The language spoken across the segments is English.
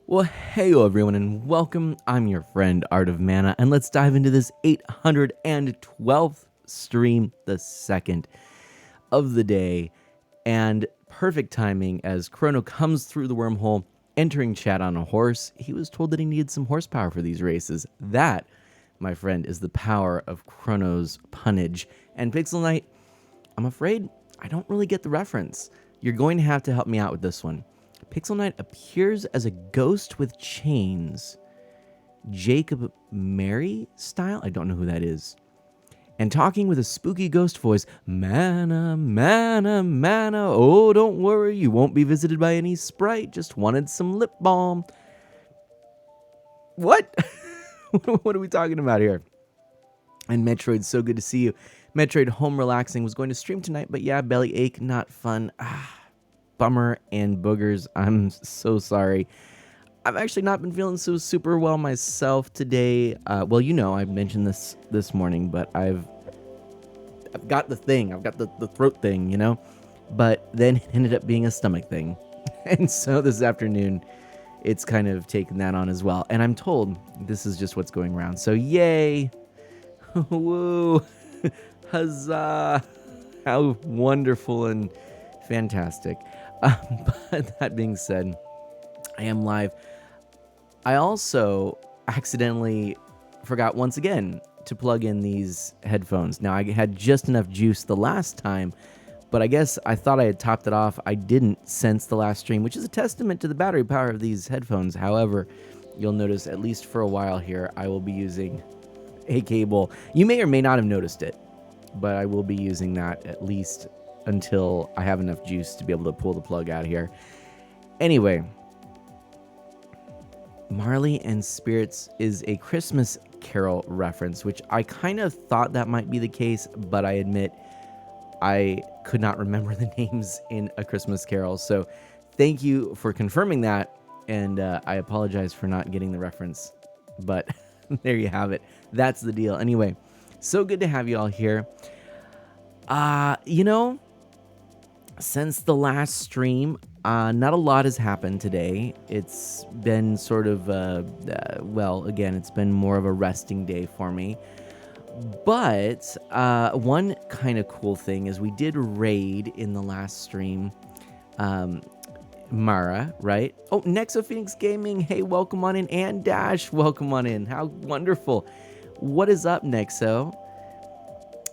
Well, hey everyone, and welcome. I'm your friend Art of Mana, and let's dive into this 812th stream, the second of the day, and perfect timing as Chrono comes through the wormhole, entering chat on a horse. He was told that he needed some horsepower for these races. That, my friend, is the power of Chrono's punnage. And Pixel Knight, I'm afraid I don't really get the reference. You're going to have to help me out with this one. Pixel Knight appears as a ghost with chains. Jacob Mary style? I don't know who that is. And talking with a spooky ghost voice, Mana, mana, mana, oh, don't worry, you won't be visited by any sprite, just wanted some lip balm. What? What are we talking about here? And Metroid, so good to see you. Metroid Home Relaxing was going to stream tonight, but yeah, belly ache, not fun. Bummer and boogers. I'm so sorry. I've actually not been feeling so super well myself today. Well, you know, I mentioned this morning, but I've got the thing. I've got the throat thing, you know? But then it ended up being a stomach thing. And so this afternoon, it's kind of taken that on as well. And I'm told this is just what's going around. So yay. Woo. Huzzah. How wonderful and fantastic. But that being said, I am live. I also accidentally forgot once again to plug in these headphones. Now, I had just enough juice the last time, but I guess I thought I had topped it off. I didn't since the last stream, which is a testament to the battery power of these headphones. However, you'll notice, at least for a while here, I will be using a cable. You may or may not have noticed it, but I will be using that at least until I have enough juice to be able to pull the plug out here. Anyway, Marley and Spirits is a Christmas Carol reference, which I kind of thought that might be the case, but I admit I could not remember the names in A Christmas Carol. So thank you for confirming that, and I apologize for not getting the reference, but there you have it. That's the deal. Anyway, so good to have you all here. You know, since the last stream, not a lot has happened today. It's been sort of, well, again, it's been more of a resting day for me. But one kind of cool thing is we did raid in the last stream Mara, right? Oh, Nexo Phoenix Gaming, hey, welcome on in. And Dash, welcome on in. How wonderful. What is up, Nexo?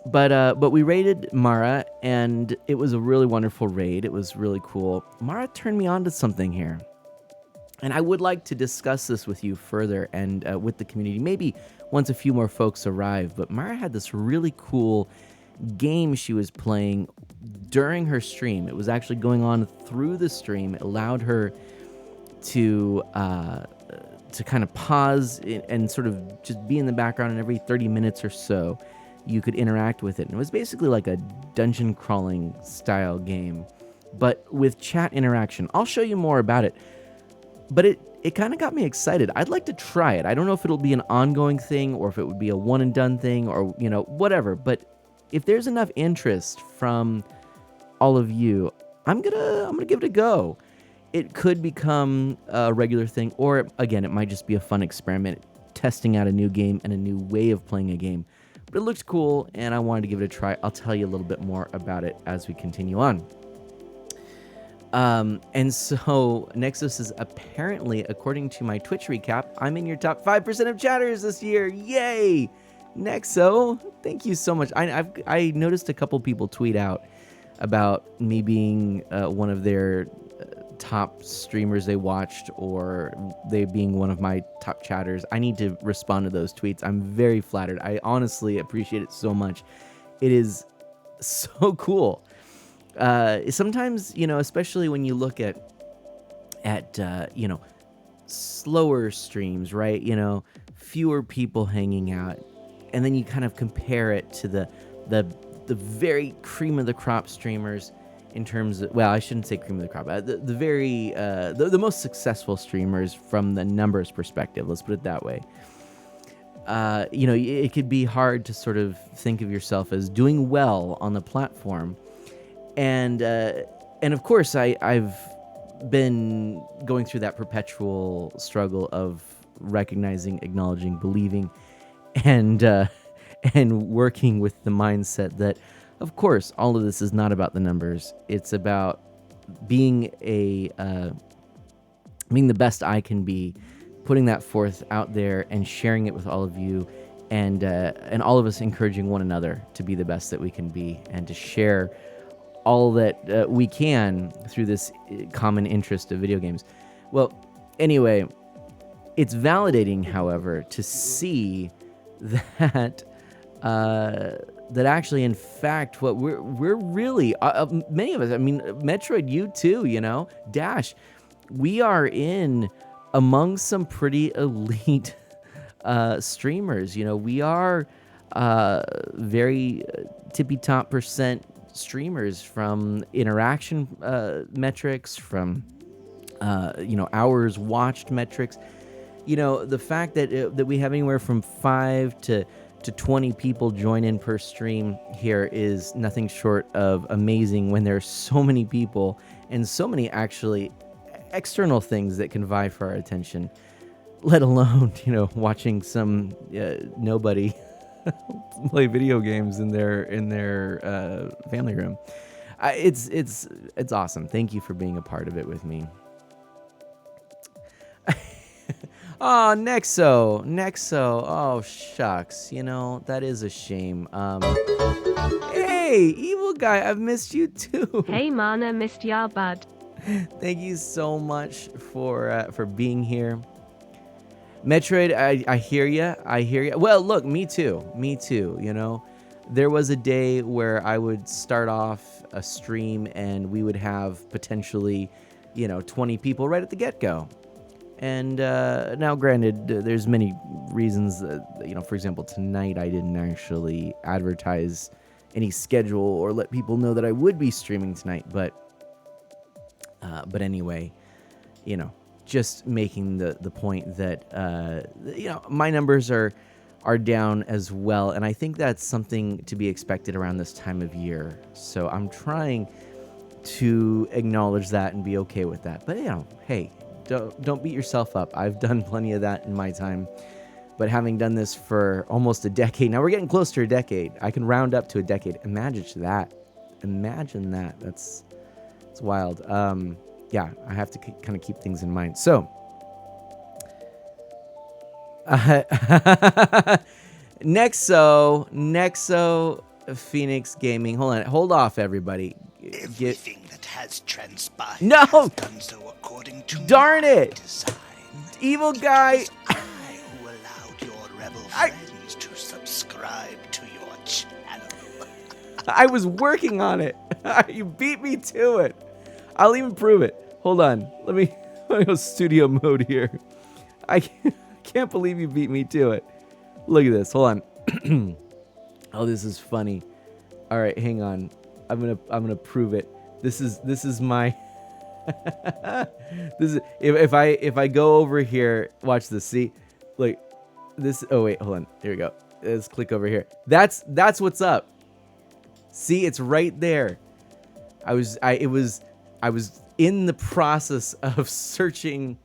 But we raided Mara, and it was a really wonderful raid. It was really cool. Mara turned me on to something here. And I would like to discuss this with you further and with the community, maybe once a few more folks arrive. But Mara had this really cool game she was playing during her stream. It was actually going on through the stream. It allowed her to kind of pause and sort of just be in the background, and every 30 minutes or so you could interact with it. And it was basically like a dungeon crawling style game, but with chat interaction. I'll show you more about it. But it kind of got me excited. I'd like to try it. I don't know if it'll be an ongoing thing or if it would be a one and done thing or, whatever. But if there's enough interest from all of you, I'm gonna give it a go. It could become a regular thing, or again, it might just be a fun experiment, testing out a new game and a new way of playing a game. But it looks cool, and I wanted to give it a try. I'll tell you a little bit more about it as we continue on. And so Nexus is apparently, according to my Twitch recap, I'm in your top 5% of chatters this year. Yay! Nexo, thank you so much. I noticed a couple people tweet out about me being one of their top streamers they watched, or they being one of my top chatters. I need to respond to those tweets. I'm very flattered. I honestly appreciate it so much. It is so cool. Sometimes, especially when you look at slower streams, right? Fewer people hanging out, and then you kind of compare it to the very cream of the crop streamers in terms of, well, I shouldn't say cream of the crop, the most successful streamers from the numbers perspective. Let's put it that way. It could be hard to sort of think of yourself as doing well on the platform. And of course, I've been going through that perpetual struggle of recognizing, acknowledging, believing, and working with the mindset that, of course, all of this is not about the numbers. It's about being the best I can be, putting that forth out there and sharing it with all of you, and all of us encouraging one another to be the best that we can be, and to share all that we can through this common interest of video games. Well, anyway, it's validating, however, to see that actually, in fact, what we're really many of us. I mean, Metroid, you too. Dash, we are in among some pretty elite streamers. We are very tippy top percent streamers from interaction metrics, from hours watched metrics. The fact that we have anywhere from 5 to 20 people join in per stream here is nothing short of amazing, when there's so many people and so many actually external things that can vie for our attention, let alone watching some nobody play video games in their family room. It's awesome. Thank you for being a part of it with me. Oh, Nexo. Oh, shucks. That is a shame. Hey, evil guy, I've missed you too. Hey, Mana, missed ya, bud. Thank you so much for being here. Metroid, I hear you. Well, look, me too. There was a day where I would start off a stream and we would have potentially, 20 people right at the get-go. And now, granted, there's many reasons that, for example, tonight I didn't actually advertise any schedule or let people know that I would be streaming tonight. But anyway, just making the point that, my numbers are down as well. And I think that's something to be expected around this time of year. So I'm trying to acknowledge that and be okay with that. But, hey, don't beat yourself up. I've done plenty of that in my time. But having done this for almost a decade, now we're getting close to a decade. I can round up to a decade. Imagine that. That's wild. yeah, I have to kind of keep things in mind. So, Nexo Phoenix Gaming. Hold off, everybody. Everything that has transpired No! has done so according to Darn my it! design. Evil guy. It was I who allowed your rebel friends to subscribe to your channel. I was working on it. You beat me to it. I'll even prove it. Hold on. Let me go studio mode here. I can't believe you beat me to it. Look at this. Hold on. Oh, this is funny. All right, hang on. I'm gonna prove it. This is my. This is if I go over here. Watch this. See, like this. Oh wait, hold on. Here we go. Let's click over here. That's what's up. See, it's right there. I was in the process of searching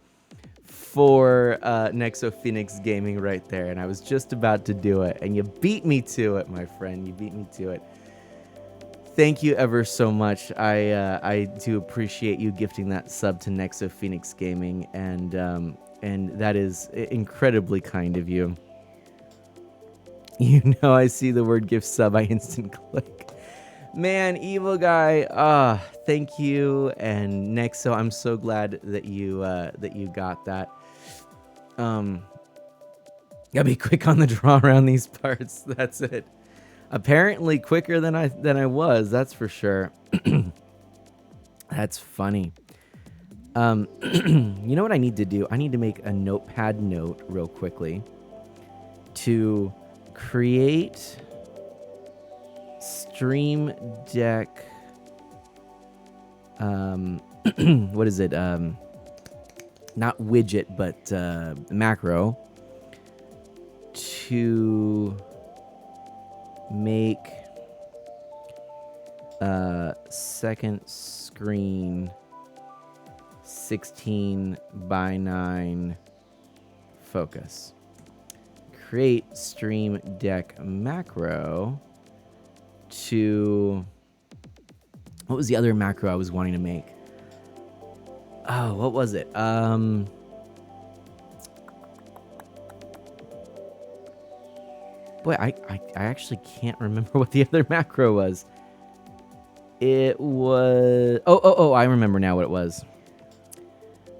for Nexo Phoenix Gaming right there, and I was just about to do it, and you beat me to it, my friend. You beat me to it. Thank you ever so much. I do appreciate you gifting that sub to Nexo Phoenix Gaming, and that is incredibly kind of you. You know, I see the word gift sub, I instant click. Man, evil guy, thank you. And Nexo, I'm so glad that you got that. Gotta be quick on the draw around these parts. That's it. Apparently quicker than I was, that's for sure. That's funny. You know what I need to do? I need to make a notepad note real quickly to create Stream Deck. What is it? Not widget, but macro to make second screen 16:9 focus. Create Stream Deck macro to... What was the other macro I was wanting to make? Oh, what was it? Boy, I actually can't remember what the other macro was. It was... Oh, I remember now what it was.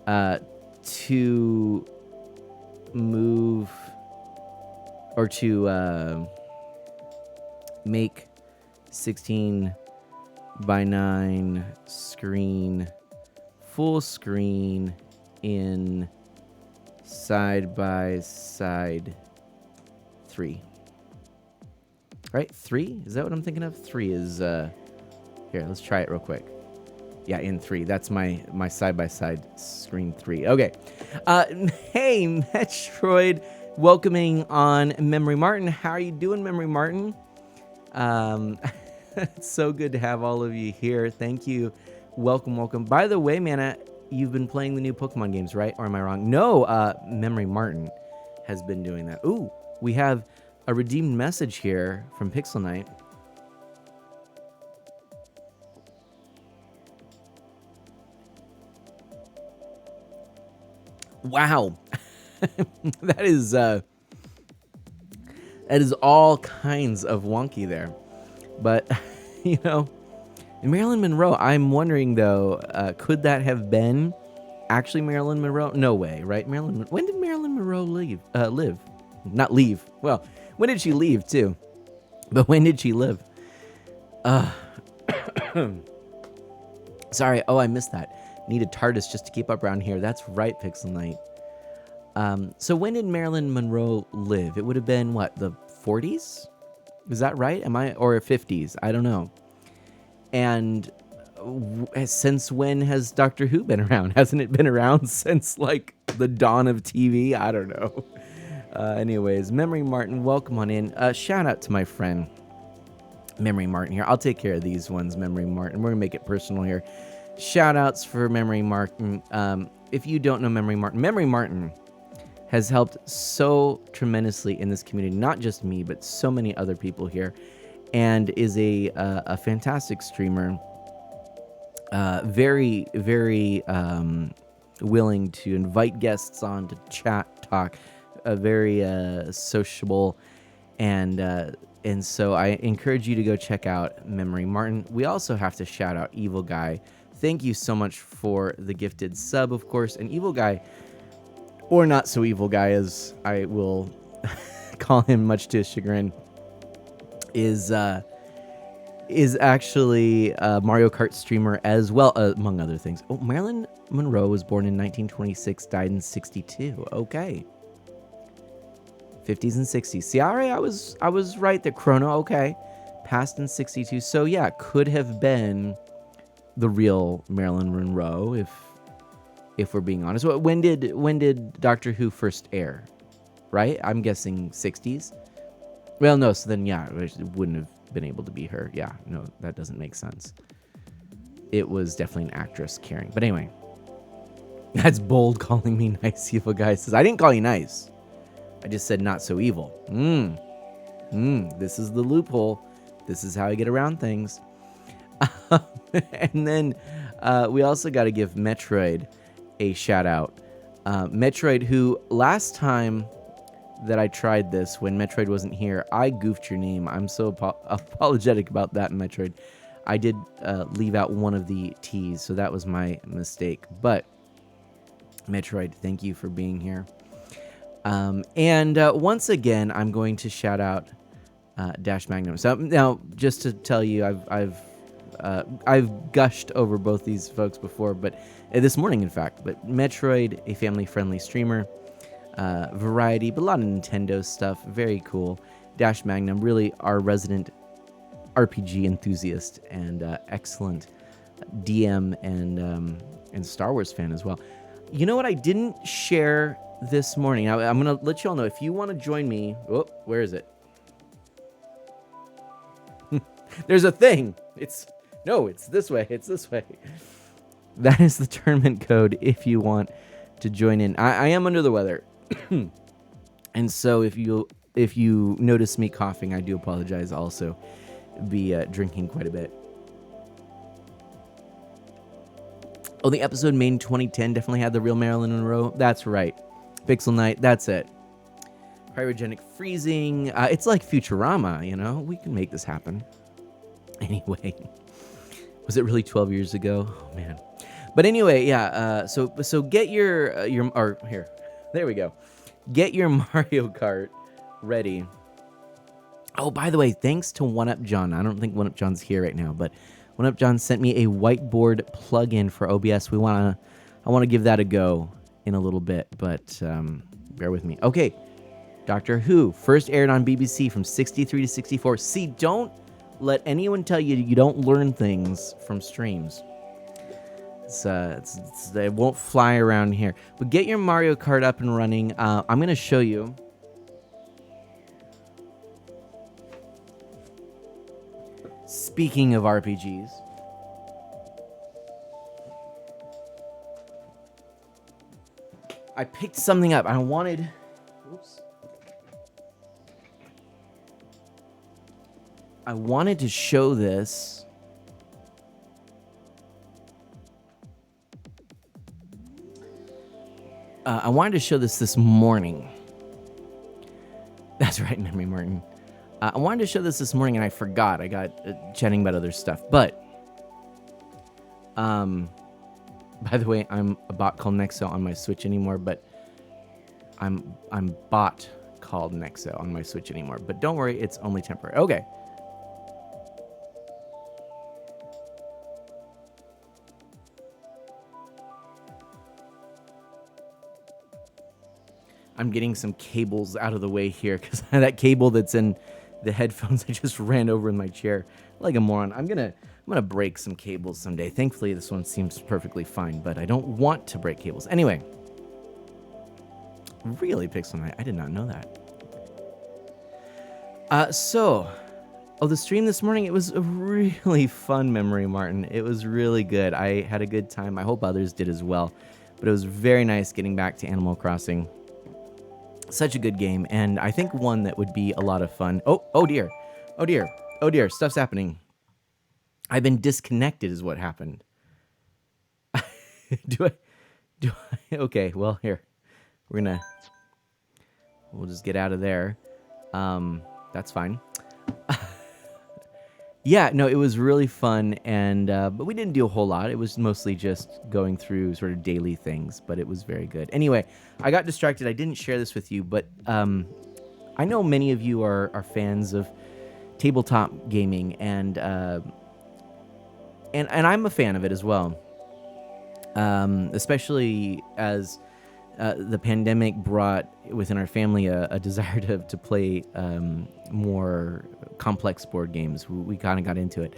To move... Or to make 16:9 screen full screen in side-by-side 3. Right? 3? Is that what I'm thinking of? 3 is... Here, let's try it real quick. Yeah, in 3. That's my side-by-side screen 3. Okay. Hey, Metroid, welcoming on Memory Martin. How are you doing, Memory Martin? It's so good to have all of you here. Thank you. Welcome. By the way, man, you've been playing the new Pokemon games, right? Or am I wrong? No, Memory Martin has been doing that. Ooh, we have a redeemed message here from Pixel Knight. Wow. That is all kinds of wonky there. But, you know, Marilyn Monroe, I'm wondering, though, could that have been actually Marilyn Monroe? No way, right? When did Marilyn Monroe live? Not leave. Well, when did she leave, too? But when did she live? Sorry. Oh, I missed that. Needed TARDIS just to keep up around here. That's right, Pixel Knight. So when did Marilyn Monroe live? It would have been, what, the 40s? Is that right? Or 50s? I don't know. And since when has Doctor Who been around? Hasn't it been around since, like, the dawn of TV? I don't know. Anyways, Memory Martin, welcome on in. Shout out to my friend, Memory Martin here. I'll take care of these ones, Memory Martin. We're going to make it personal here. Shout outs for Memory Martin. If you don't know Memory Martin has helped so tremendously in this community, not just me, but so many other people here, and is a fantastic streamer Very, very willing to invite guests on to chat, talk, very sociable, and so I encourage you to go check out Memory Martin. We also have to shout out Evil Guy. Thank you so much for the gifted sub, of course. And Evil Guy, or not so evil guy, as I will call him, much to his chagrin, is actually a Mario Kart streamer as well, among other things. Oh, Marilyn Monroe was born in 1926, died in 62. Okay. 50s and 60s. See, all right, I was right there. Chrono, okay. Passed in 62. So yeah, could have been the real Marilyn Monroe if we're being honest. When did Doctor Who first air? Right? I'm guessing 60s. Well, no, so then yeah, it wouldn't have been able to be her. Yeah, no, that doesn't make sense. It was definitely an actress carrying. But anyway, that's bold calling me nice. Evil Guy says, I didn't call you nice. I just said not so evil. This is the loophole. This is how I get around things. And then we also got to give Metroid a shout out. Metroid, who last time that I tried this, when Metroid wasn't here, I goofed your name. I'm so apologetic about that, Metroid. I did leave out one of the T's, so that was my mistake. But Metroid, thank you for being here. And once again, I'm going to shout out Dash Magnum. So now, just to tell you, I've gushed over both these folks before, but this morning, in fact. But Metroid, a family-friendly streamer, variety, but a lot of Nintendo stuff. Very cool. Dash Magnum, really our resident RPG enthusiast and excellent DM and Star Wars fan as well. You know what I didn't share this morning? I'm going to let you all know, if you want to join me... Oh, where is it? There's a thing. It's this way. It's this way. That is the tournament code if you want to join in. I am under the weather. And so if you notice me coughing, I do apologize. I'll also be drinking quite a bit. Oh, the episode made in 2010 definitely had the real Marilyn Monroe. That's right. Pixel Knight, that's it. Cryogenic freezing. It's like Futurama, you know? We can make this happen. Anyway. Was it really 12 years ago? Oh, man. But anyway, yeah. So get your or here. There we go. Get your Mario Kart ready. Oh, by the way, thanks to OneUp John. I don't think OneUp John's here right now, but OneUp John sent me a whiteboard plugin for OBS. I want to give that a go in a little bit, but bear with me. Okay. Doctor Who first aired on BBC from 63 to 64. See, don't let anyone tell you you don't learn things from streams. It won't fly around here. But get your Mario Kart up and running. I'm going to show you. Speaking of RPGs, I picked something up. I wanted... Oops. I wanted to show this. I wanted to show this morning. That's right, Memory Martin. I wanted to show this morning and I forgot. I got chatting about other stuff. But, by the way, I'm a bot called Nexo on my Switch anymore. But I'm bot called Nexo on my Switch anymore. But don't worry, it's only temporary. Okay. I'm getting some cables out of the way here because that cable that's in the headphones I just ran over in my chair like a moron. I'm gonna break some cables someday. Thankfully, this one seems perfectly fine, but I don't want to break cables. Anyway, really, Pixel Knight, I did not know that. The stream this morning, it was a really fun, Memory Martin. It was really good. I had a good time. I hope others did as well. But it was very nice getting back to Animal Crossing. Such a good game, and I think one that would be a lot of fun. Oh dear. Oh dear. Oh dear. Stuff's happening. I've been disconnected is what happened. do I? Okay, well, here. We'll just get out of there. That's fine. Yeah, no, it was really fun, and but we didn't do a whole lot. It was mostly just going through sort of daily things, but it was very good. Anyway, I got distracted. I didn't share this with you, but I know many of you are fans of tabletop gaming, and I'm a fan of it as well. Especially as the pandemic brought within our family a desire to play more complex board games. We kind of got into it.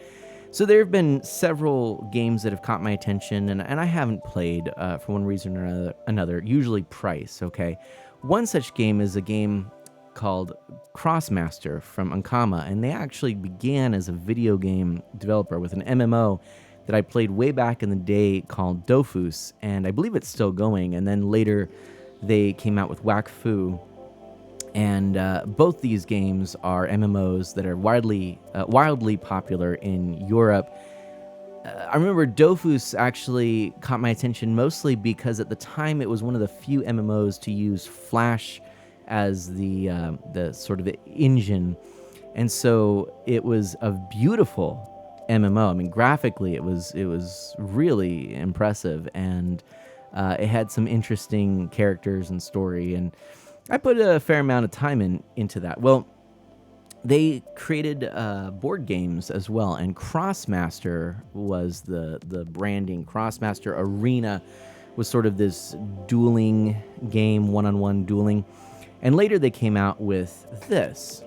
So there have been several games that have caught my attention, and I haven't played for one reason or another, usually price, okay? One such game is a game called Crossmaster from Ankama, and they actually began as a video game developer with an MMO that I played way back in the day called Dofus, and I believe it's still going, and then later they came out with Wakfu, and both these games are MMOs that are wildly popular in Europe. I remember Dofus actually caught my attention mostly because at the time it was one of the few MMOs to use Flash as the sort of engine, and so it was a beautiful MMO. I mean, graphically, it was really impressive, and it had some interesting characters and story, and I put a fair amount of time into that. Well, they created board games as well, and Crossmaster was the branding. Crossmaster Arena was sort of this dueling game, one-on-one dueling, and later they came out with this.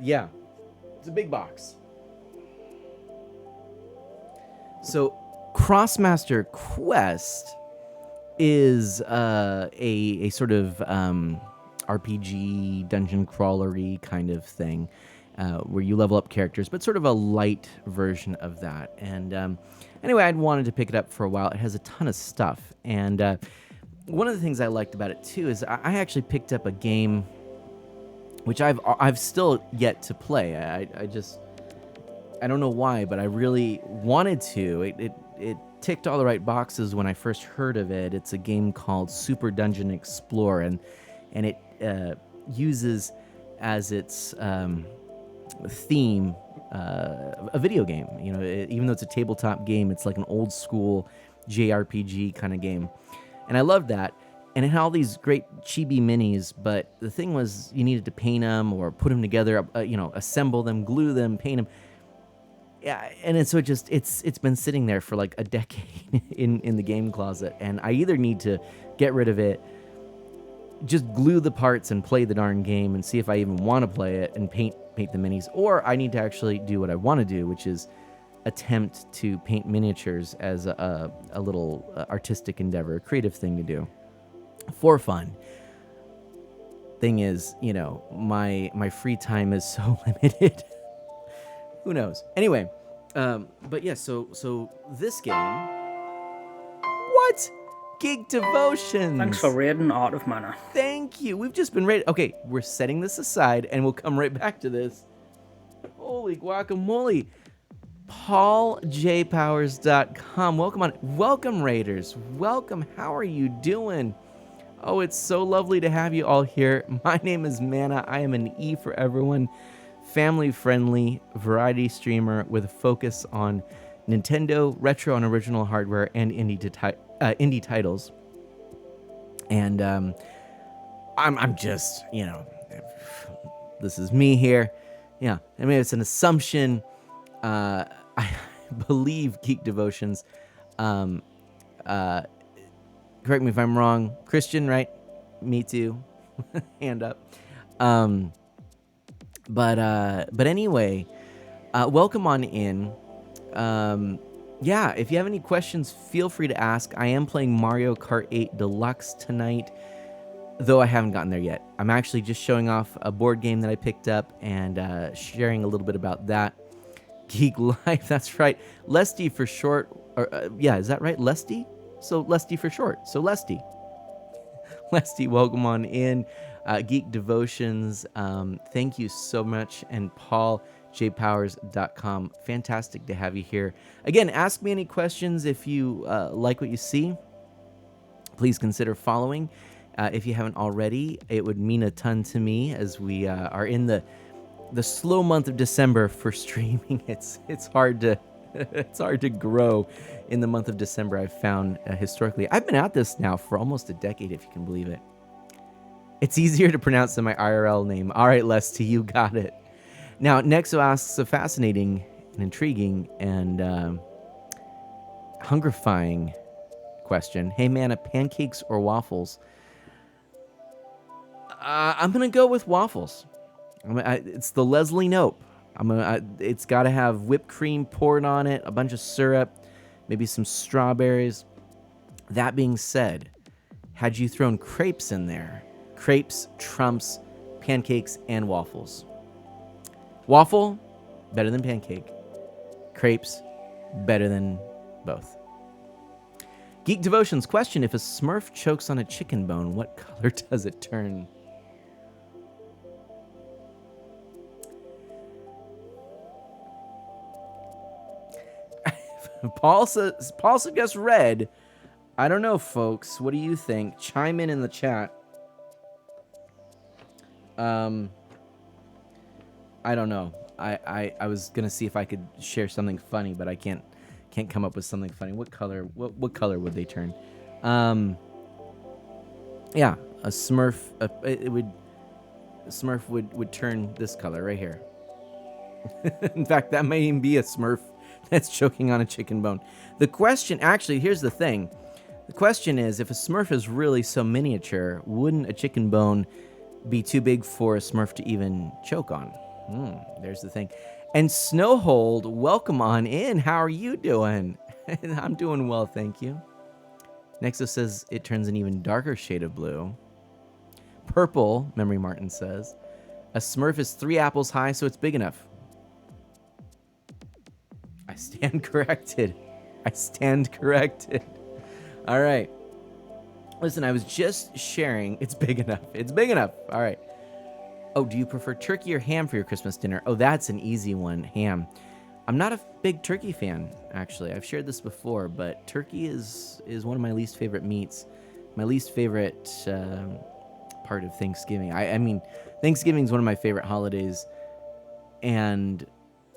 Yeah, it's a big box. So, Crossmaster Quest is a sort of RPG, dungeon crawlery kind of thing, where you level up characters, but sort of a light version of that. And anyway, I'd wanted to pick it up for a while. It has a ton of stuff, and one of the things I liked about it too is I actually picked up a game which I've still yet to play. I don't know why, but I really wanted to. It ticked all the right boxes when I first heard of it. It's a game called Super Dungeon Explore, and it uses as its theme a video game. You know, even though it's a tabletop game, it's like an old school JRPG kind of game, and I loved that. And it had all these great chibi minis, but the thing was you needed to paint them or put them together, assemble them, glue them, paint them. Yeah, and so it's been sitting there for like a decade in the game closet, and I either need to get rid of it, just glue the parts and play the darn game and see if I even want to play it and paint the minis, or I need to actually do what I want to do, which is attempt to paint miniatures as a little artistic endeavor, a creative thing to do. For fun. Thing is, my free time is so limited. Who knows? Anyway, but yeah, so this game. What? Geek Devotions. Thanks for raiding Art of Mana. Thank you. We've just been raided. Okay, we're setting this aside, and we'll come right back to this. Holy guacamole. PaulJPowers.com. Welcome, Raiders. Welcome. How are you doing? Oh, it's so lovely to have you all here. My name is Mana. I am an E for everyone, family-friendly variety streamer with a focus on Nintendo, retro and original hardware, and indie titles. And I'm just, this is me here. Yeah, I mean, it's an assumption. I believe Geek Devotions. Correct me if I'm wrong. Christian, right? Me too. Hand up. But anyway, welcome on in. Yeah, if you have any questions, feel free to ask. I am playing Mario Kart 8 Deluxe tonight, though I haven't gotten there yet. I'm actually just showing off a board game that I picked up and sharing a little bit about that. Geek Life, that's right. Lesty for short. Or, yeah, is that right? Lesty? So Lesty for short. So Lesty. Lesty, welcome on in. Geek Devotions, thank you so much. And pauljpowers.com. Fantastic to have you here. Again, ask me any questions if you like what you see. Please consider following. If you haven't already, it would mean a ton to me as we are in the slow month of December for streaming. It's hard to it's hard to grow in the month of December. I've found historically. I've been at this now for almost a decade, if you can believe it. It's easier to pronounce than my IRL name. All right, Lesty, you got it. Now, Nexo asks a fascinating and intriguing and hungerfying question. Hey, Mana, pancakes or waffles? I'm gonna go with waffles. It's the Leslie Nope. It's got to have whipped cream poured on it, a bunch of syrup, maybe some strawberries. That being said, had you thrown crepes in there, crepes trumps pancakes and waffles. Waffle, better than pancake. Crepes, better than both. Geek Devotions question: if a Smurf chokes on a chicken bone, what color does it turn? Paul suggests red. I don't know, folks. What do you think? Chime in the chat. I don't know. I was gonna see if I could share something funny, but I can't come up with something funny. What color? What color would they turn? Yeah, a Smurf. Smurf would turn this color right here. In fact, that may even be a Smurf that's choking on a chicken bone. The question, actually, here's the thing. The question is, if a Smurf is really so miniature, wouldn't a chicken bone be too big for a Smurf to even choke on? There's the thing. And Snowhold, welcome on in. How are you doing? I'm doing well, thank you. Nexo says it turns an even darker shade of blue. Purple, Memory Martin says. A Smurf is 3 apples high, so it's big enough. I stand corrected. All right. Listen, I was just sharing. It's big enough. All right. Oh, do you prefer turkey or ham for your Christmas dinner? Oh, that's an easy one. Ham. I'm not a big turkey fan, actually. I've shared this before, but turkey is one of my least favorite meats. My least favorite part of Thanksgiving. I mean, Thanksgiving is one of my favorite holidays, and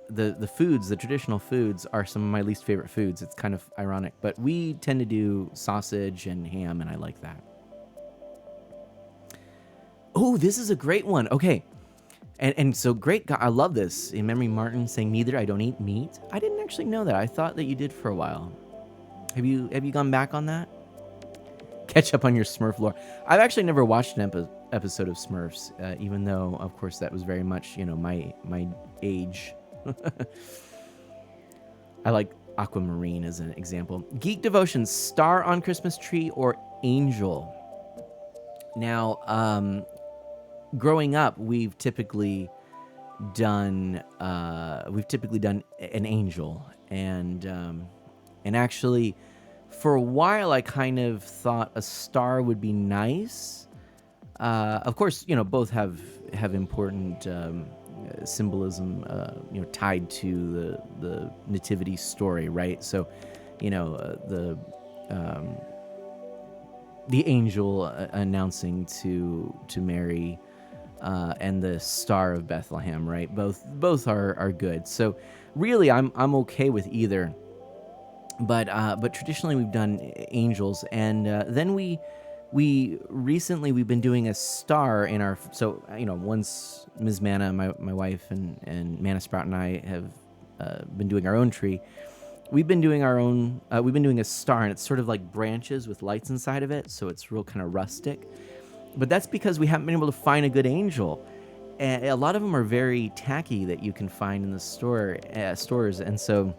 the foods, the traditional foods, are some of my least favorite foods. It's kind of ironic, but we tend to do sausage and ham, and I like that. Oh, this is a great one. Okay. And so great guy. I love this. In Memory Martin saying, neither, I don't eat meat. I didn't actually know that. I thought that you did for a while. Have you gone back on that? Catch up on your Smurf lore. I've actually never watched an episode of Smurfs, even though, of course, that was very much, my age. I like Aquamarine as an example. Geek Devotions, star on Christmas tree or angel? Now, growing up, we've typically done an angel, and actually, for a while, I kind of thought a star would be nice. Of course, both have important symbolism, tied to the nativity story, right? So, the angel announcing to Mary, and the Star of Bethlehem, right? Both are good. So really, I'm okay with either. But traditionally we've done angels, and then we've been doing a star in our. So once Ms. Mana, my wife, and Mana Sprout and I have been doing our own tree. We've been doing our own. We've been doing a star, and it's sort of like branches with lights inside of it, so it's real kind of rustic. But that's because we haven't been able to find a good angel. And a lot of them are very tacky that you can find in the stores, and so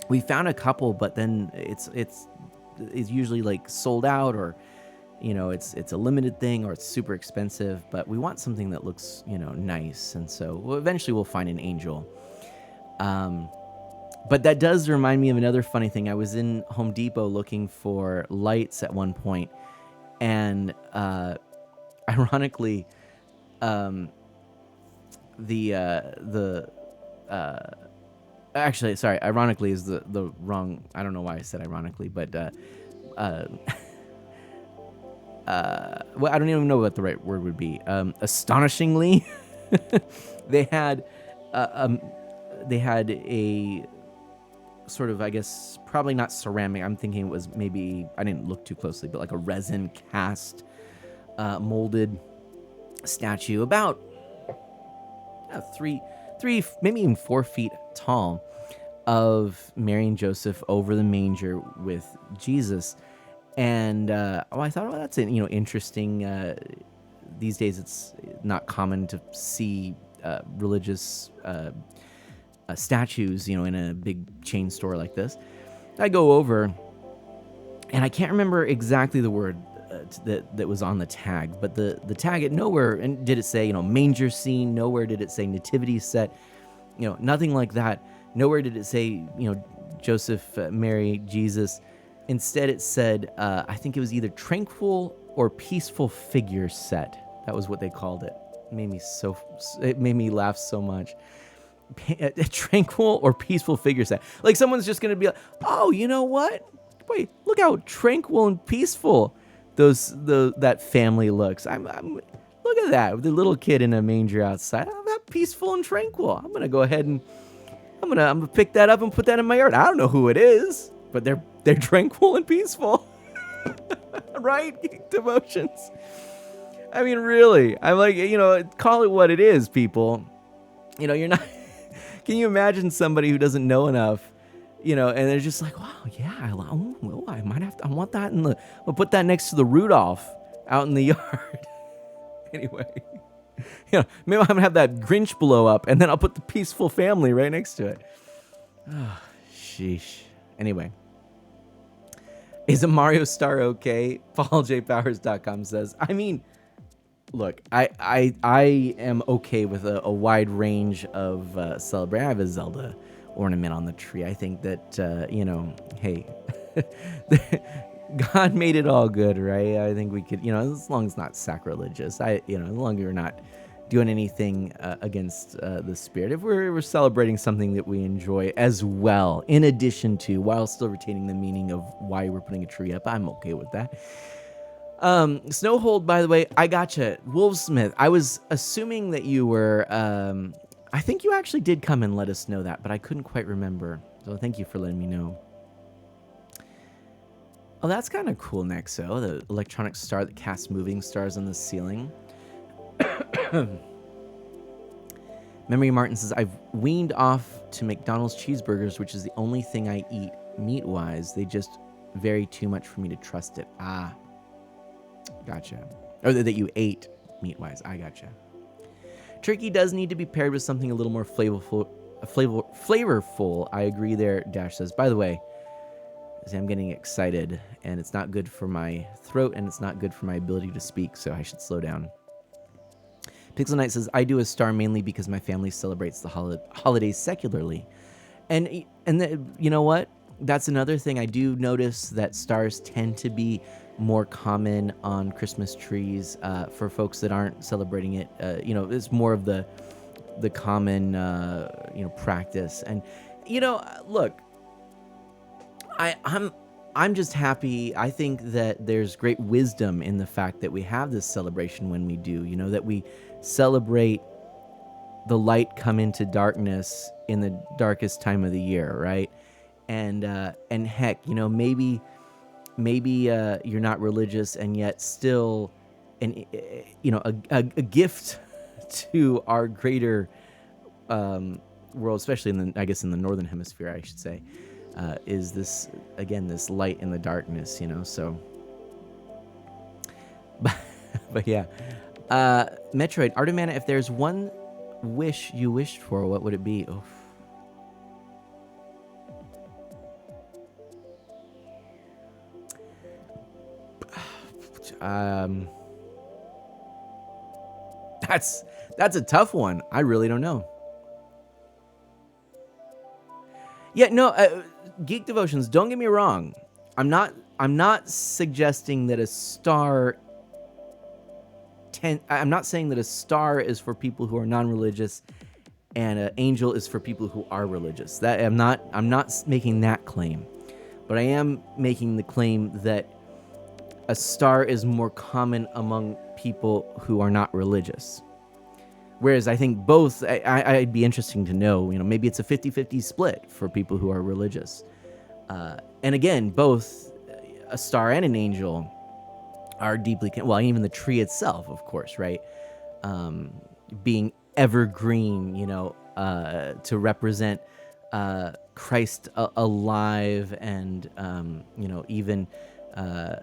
we found a couple, but then it's usually like sold out, or it's a limited thing, or it's super expensive. But we want something that looks nice, and so eventually we'll find an angel. But that does remind me of another funny thing. I was in Home Depot looking for lights at one point, and ironically, the actually, sorry, ironically is the wrong. I don't know why I said ironically, but uh, well, I don't even know what the right word would be. Astonishingly, they had uh, um, they had a sort of, I guess, probably not ceramic. I'm thinking it was maybe, I didn't look too closely, but like a resin cast molded statue about 3, maybe even 4 feet tall of Mary and Joseph over the manger with Jesus. And I thought, well, that's interesting. These days, it's not common to see religious statues, in a big chain store like this. I go over, and I can't remember exactly the word that was on the tag, but the tag, at nowhere and did it say, manger scene. Nowhere did it say nativity set. Nothing like that. Nowhere did it say, Joseph, Mary, Jesus. Instead, it said, I think it was either tranquil or peaceful figure set. That was what they called it. It made me laugh so much. A tranquil or peaceful figure set. Like someone's just gonna be like, oh, you know what? Wait, look how tranquil and peaceful that family looks. I'm look at that, the little kid in a manger outside. How that peaceful and tranquil. I'm gonna go ahead and I'm gonna pick that up and put that in my yard. I don't know who it is, but they're tranquil and peaceful. Right? Devotions. I mean, really. I'm like, call it what it is, people. You're not. Can you imagine somebody who doesn't know enough, and they're just like, wow, yeah, I might have to, I want that I'll put that next to the Rudolph out in the yard. Anyway, maybe I'm gonna have that Grinch blow up, and then I'll put the peaceful family right next to it. Oh, sheesh. Anyway, is a Mario Star okay? PaulJPowers.com says, I mean, look, I am okay with a wide range of celebrate. I have a Zelda ornament on the tree. I think that hey, God made it all good, right? I think we could, as long as it's not sacrilegious. As long as we're not doing anything against the spirit. If we're celebrating something that we enjoy as well, in addition to, while still retaining the meaning of why we're putting a tree up, I'm okay with that. Snowhold, by the way, I gotcha. Wolfsmith, I was assuming that you were, I think you actually did come and let us know that, but I couldn't quite remember. So thank you for letting me know. Oh, that's kind of cool, Nexo, the electronic star that casts moving stars on the ceiling. Memory Martin says, I've weaned off to McDonald's cheeseburgers, which is the only thing I eat meat-wise. They just vary too much for me to trust it. Ah. Gotcha. Or that you ate meat-wise. I gotcha. Turkey does need to be paired with something a little more flavorful. I agree there, Dash says. By the way, I'm getting excited, and it's not good for my throat, and it's not good for my ability to speak, so I should slow down. Pixel Knight says, I do a star mainly because my family celebrates the holidays secularly. And you know what? That's another thing. I do notice that stars tend to be more common on Christmas trees for folks that aren't celebrating it. It's more of the common practice. And look, I'm just happy. I think that there's great wisdom in the fact that we have this celebration when we do. That we celebrate the light come into darkness in the darkest time of the year, right? And heck, maybe you're not religious, and yet still, a gift to our greater world, especially in the northern hemisphere, I should say, is this light in the darkness, So, but yeah, Metroid Artemana, if there's one wish you wished for, what would it be? Oof. That's a tough one. I really don't know. Yeah, no, Geek Devotions, don't get me wrong. I'm not suggesting that a star I'm not saying that a star is for people who are non-religious and an angel is for people who are religious. That I'm not making that claim. But I am making the claim that a star is more common among people who are not religious. Whereas I think both, I'd be interesting to know, maybe it's a 50-50 split for people who are religious. And again, both a star and an angel are deeply, even the tree itself, of course, right? Being evergreen, to represent Christ alive, and even I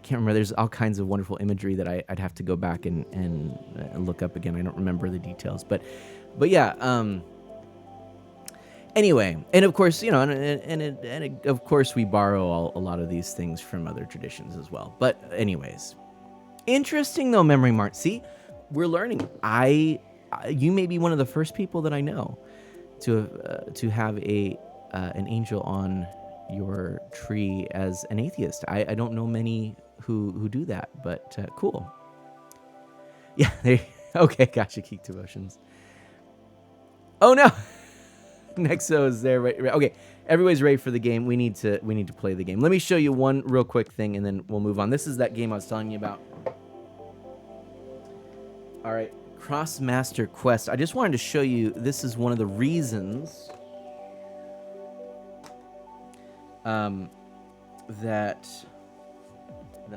can't remember. There's all kinds of wonderful imagery that I'd have to go back and look up again. I don't remember the details, but yeah. Anyway, and of course, of course, we borrow a lot of these things from other traditions as well. But anyways, interesting though, Memory Mart. See, we're learning. You may be one of the first people that I know to have an angel on your tree as an atheist. I don't know many who do that, but cool. Yeah, okay, gotcha, Geek Devotions. Oh no, Nexo is there, right? Okay, everybody's ready for the game. We need to play the game. Let me show you one real quick thing, and then we'll move on. This is that game I was telling you about. All right, Crossmaster Quest. I just wanted to show you. This is one of the reasons that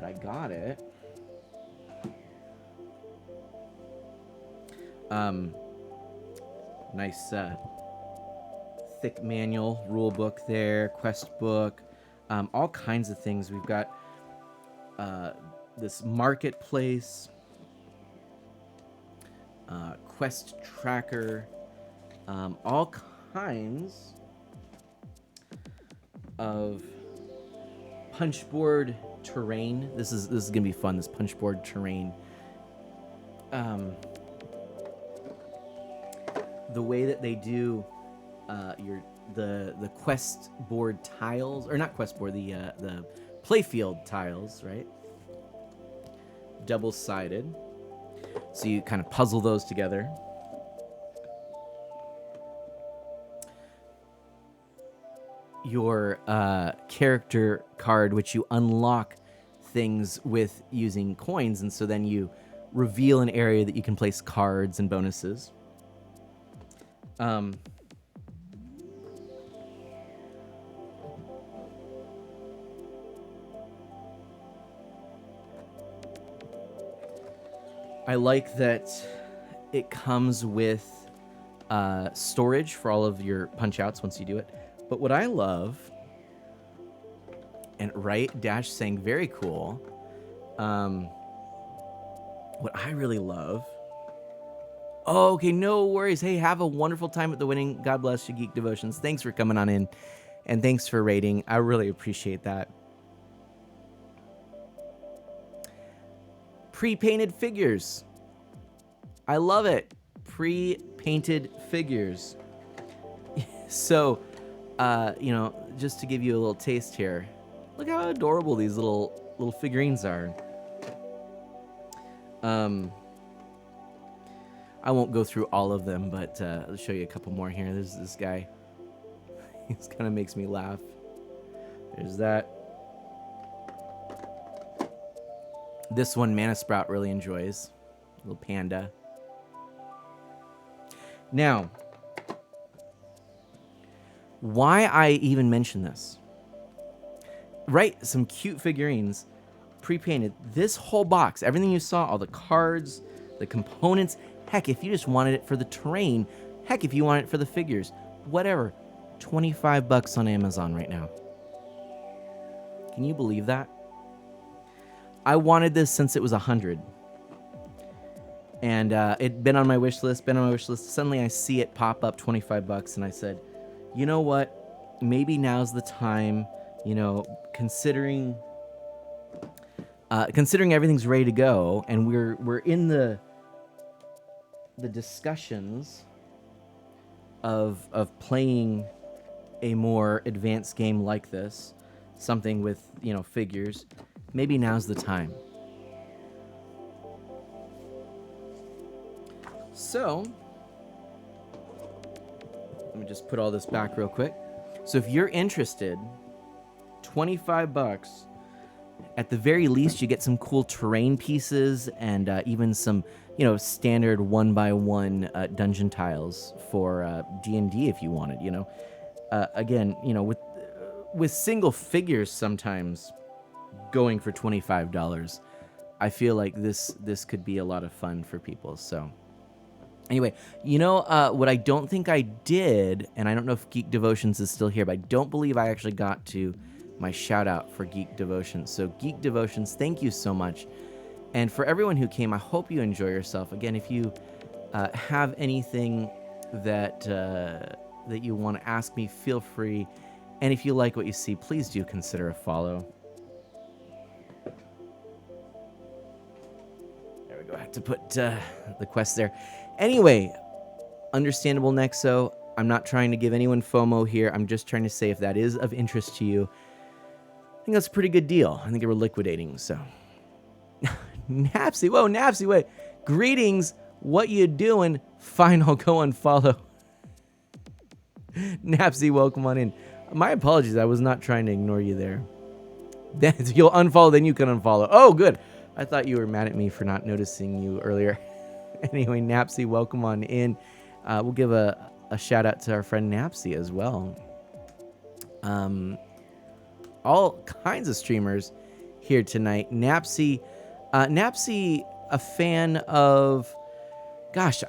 I got it. Nice thick manual, rule book there, quest book, all kinds of things. We've got this marketplace, quest tracker, all kinds of punchboard terrain. This is gonna be fun. This punchboard terrain. The way that they do the quest board tiles, or not quest board, the playfield tiles, right? Double-sided. So you kind of puzzle those together. Your character card, which you unlock things with using coins, and so then you reveal an area that you can place cards and bonuses. I like that it comes with storage for all of your punch outs once you do it. But what I love, and right, Dash saying very cool, what I really love, oh, okay, no worries. Hey, have a wonderful time at the winning. God bless you, Geek Devotions. Thanks for coming on in, and thanks for rating. I really appreciate that. Pre-painted figures. I love it. Pre-painted figures. So, just to give you a little taste here, look how adorable these little figurines are. I won't go through all of them, but I'll show you a couple more here. There's this guy. He kind of makes me laugh. There's that. This one, Mana Sprout really enjoys. Little panda. Now, why I even mention this? Right, some cute figurines, pre-painted. This whole box, everything you saw, all the cards, the components. Heck, if you just wanted it for the terrain. Heck, if you wanted it for the figures. Whatever. $25 on Amazon right now. Can you believe that? I wanted this since it was 100. And it'd been on my wish list, Suddenly I see it pop up, $25, and I said, you know what? Maybe now's the time, considering everything's ready to go, and we're in the discussions of playing a more advanced game like this, something with, figures. Maybe now's the time. So, let me just put all this back real quick. So if you're interested, $25. At the very least, you get some cool terrain pieces and even some, standard 1x1 dungeon tiles for D&D if you wanted. Again, with single figures sometimes going for $25, I feel like this could be a lot of fun for people. So. Anyway, what I don't think I did, and I don't know if Geek Devotions is still here, but I don't believe I actually got to my shout out for Geek Devotions. So Geek Devotions, thank you so much. And for everyone who came, I hope you enjoy yourself. Again, if you have anything that you want to ask me, feel free. And if you like what you see, please do consider a follow. There we go. I have to put the quest there. Anyway, understandable Nexo. I'm not trying to give anyone FOMO here. I'm just trying to say if that is of interest to you, I think that's a pretty good deal. I think they were liquidating, so. Napsy, whoa, Napsy, wait. Greetings, what you doing? Fine, I'll go unfollow. Napsy, welcome on in. My apologies, I was not trying to ignore you there. You'll unfollow, then you can unfollow. Oh, good. I thought you were mad at me for not noticing you earlier. Anyway, Napsy, welcome on in. We'll give a shout out to our friend Napsy as well. All kinds of streamers here tonight. Napsy, a fan of, gosh,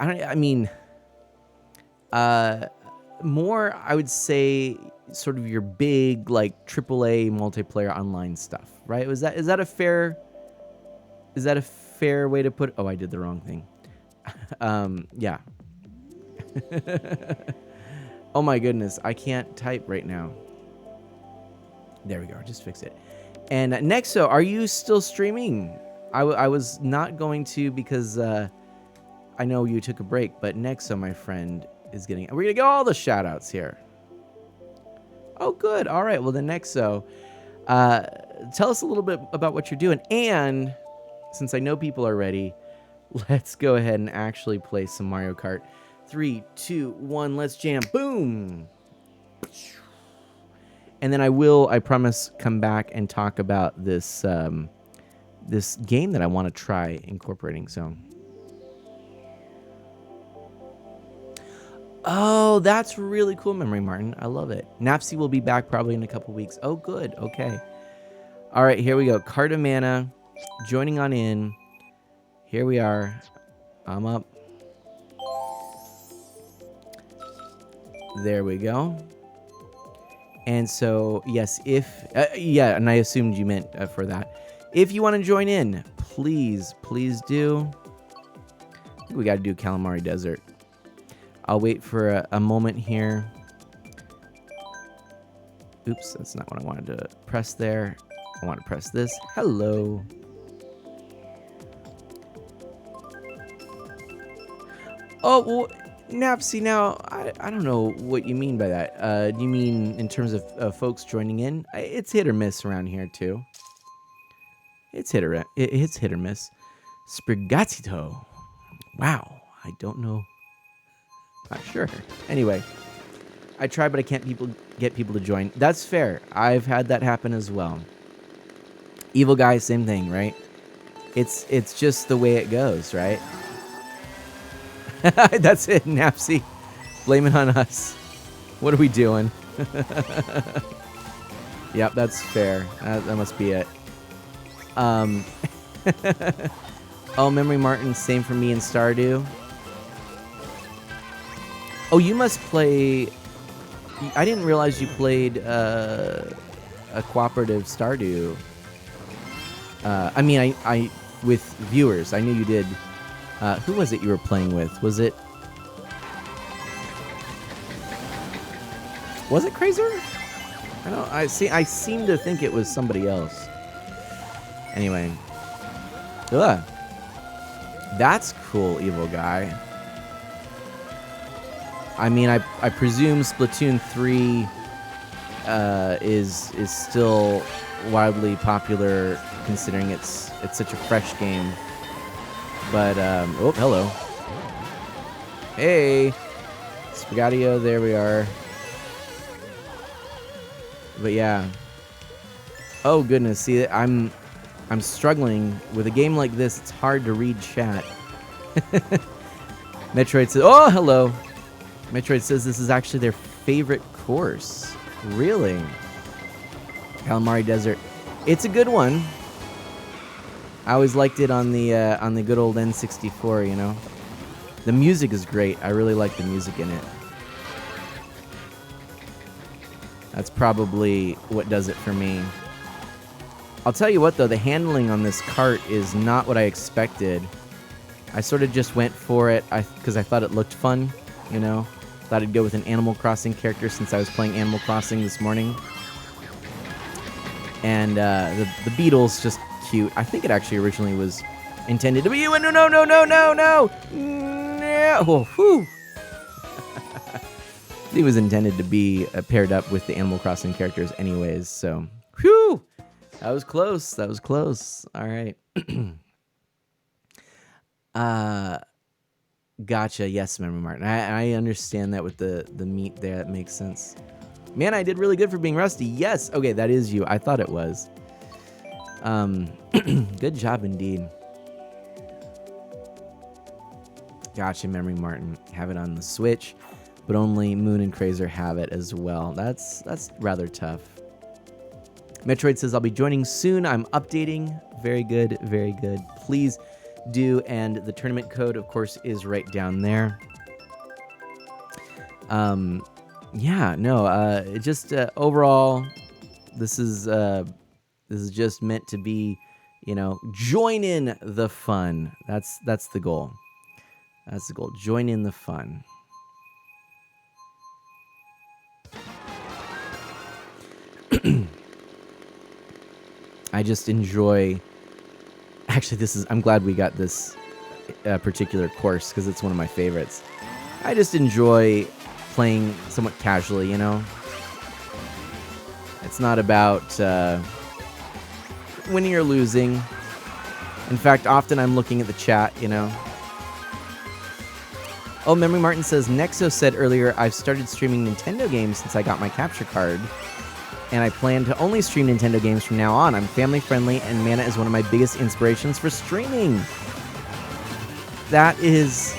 more, I would say, sort of your big, like, AAA multiplayer online stuff, right? Is that a fair way to put it? Oh, I did the wrong thing. Yeah. Oh my goodness, I can't type right now. There we go, just fix it. And Nexo, are you still streaming? I was not going to because I know you took a break, but Nexo, my friend, is getting... We're gonna get all the shout outs here. Oh, good. All right, well then Nexo, tell us a little bit about what you're doing. And since I know people are ready, let's go ahead and actually play some Mario Kart. 3, 2, 1, let's jam. Boom! And then I promise, come back and talk about this this game that I want to try incorporating. So, oh, that's really cool, Memory Martin. I love it. Napsy will be back probably in a couple weeks. Oh, good. Okay. All right, here we go. Cardamana joining on in. Here we are. I'm up. There we go. And so, yes, yeah, and I assumed you meant for that. If you want to join in, please do. I think we got to do Calamari Desert. I'll wait for a moment here. Oops, that's not what I wanted to press there. I want to press this. Hello. Oh, well, Napsy, now, I don't know what you mean by that. Do you mean in terms of folks joining in? It's hit or miss around here, too. It's hit or miss. Sprigatito. Wow, I don't know. Not sure. Anyway, I try, but I can't get people to join. That's fair. I've had that happen as well. Evil Guy, same thing, right? It's just the way it goes, right? That's it, Napsy. Blame it on us. What are we doing? Yep, that's fair. That must be it. Oh, Memory Martin, same for me in Stardew. Oh, you must play... I didn't realize you played a cooperative Stardew. I mean, I with viewers. I knew you did. Who was it you were playing with? Was it Krazer? I don't. I seem to think it was somebody else. Anyway, that's cool, Evil Guy. I mean, I presume Splatoon 3 is still wildly popular, considering it's such a fresh game. But oh, hello. Hey, Spaghettio, there we are. But yeah. Oh goodness, see, I'm struggling with a game like this. It's hard to read chat. Metroid says, "Oh, hello." Metroid says this is actually their favorite course. Really? Calamari Desert. It's a good one. I always liked it on the good old N64. You know, the music is great. I really like the music in it. That's probably what does it for me. I'll tell you what, though, the handling on this cart is not what I expected. I sort of just went for it because I thought it looked fun, you know? Thought I'd go with an Animal Crossing character since I was playing Animal Crossing this morning. And the beetle's just cute. I think it actually originally was intended to be... No! Oh, whew. It was intended to be paired up with the Animal Crossing characters anyways, so... Whew! That was close. That was close. All right. Gotcha. Yes, Memory Martin. I understand that with the meat there. That makes sense. Man, I did really good for being rusty. Yes. Okay, that is you. I thought it was. Good job indeed. Gotcha, Memory Martin. Have it on the Switch, but only Moon and Krazer have it as well. That's rather tough. Metroid says, I'll be joining soon. I'm updating. Very good, very good. Please do. And the tournament code, of course, is right down there. Yeah, no, just overall, this is just meant to be, you know, join in the fun. That's the goal. That's the goal. Join in the fun. I just enjoy... Actually, I'm glad we got this particular course because it's one of my favorites. I just enjoy playing somewhat casually, you know? It's not about winning or losing. In fact, often I'm looking at the chat, you know? Oh, Memory Martin says, Nexo said earlier, I've started streaming Nintendo games since I got my capture card. And I plan to only stream Nintendo games from now on. I'm family friendly, and Mana is one of my biggest inspirations for streaming. That is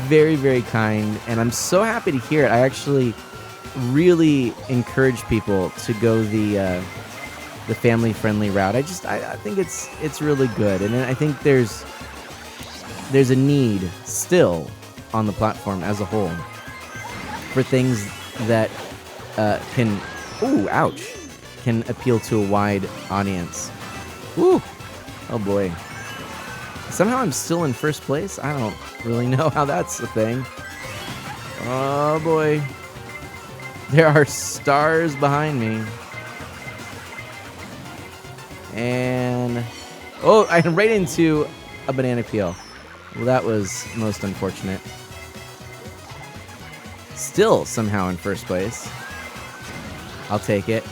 very, very kind, and I'm so happy to hear it. I actually really encourage people to go the family friendly route. I think it's really good, and I think there's a need still on the platform as a whole for things that can. Ooh, ouch. Can appeal to a wide audience. Ooh. Oh, boy. Somehow I'm still in first place. I don't really know how that's a thing. Oh, boy. There are stars behind me. And... Oh, I ran right into a banana peel. Well, that was most unfortunate. Still somehow in first place. I'll take it.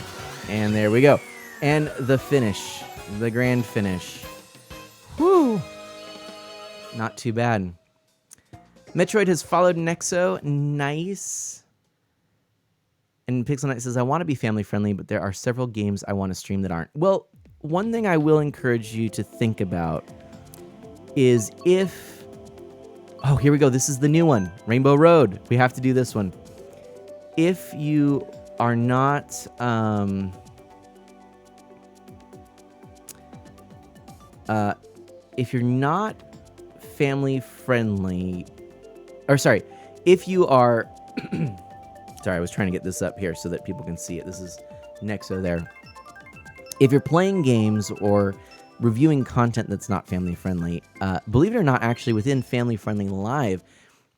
And there we go. And the finish. The grand finish. Whew. Not too bad. Metroid has followed Nexo. Nice. And Pixel Knight says, I want to be family friendly, but there are several games I want to stream that aren't. Well, one thing I will encourage you to think about is if... Oh, here we go. This is the new one. Rainbow Road. We have to do this one. If you... are not if you're not family friendly, or sorry, if you are sorry, I was trying to get this up here so that people can see it. This is Nexo there. If you're playing games or reviewing content that's not family friendly, believe it or not, actually within Family Friendly Live,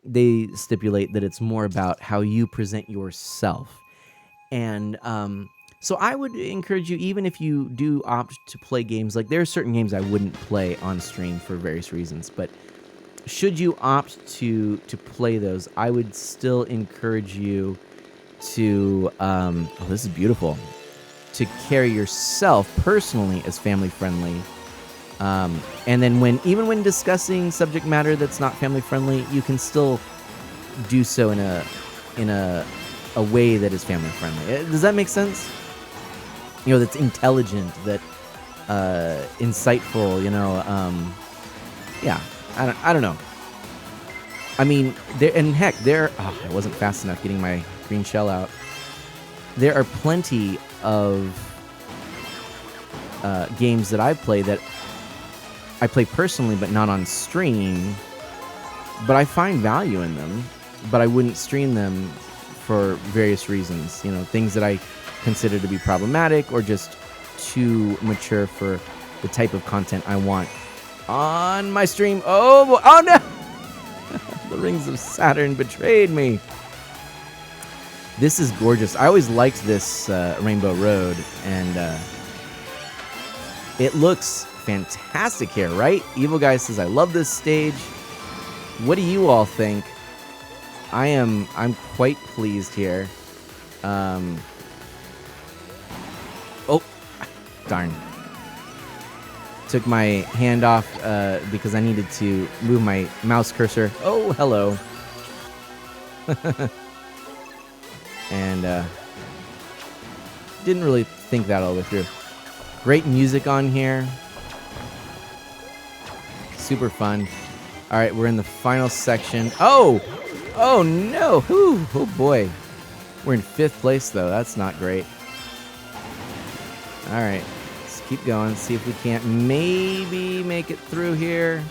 they stipulate that it's more about how you present yourself. And so I would encourage you, even if you do opt to play games, like there are certain games I wouldn't play on stream for various reasons, but should you opt to play those, I would still encourage you to, oh, this is beautiful, to carry yourself personally as family friendly. And then even when discussing subject matter that's not family friendly, you can still do so in a way that is family friendly. Does that make sense? You know, that's intelligent, that insightful. You know, yeah. I don't know. I mean, I wasn't fast enough getting my green shell out. There are plenty of games that I play that I play personally, but not on stream. But I find value in them, but I wouldn't stream them for various reasons. You know, things that I consider to be problematic or just too mature for the type of content I want on my stream. Oh no! The Rings of Saturn betrayed me. This is gorgeous. I always liked this Rainbow Road, and it looks fantastic here, right? Evil Guy says, I love this stage. What do you all think? I'm quite pleased here. Oh, darn. Took my hand off because I needed to move my mouse cursor. Oh, hello. And didn't really think that all the way through. Great music on here. Super fun. All right, we're in the final section. Oh no. Ooh, oh boy. We're in 5th place though. That's not great. All right, let's keep going. See if we can't maybe make it through here.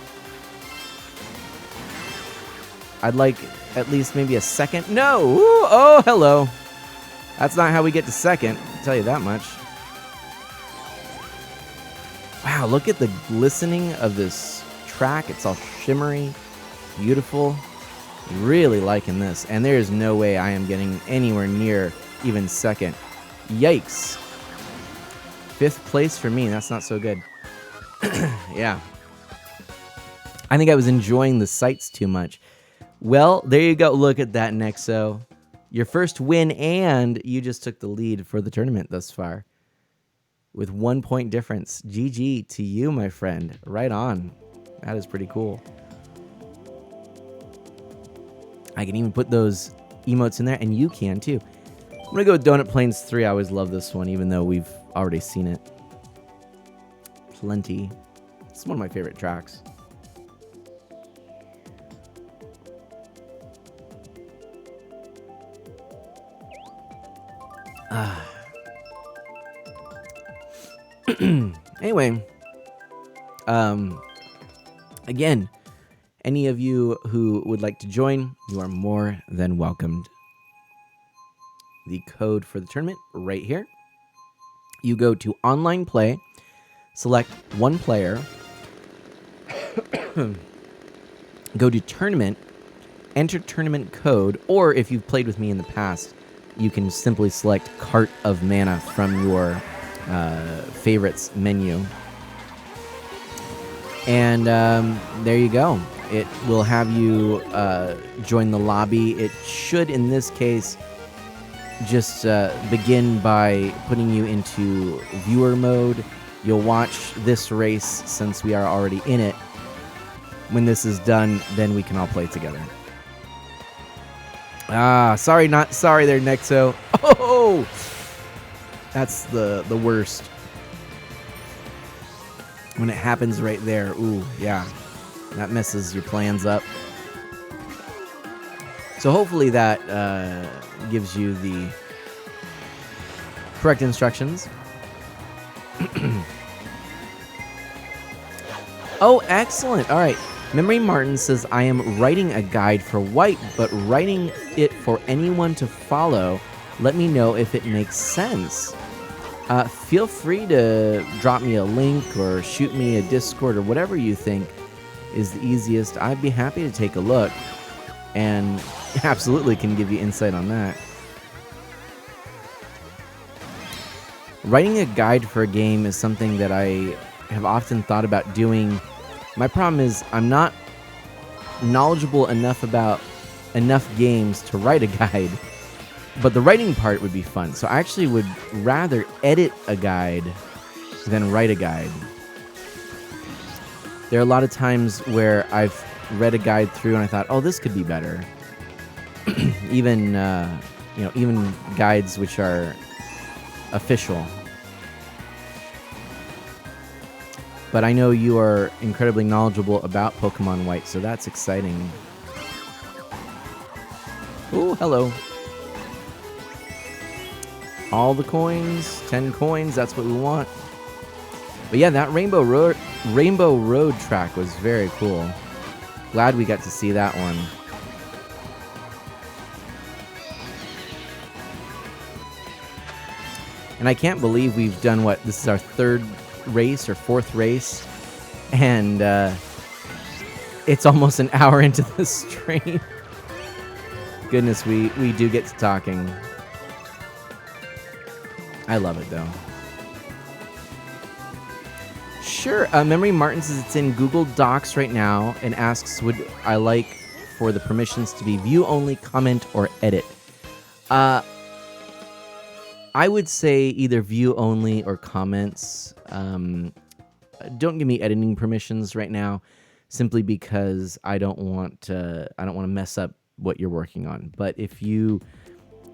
I'd like at least maybe a second. No. Ooh, oh, hello. That's not how we get to second. I'll tell you that much. Wow, look at the glistening of this track. It's all shimmery, beautiful. Really liking this. And there is no way I am getting anywhere near even second. Yikes. 5th place for me. That's not so good. Yeah. I think I was enjoying the sights too much. Well, there you go. Look at that, Nexo. Your first win, and you just took the lead for the tournament thus far. With 1 point difference. GG to you, my friend. Right on. That is pretty cool. I can even put those emotes in there, and you can too. I'm going to go with Donut Plains 3. I always love this one, even though we've already seen it plenty. It's one of my favorite tracks. Anyway, again, any of you who would like to join, you are more than welcomed. The code for the tournament right here. You go to online play, select one player, go to tournament, enter tournament code, or if you've played with me in the past, you can simply select Cart of Mana from your favorites menu. And there you go. It will have you join the lobby. It should, in this case, just begin by putting you into viewer mode. You'll watch this race since we are already in it. When this is done, then we can all play together. Sorry, not sorry there, Nexo. Oh! That's the worst. When it happens right there, ooh, yeah. That messes your plans up. So hopefully that gives you the correct instructions. Oh, excellent. All right. Memory Martin says, I am writing a guide for white, but writing it for anyone to follow. Let me know if it makes sense. Feel free to drop me a link or shoot me a Discord or whatever you think is the easiest. I'd be happy to take a look and absolutely can give you insight on that. Writing a guide for a game is something that I have often thought about doing. My problem is I'm not knowledgeable enough about enough games to write a guide, but the writing part would be fun. So I actually would rather edit a guide than write a guide. There are a lot of times where I've read a guide through and I thought, oh, this could be better. even even guides which are official. But I know you are incredibly knowledgeable about Pokemon White, so that's exciting. Ooh, hello. All the coins, 10 coins, that's what we want. But yeah, that Rainbow Road track was very cool. Glad we got to see that one. And I can't believe we've done what? This is our third race or fourth race. And it's almost an hour into the stream. Goodness, we do get to talking. I love it, though. Sure. Memory Martin says it's in Google Docs right now and asks, would I like for the permissions to be view only, comment, or edit? I would say either view only or comments. Don't give me editing permissions right now, simply because I don't want to mess up what you're working on. But if you,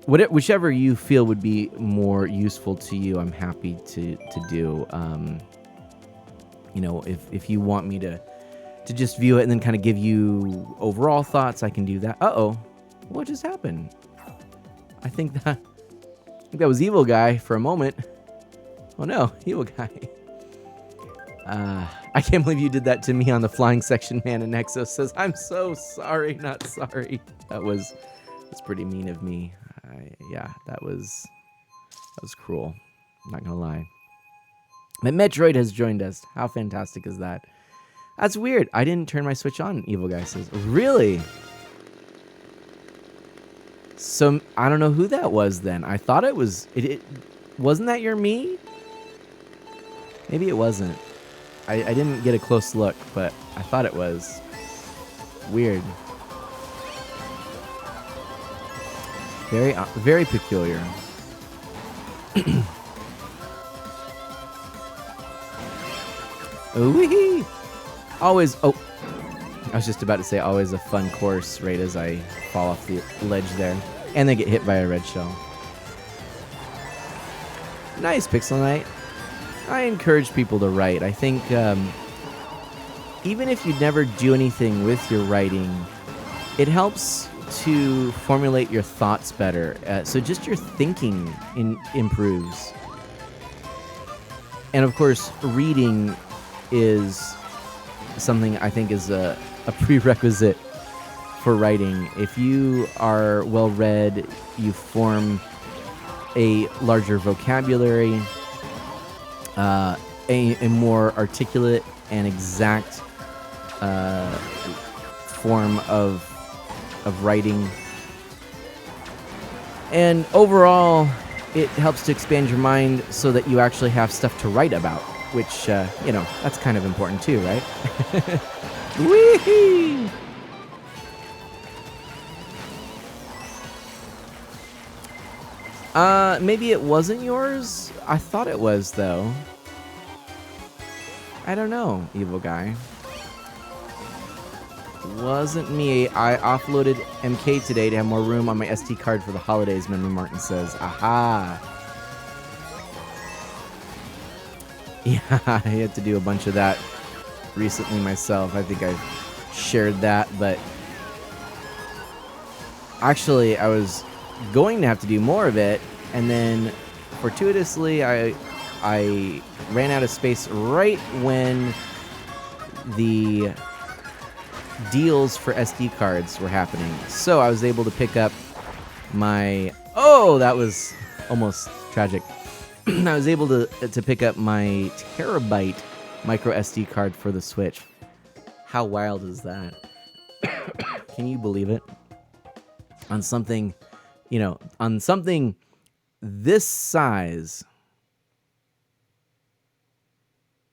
whichever you feel would be more useful to you, I'm happy to do. If you want me to just view it and then kind of give you overall thoughts, I can do that. Uh-oh, what just happened? I think that was Evil Guy for a moment. Oh no, Evil Guy. I can't believe you did that to me on the flying section, man. And Nexo says, I'm so sorry, not sorry. That's pretty mean of me. Yeah, that was cruel. I'm not gonna lie. But Metroid has joined us. How fantastic is that? That's weird. I didn't turn my Switch on, Evil Guy says. Really? So I don't know who that was then. I thought it was... It wasn't that your me? Maybe it wasn't. I didn't get a close look, but I thought it was. Weird. Very, very peculiar. Ooh-wee! Always, I was just about to say always a fun course right as I fall off the ledge there. And they get hit by a red shell. Nice, Pixel Knight. I encourage people to write. I think even if you never do anything with your writing, it helps to formulate your thoughts better. So just your thinking improves. And of course, reading is something I think is a prerequisite for writing. If you are well read, you form a larger vocabulary, a more articulate and exact form of writing. And overall, it helps to expand your mind so that you actually have stuff to write about, which, that's kind of important too, right? Whee! Maybe it wasn't yours? I thought it was, though. I don't know, Evil Guy. Wasn't me. I offloaded MK today to have more room on my SD card for the holidays, Memory Martin says. Aha! Yeah, I had to do a bunch of that recently myself. I think I've shared that, but actually I was going to have to do more of it, and then fortuitously I ran out of space right when the deals for SD cards were happening. So I was able to pick up my... Oh, that was almost tragic. I was able to pick up my terabyte micro SD card for the Switch. How wild is that? Can you believe it? On something, on something this size.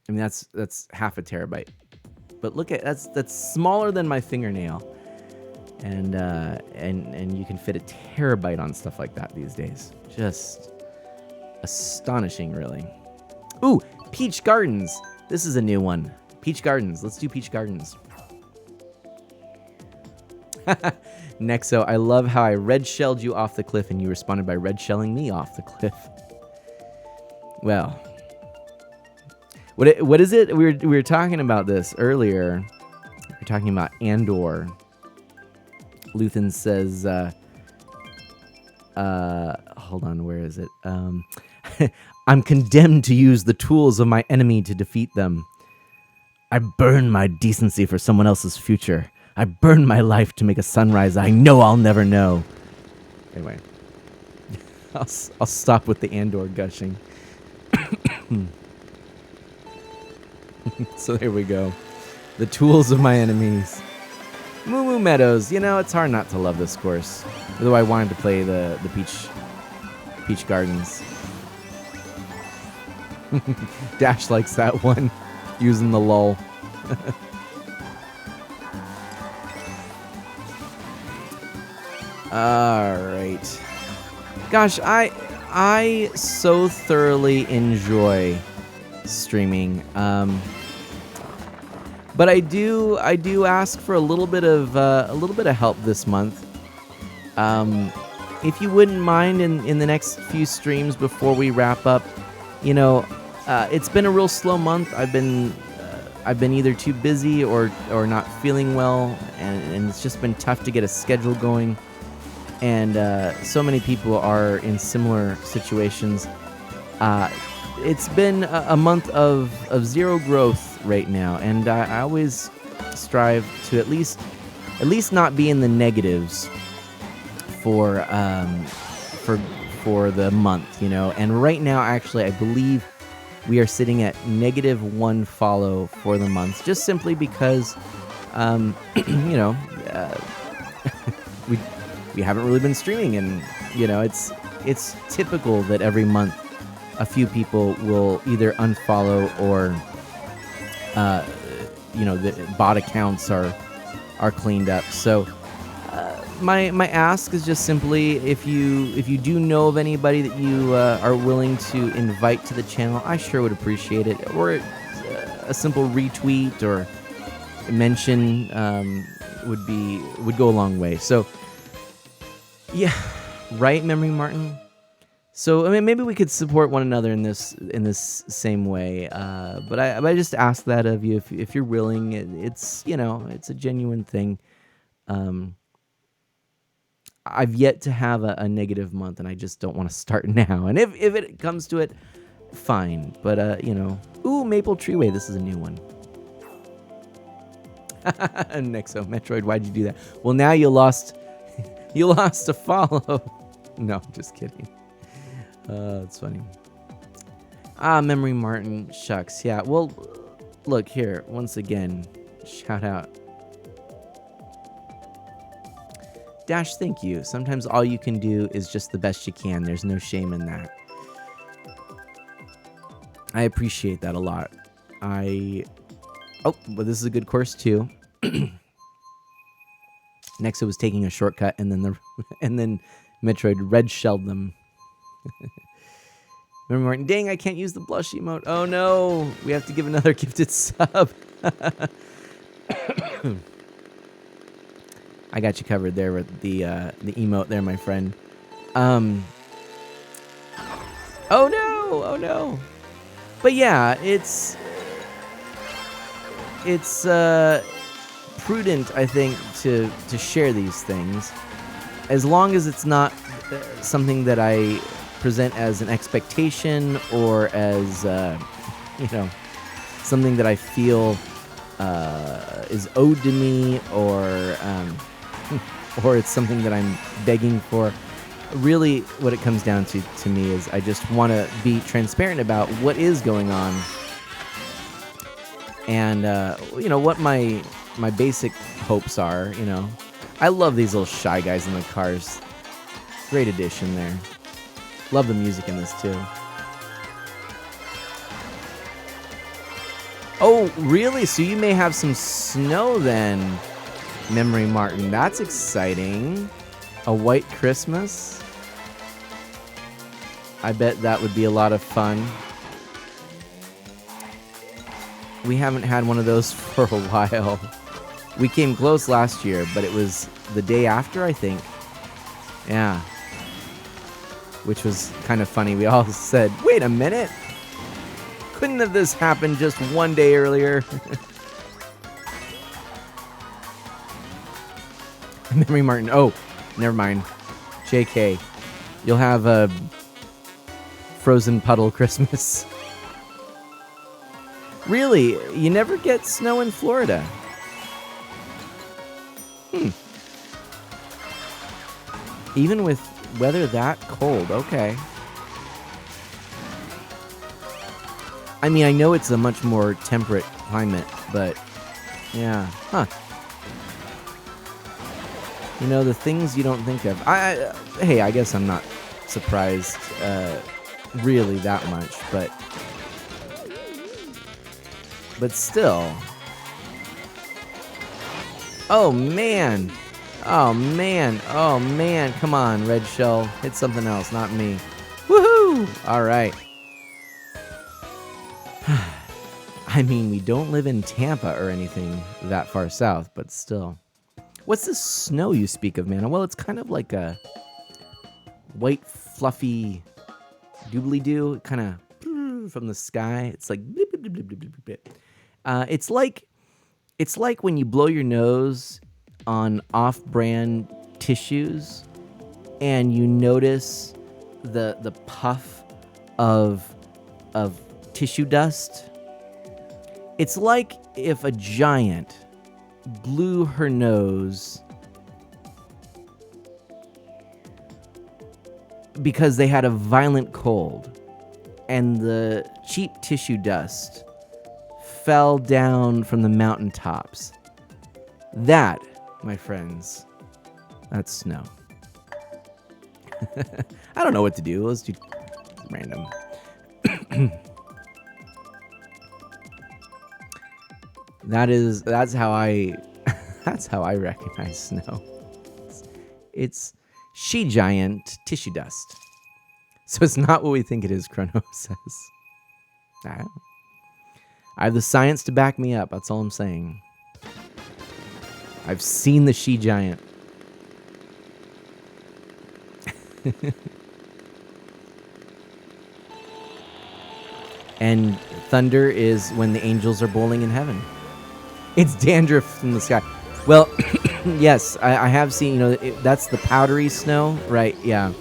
I mean, that's half a terabyte. But look at that's smaller than my fingernail. And you can fit a terabyte on stuff like that these days. Just astonishing, really. Ooh, Peach Gardens. This is a new one. Peach Gardens. Let's do Peach Gardens. Nexo, I love how I red shelled you off the cliff and you responded by red shelling me off the cliff. Well, what is it? We were talking about this earlier. We were talking about Andor. Luthen says, hold on, where is it? I'm condemned to use the tools of my enemy to defeat them. I burn my decency for someone else's future. I burn my life to make a sunrise I know I'll never know. Anyway, I'll stop with the Andor gushing. So there we go. The tools of my enemies. Moo Moo Meadows. You know, it's hard not to love this course. Although I wanted to play the Peach Gardens. Dash likes that one. Using the lull. Alright. Gosh, I so thoroughly enjoy streaming. But I do ask for a little bit of help this month. If you wouldn't mind in the next few streams before we wrap up, you know, it's been a real slow month. I've been either too busy or not feeling well, and it's just been tough to get a schedule going. And so many people are in similar situations. It's been a month of zero growth right now, and I always strive to at least not be in the negatives for the month, you know. And right now, actually, I believe we are sitting at -1 follow for the month, just simply because, you know, we haven't really been streaming, and you know, it's typical that every month a few people will either unfollow or, you know, the bot accounts are cleaned up. So my ask is just simply, if you do know of anybody that you are willing to invite to the channel, I sure would appreciate it. Or a simple retweet or mention would go a long way. So yeah, right, Memory Martin. So I mean, maybe we could support one another in this same way. But I just ask that of you if you're willing. It's, you know, it's a genuine thing. I've yet to have a negative month, and I just don't want to start now. And if it comes to it, fine. But you know, ooh, Maple Treeway. This is a new one. Nexo, Metroid, why'd you do that? Well, now you lost a follow. No, just kidding. It's funny. Memory Martin, shucks. Yeah, well, look here. Once again, shout out. Dash, thank you. Sometimes all you can do is just the best you can. There's no shame in that. I appreciate that a lot. Oh, well, this is a good course too. Nexo was taking a shortcut, and then Metroid red shelled them. Remember, Martin, dang, I can't use the blush emote. Oh no, we have to give another gifted sub. I got you covered there with the emote there, my friend. Oh no. But yeah, it's prudent, I think, to share these things, as long as it's not something that I present as an expectation or as you know, something that I feel is owed to me, or it's something that I'm begging for. Really, what it comes down to me is I just want to be transparent about what is going on, and you know, what my basic hopes are. You know, I love these little shy guys in the cars. Great addition there. Love the music in this too. Oh, really? So you may have some snow then, Memory Martin. That's exciting. A white Christmas? I bet that would be a lot of fun. We haven't had one of those for a while. We came close last year, but it was the day after, I think. Yeah. Which was kind of funny. We all said, wait a minute. Couldn't have this happened just one day earlier? Memory Martin. Oh, never mind. JK. You'll have a frozen puddle Christmas. Really? You never get snow in Florida? Even with weather that cold, okay. I mean, I know it's a much more temperate climate, but yeah, huh. You know, the things you don't think of. Hey, I guess I'm not surprised really that much, but still. Oh, man. Oh, man. Oh, man. Come on, Red Shell. Hit something else, not me. Woohoo! All right. I mean, we don't live in Tampa or anything that far south, but still. What's this snow you speak of, man? Well, it's kind of like a white, fluffy doobly-doo, kind of from the sky. It's like blip, blip, blip, blip, blip, blip. It's like when you blow your nose on off-brand tissues and you notice the puff of tissue dust. It's like if a giant blew her nose because they had a violent cold and the cheap tissue dust fell down from the mountaintops. That, my friends, that's snow. I don't know what to do. Let's do random. That's how I recognize snow. It's she giant tissue dust. So it's not what we think it is, Chrono says. I have the science to back me up. That's all I'm saying. I've seen the she giant. And thunder is when the angels are bowling in heaven. It's dandruff from the sky. Well, yes, I have seen, that's the powdery snow, right? Yeah.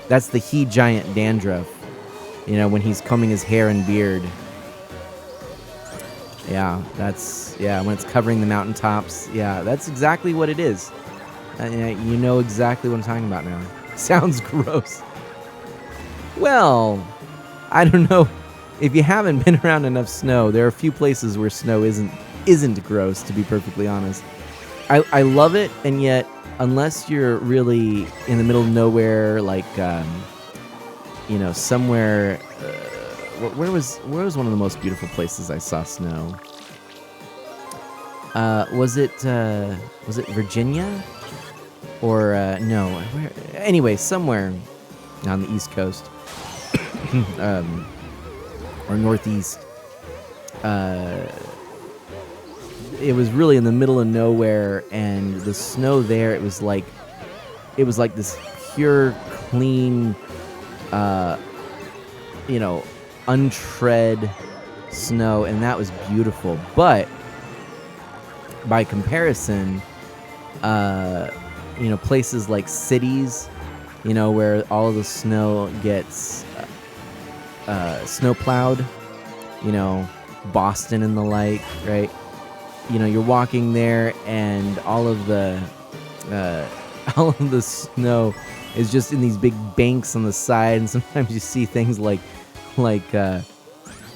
That's the he giant dandruff, when he's combing his hair and beard. Yeah, when it's covering the mountaintops. Yeah, that's exactly what it is. You know exactly what I'm talking about now. Sounds gross. Well, I don't know. If you haven't been around enough snow, there are a few places where snow isn't gross, to be perfectly honest. I love it, and yet, unless you're really in the middle of nowhere, like, somewhere... Where was one of the most beautiful places I saw snow? Was it Virginia? Or, no. Where? Anyway, somewhere on the East Coast. Or Northeast. It was really in the middle of nowhere, and the snow there, it was like this pure, clean, untread snow, and that was beautiful. But by comparison, places like cities, where all of the snow gets snow plowed, Boston and the like, right? You're walking there, and all of the snow is just in these big banks on the side, and sometimes you see things like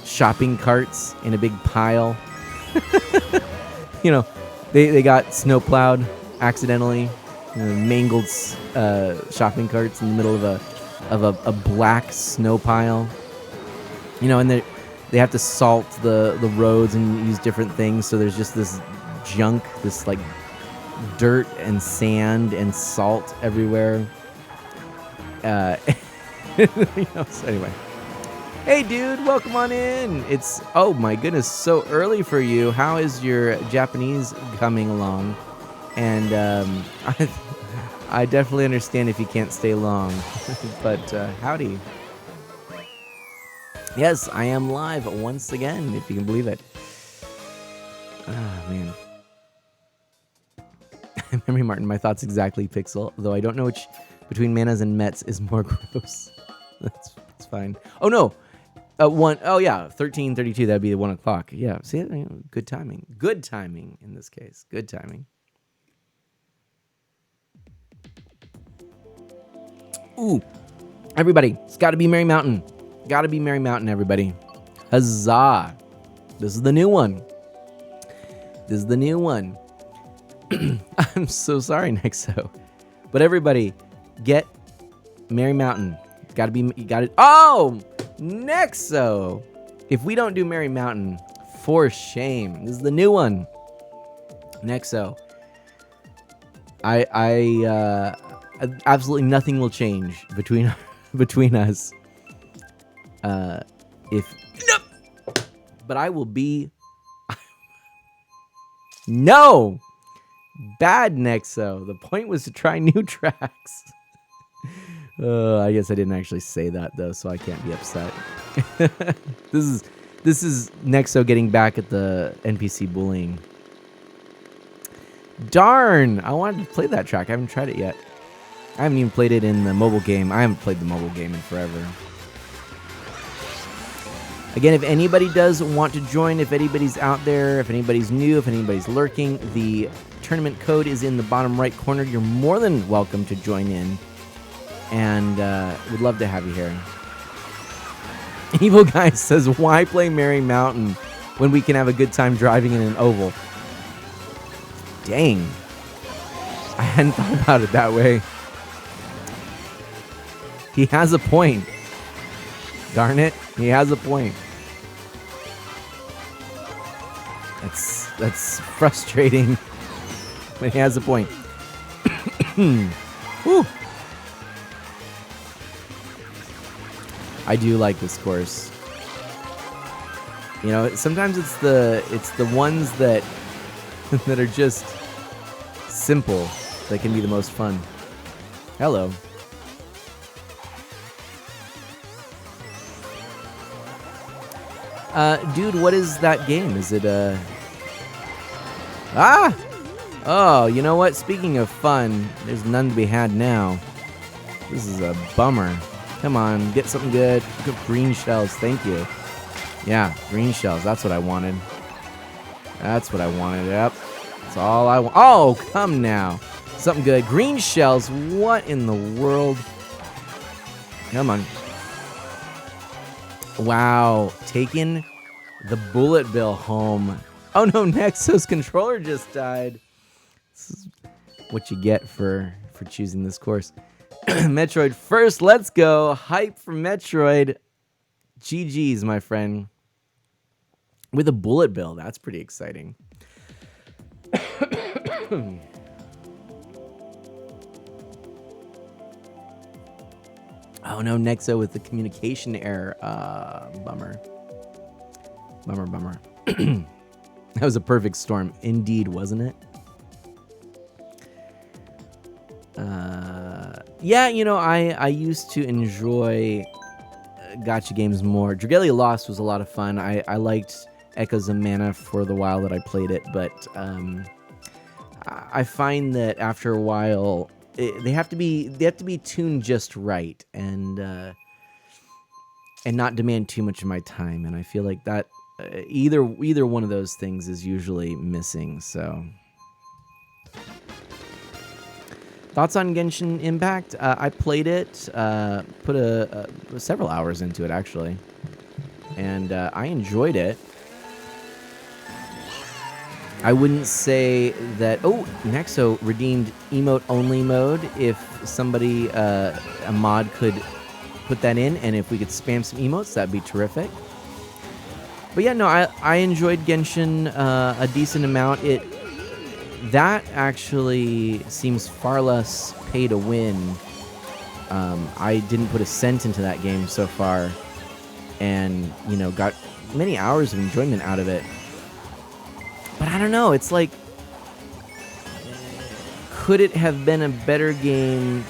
shopping carts in a big pile. They got snow plowed accidentally, mangled shopping carts in the middle of a black snow pile. And they have to salt the roads and use different things, so there's just this junk, this like dirt and sand and salt everywhere. So anyway, Hey, dude, welcome on in. It's, oh my goodness, so early for you. How is your Japanese coming along? And I definitely understand if you can't stay long, but howdy. Yes, I am live once again, if you can believe it. Ah, man. Memory Martin, my thoughts exactly, Pixel, though I don't know which between Manas and Mets is more gross. That's fine. Oh, no. Oh yeah, 13:32. That'd be 1 o'clock. Yeah, see, good timing. Good timing in this case. Good timing. Ooh, everybody, it's got to be Merry Mountain. Got to be Merry Mountain, everybody. Huzzah! This is the new one. This is the new one. I'm so sorry, Nexo, but everybody, get Merry Mountain. Got to be. You got it. Oh. Nexo! If we don't do Merry Mountain, for shame. This is the new one. Nexo. I absolutely nothing will change between us. But I will be no bad Nexo. The point was to try new tracks. I guess I didn't actually say that though, so I can't be upset. This is Nexo getting back at the NPC bullying. Darn! I wanted to play that track. I haven't tried it yet. I haven't even played it in the mobile game. I haven't played the mobile game in forever. Again, if anybody does want to join, if anybody's out there, if anybody's new, if anybody's lurking, the tournament code is in the bottom right corner. You're more than welcome to join in. And would love to have you here. Evil Guy says, why play Merry Mountain when we can have a good time driving in an oval? Dang. I hadn't thought about it that way. He has a point. Darn it, he has a point. That's frustrating, but he has a point. Whew. I do like this course. You know, sometimes it's the ones that that are just simple that can be the most fun. Hello. Dude, what is that game? Is it Oh, you know what? Speaking of fun, there's none to be had now. This is a bummer. Come on, get something good. Good green shells, thank you. Yeah, green shells, that's what I wanted. That's what I wanted, yep. That's all I want. Oh, come now. Something good. Green shells, what in the world? Come on. Wow, taking the bullet bill home. Oh no, Nexo's controller just died. This is what you get for choosing this course. Metroid first, let's go. Hype for Metroid. GG's, my friend. With a bullet bill, that's pretty exciting. Oh no, Nexo with the communication error. Bummer. Bummer. That was a perfect storm. Indeed, wasn't it? Yeah, you know, I used to enjoy gacha games more. Dragalia Lost was a lot of fun. I liked Echoes of Mana for the while that I played it, but I find that after a while they have to be tuned just right and not demand too much of my time. And I feel like that either one of those things is usually missing. So. Thoughts on Genshin Impact? I played it, put several hours into it actually, and I enjoyed it. I wouldn't say that. Oh, Nexo redeemed emote only mode. If somebody, a mod, could put that in, and if we could spam some emotes, that'd be terrific. But yeah, no, I enjoyed Genshin a decent amount. That actually seems far less pay to win. I didn't put a cent into that game so far. and, you know, got many hours of enjoyment out of it. But I don't know, it's like, could it have been a better game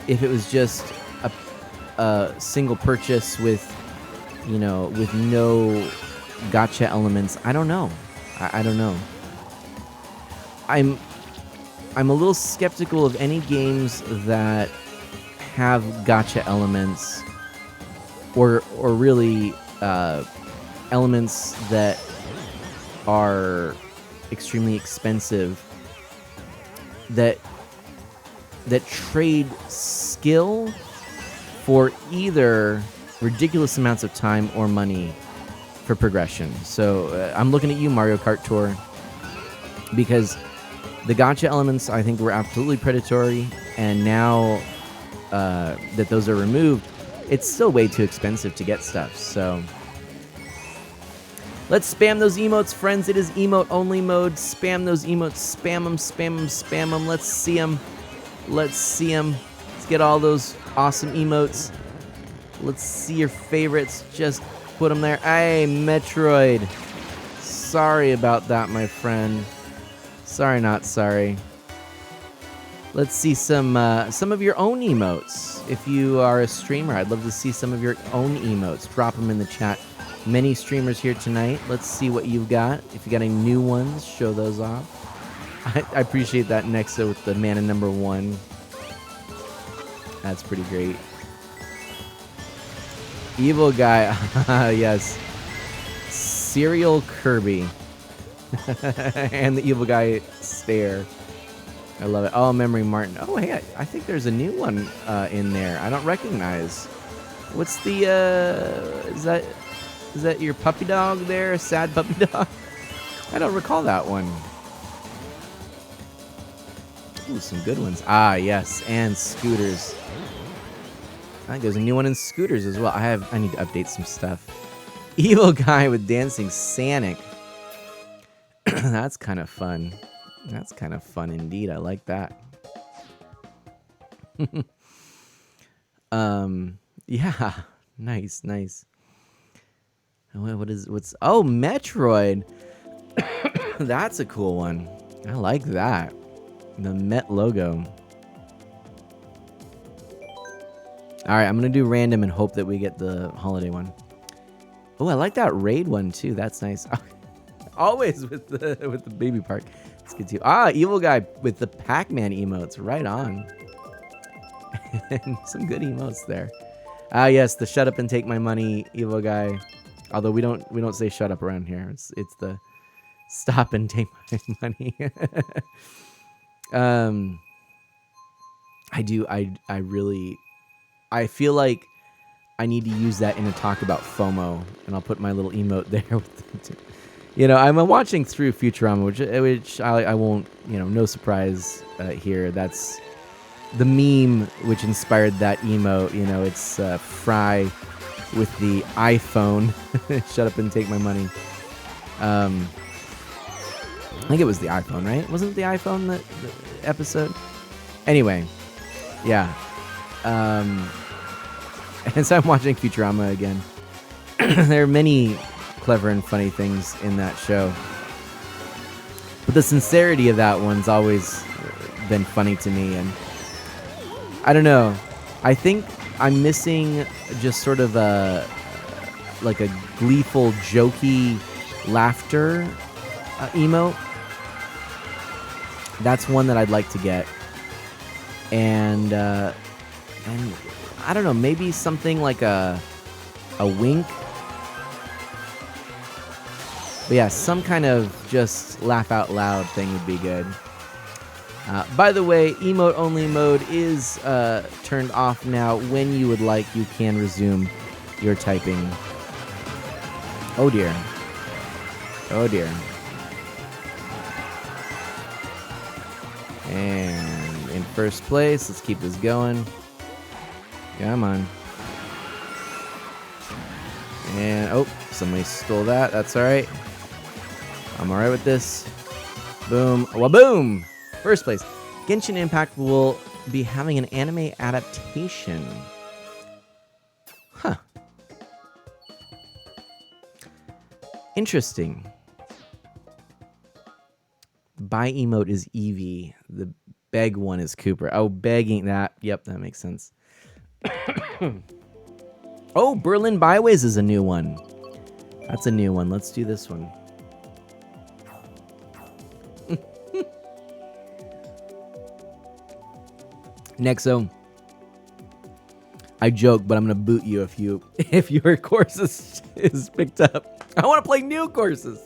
if it was just a single purchase with, you know, with no gotcha elements? I don't know. I don't know. I'm a little skeptical of any games that have gotcha elements, or really elements that are extremely expensive, that trade skill for either ridiculous amounts of time or money for progression. So I'm looking at you, Mario Kart Tour, because the gotcha elements, I think, were absolutely predatory, and now that those are removed, it's still way too expensive to get stuff. So let's spam those emotes, friends. It is emote only mode. Spam those emotes. Spam them, spam them, spam them. Let's see them. Let's see them. Let's get all those awesome emotes. Let's see your favorites. Just put them there. Hey, Metroid. Sorry about that, my friend. Sorry, not sorry. Let's see some of your own emotes. If you are a streamer, I'd love to see some of your own emotes. Drop them in the chat. Many streamers here tonight. Let's see what you've got. If you got any new ones, show those off. I appreciate that Nexa with the mana number 1. That's pretty great. Evil guy. Yes. Serial Kirby. And the evil guy stare. I love it. Oh, Memory Martin. Oh, hey, I think there's a new one in there. I don't recognize. What's the, is that your puppy dog there? A sad puppy dog? I don't recall that one. Ooh, some good ones. Ah, yes, and Scooters. I think there's a new one in Scooters as well. I need to update some stuff. Evil guy with dancing Sonic. That's kind of fun. That's kind of fun indeed. I like that. Yeah. Nice, nice. What's oh, Metroid. That's a cool one. I like that. The Met logo. All right, I'm going to do random and hope that we get the holiday one. Oh, I like that raid one too. That's nice. Always with the baby park. That's good too. Ah, evil guy with the Pac-Man emotes. Right on. And some good emotes there. Ah, yes, the shut up and take my money evil guy. Although we don't say shut up around here. It's the stop and take my money. I feel like I need to use that in a talk about FOMO, and I'll put my little emote there with it. You know, I'm watching through Futurama, which I won't, you know, no surprise here. That's the meme which inspired that emote. You know, it's Fry with the iPhone. Shut up and take my money. I think it was the iPhone, right? Wasn't it the iPhone the episode? Anyway, yeah. And so I'm watching Futurama again. There are many clever and funny things in that show. But the sincerity of that one's always been funny to me. And I don't know. I think I'm missing just sort of like a gleeful, jokey laughter emote. That's one that I'd like to get. And I don't know, maybe something like a wink. But yeah, some kind of just laugh out loud thing would be good. By the way, emote only mode is turned off now. When you would like, you can resume your typing. Oh dear. Oh dear. And in first place, let's keep this going. Come on. And, oh, somebody stole that. That's all right. I'm all right with this. Boom. Waboom! First place. Genshin Impact will be having an anime adaptation. Huh. Interesting. Buy emote is Eevee. The beg one is Cooper. Oh, begging that. Yep, that makes sense. Oh, Berlin Byways is a new one. That's a new one. Let's do this one. Nexo, I joke, but I'm gonna boot you if your course is picked up. I want to play new courses.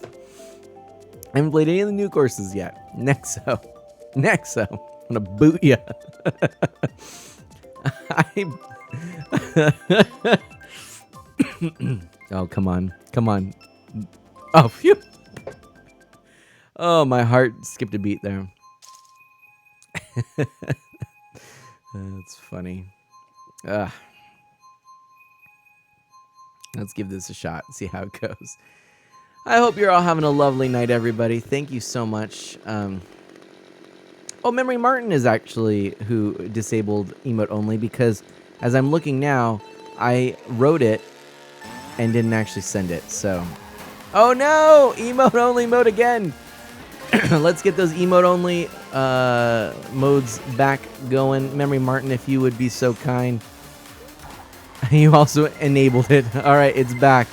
I haven't played any of the new courses yet. Nexo, I'm gonna boot you. Oh, come on. Oh, phew. Oh, my heart skipped a beat there. That's funny. Let's give this a shot and see how it goes. I hope you're all having a lovely night, everybody. Thank you so much. Oh, Memory Martin is actually who disabled emote only, because as I'm looking now, I wrote it and didn't actually send it. So, oh no, emote only mode again. Let's get those emote only modes back going. Memory Martin, if you would be so kind. You also enabled it. All right, it's back.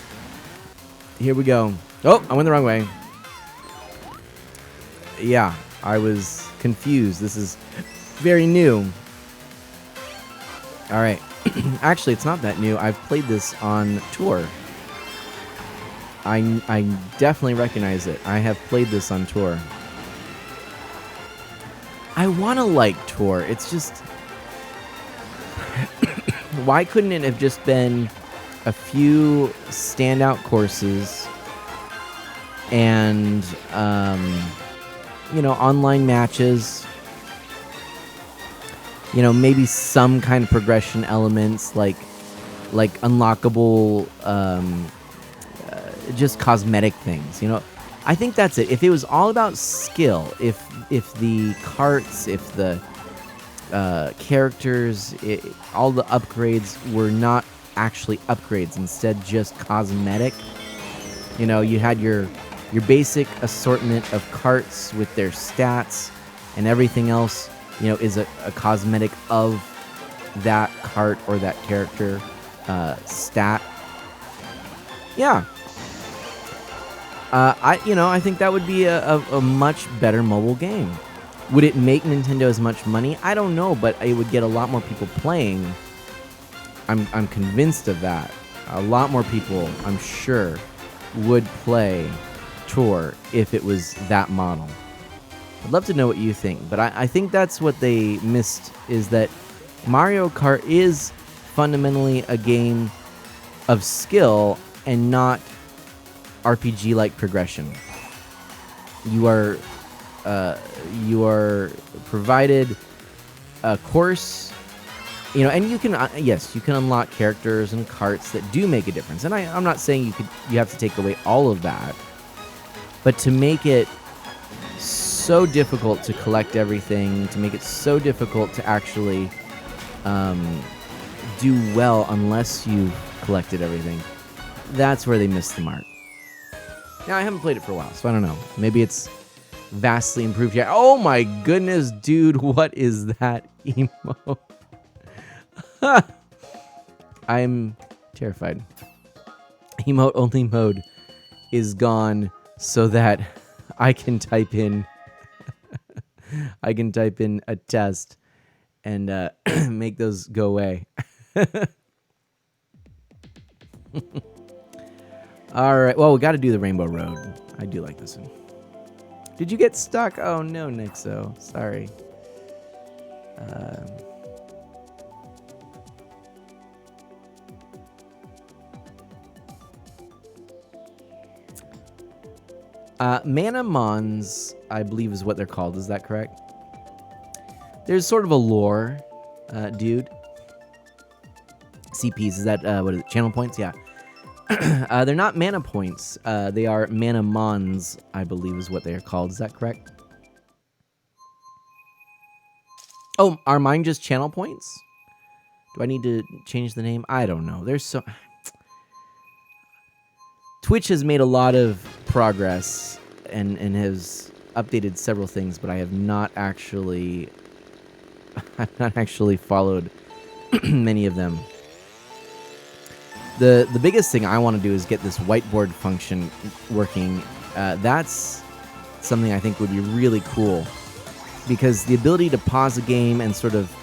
Here we go. Oh, I went the wrong way. Yeah, I was confused. This is very new. All right. Actually, it's not that new. I've played this on tour. I definitely recognize it. I have played this on tour. I want to like tour. It's just... Why couldn't it have just been a few standout courses and, you know, online matches? You know, maybe some kind of progression elements, like unlockable, just cosmetic things. You know, I think that's it. If it was all about skill, if the carts, if the characters, all the upgrades were not actually upgrades, instead just cosmetic. You know, you had your basic assortment of carts with their stats, and everything else, you know, is a cosmetic of that cart or that character stat. Yeah. I think that would be a much better mobile game. Would it make Nintendo as much money? I don't know, but it would get a lot more people playing. I'm convinced of that. A lot more people, I'm sure, would play Tour if it was that model. I'd love to know what you think, but I think that's what they missed, is that Mario Kart is fundamentally a game of skill and not RPG-like progression. You are provided a course, you know, and you can yes, you can unlock characters and carts that do make a difference. And I'm not saying you have to take away all of that, but to make it so difficult to collect everything, to make it so difficult to actually do well unless you've collected everything, that's where they missed the mark. Now, I haven't played it for a while, so I don't know. Maybe it's vastly improved yet. Oh my goodness, dude, what is that emo? I'm terrified. Emote only mode is gone so that I can type in a test and make those go away. All right. Well, we got to do the Rainbow Road. I do like this one. Did you get stuck? Oh no, Nixo. Sorry. Mana Mons, I believe, is what they're called. Is that correct? There's sort of a lore, dude. CPs, is that, what is it? Channel points? Yeah. They're not mana points. They are Mana Mons, I believe, is what they are called. Is that correct? Oh, are mine just channel points? Do I need to change the name? I don't know. There's so... Twitch has made a lot of progress and has updated several things, but I have not actually followed many of them. The biggest thing I want to do is get this whiteboard function working. That's something I think would be really cool, because the ability to pause a game and sort of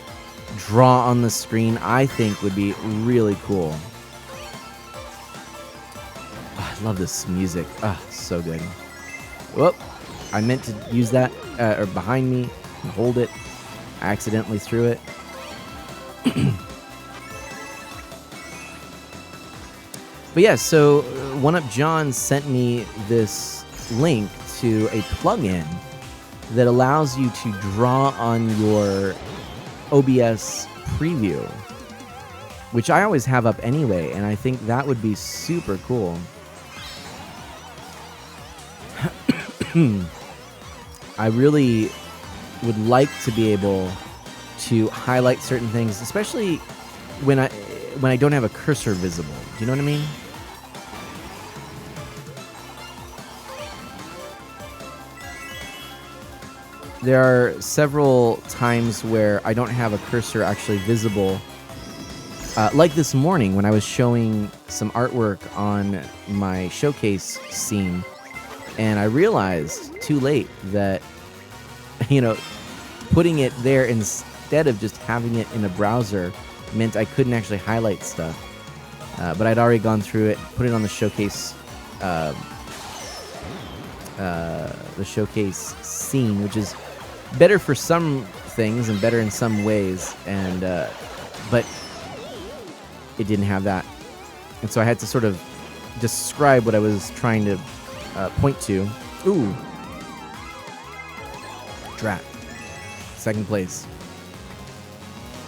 draw on the screen, I think, would be really cool. Oh, I love this music. Oh, so good. Whoop. I meant to use that, or behind me, and hold it. I accidentally threw it. But yeah, so OneUpJohn sent me this link to a plugin that allows you to draw on your OBS preview, which I always have up anyway, and I think that would be super cool. I really would like to be able to highlight certain things, especially when I don't have a cursor visible. Do you know what I mean? There are several times where I don't have a cursor actually visible. Like this morning when I was showing some artwork on my showcase scene, and I realized too late that, putting it there instead of just having it in a browser meant I couldn't actually highlight stuff. But I'd already gone through it, put it on the showcase scene, which is better for some things and better in some ways, and but it didn't have that, and so I had to sort of describe what I was trying to point to. Ooh, drat, second place.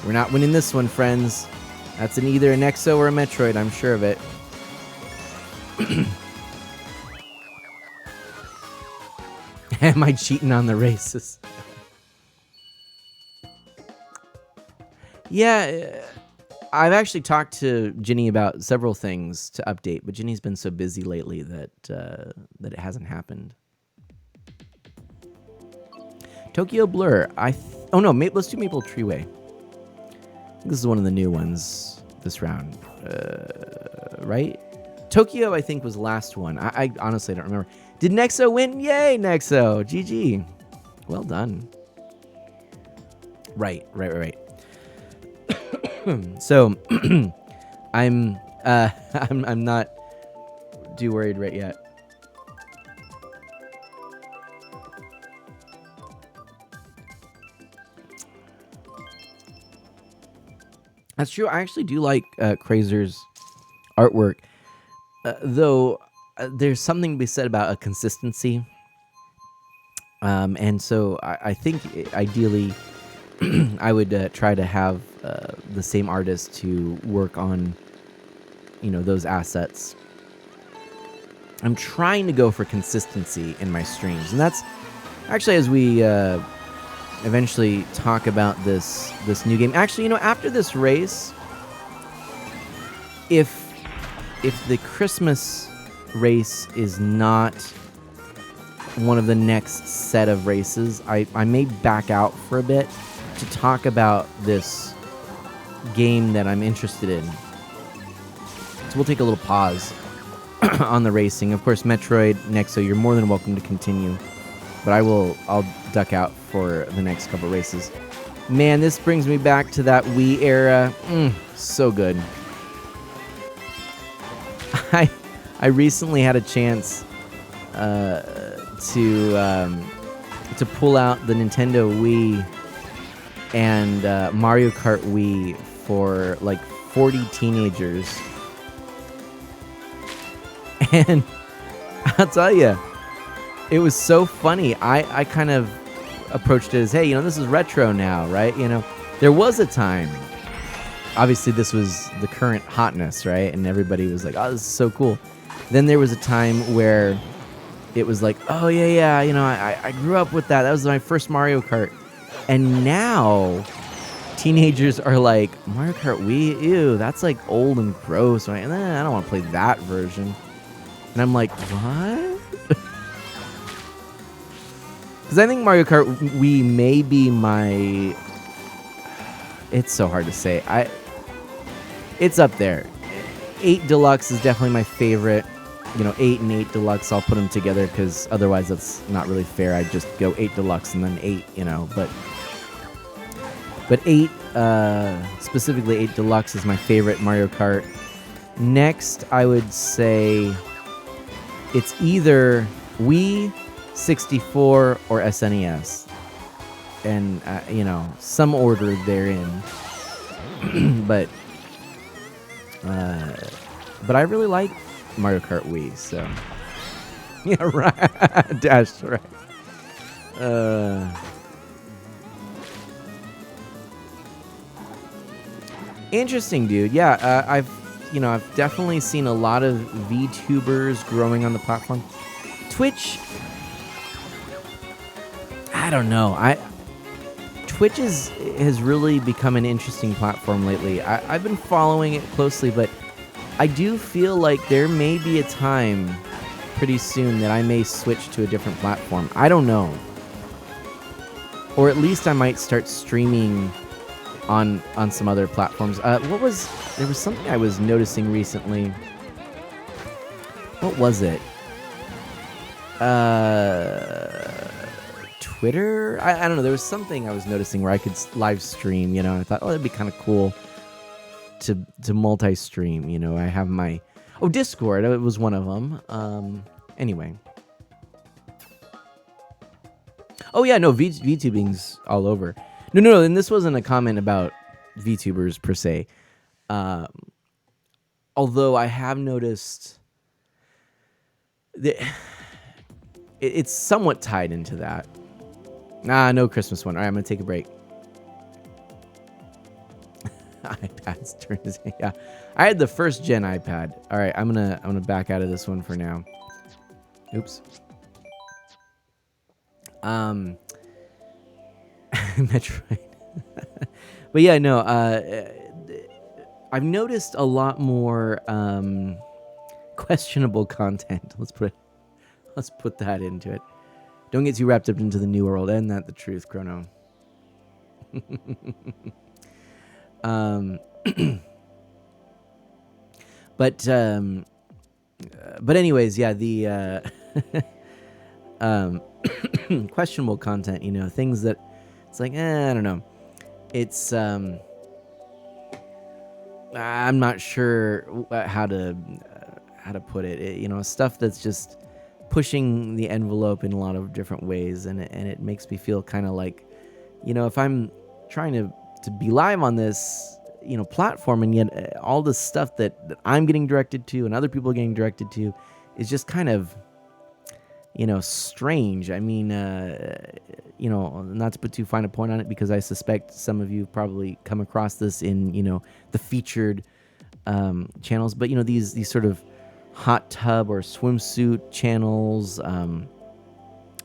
We're not winning this one, friends. That's an either an Exo or a Metroid, I'm sure of it. Am I cheating on the races? Yeah, I've actually talked to Ginny about several things to update, but Ginny's been so busy lately that that it hasn't happened. Tokyo Blur. Oh no, let's do Maple Treeway. This is one of the new ones this round, right? Tokyo, I think, was the last one. I honestly don't remember. Did Nexo win? Yay, Nexo! GG. Well done. Right. So, I'm not too worried right yet. That's true. I actually do like Crazer's artwork, though there's something to be said about a consistency. And so I think ideally I would try to have the same artist to work on, those assets. I'm trying to go for consistency in my streams, and that's actually as we eventually talk about this new game. Actually, after this race, if the Christmas race is not one of the next set of races, I may back out for a bit to talk about this game that I'm interested in. So we'll take a little pause on the racing. Of course, Metroid, Nexo, you're more than welcome to continue, but I'll duck out for the next couple races. Man, this brings me back to that Wii era. So good. I recently had a chance to pull out the Nintendo Wii and Mario Kart Wii for like 40 teenagers. And I'll tell you, it was so funny. I kind of approached it as, hey, this is retro now, right? There was a time, obviously this was the current hotness, right? And everybody was like, oh, this is so cool. Then there was a time where it was like, oh, yeah, I grew up with that. That was my first Mario Kart. And now teenagers are like, Mario Kart Wii? Ew, that's like old and gross. Right? I don't want to play that version. And I'm like, what? Because I think Mario Kart Wii may be my... It's so hard to say. It's up there. 8 Deluxe is definitely my favorite. 8 and 8 Deluxe, I'll put them together because otherwise that's not really fair. I'd just go 8 Deluxe and then 8, But 8, specifically 8 Deluxe is my favorite Mario Kart. Next, I would say it's either Wii, 64, or SNES. And, some order therein. But I really like Mario Kart Wii, so... Yeah, right. Dash, right. Interesting, dude. Yeah, I've definitely seen a lot of VTubers growing on the platform. Twitch, I don't know. Twitch has really become an interesting platform lately. I've been following it closely, but I do feel like there may be a time pretty soon that I may switch to a different platform. I don't know. Or at least I might start streaming on some other platforms. There was something I was noticing recently. What was it? Twitter? I don't know. There was something I was noticing where I could live stream, I thought, that'd be kind of cool to multi-stream, I have my... Oh, Discord. It was one of them. Anyway. Oh, yeah, no, VTubing's all over. No, and this wasn't a comment about VTubers per se. Although I have noticed that it's somewhat tied into that. No Christmas one. All right, I'm going to take a break. iPad's turn is... Yeah. I had the first gen iPad. All right, I'm gonna back out of this one for now. Oops. Metroid. But yeah, no, I've noticed a lot more questionable content. Let's put that into it. Don't get too wrapped up into the new world. Isn't that the truth, Chrono? But anyways, yeah, the questionable content, things that it's like, I don't know. It's I'm not sure how to put it. Stuff that's just pushing the envelope in a lot of different ways, and it makes me feel kind of like, if I'm trying to be live on this platform, and yet all the stuff that I'm getting directed to and other people are getting directed to is just kind of strange. I mean, not to put too fine a point on it, because I suspect some of you have probably come across this in the featured channels, but these sort of hot tub or swimsuit channels,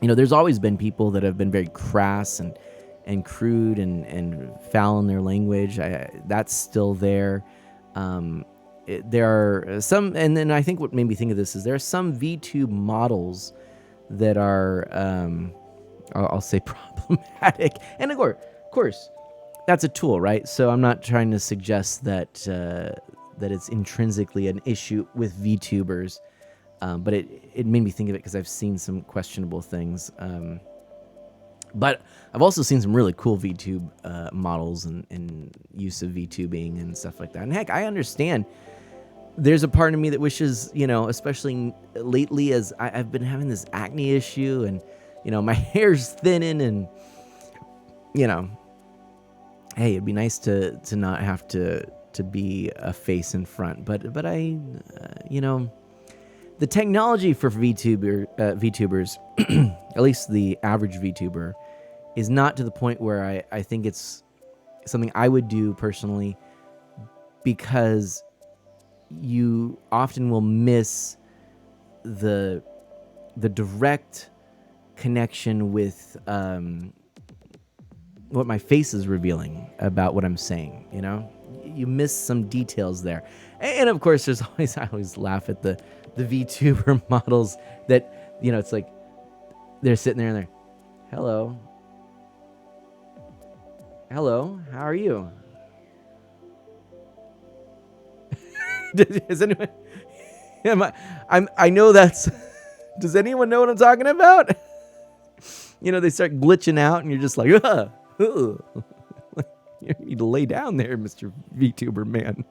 there's always been people that have been very crass and crude and foul in their language. That's still there. There are some, and then I think what made me think of this is there are some VTube models that are, I'll say, problematic. And of course, that's a tool, right? So I'm not trying to suggest that it's intrinsically an issue with VTubers, but it made me think of it because I've seen some questionable things. But I've also seen some really cool VTube models and use of VTubing and stuff like that. And heck, I understand. There's a part of me that wishes, especially lately, as I've been having this acne issue, and my hair's thinning, and hey, it'd be nice to not have to be a face in front. But I, the technology for VTubers, at least the average VTuber, is not to the point where I think it's something I would do personally, because you often will miss the direct connection with what my face is revealing about what I'm saying. You miss some details there, and of course, I always laugh at the VTuber models that it's like they're sitting there and Hello. Hello. How are you? Is anyone? I know that's. Does anyone know what I'm talking about? You know, they start glitching out, and you're just like, you need to lay down there, Mr. VTuber man.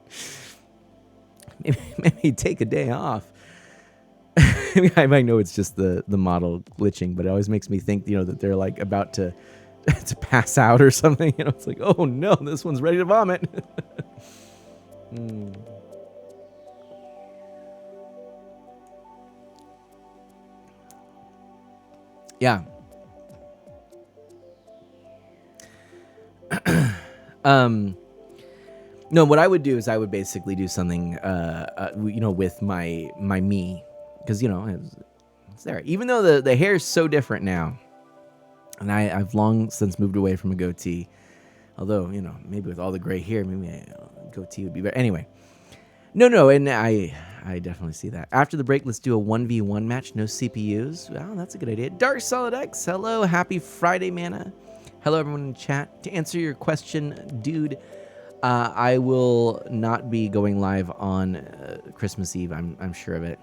Maybe take a day off. I might know it's just the model glitching, but it always makes me think, you know, that they're like about to pass out or something. You know, it's like, oh no, this one's ready to vomit. Yeah. No, what I would do is I would basically do something, you know, with my me, because you know it's there. Even though the hair is so different now, and I've long since moved away from a goatee. Although, you know, maybe with all the gray hair, maybe a goatee would be better. Anyway, no, and I definitely see that. After the break, let's do a 1v1 match, no CPUs. Wow, that's a good idea. Dark Solid X, hello, happy Friday, Mana. Hello, everyone in chat. To answer your question, dude, I will not be going live on Christmas Eve. I'm sure of it.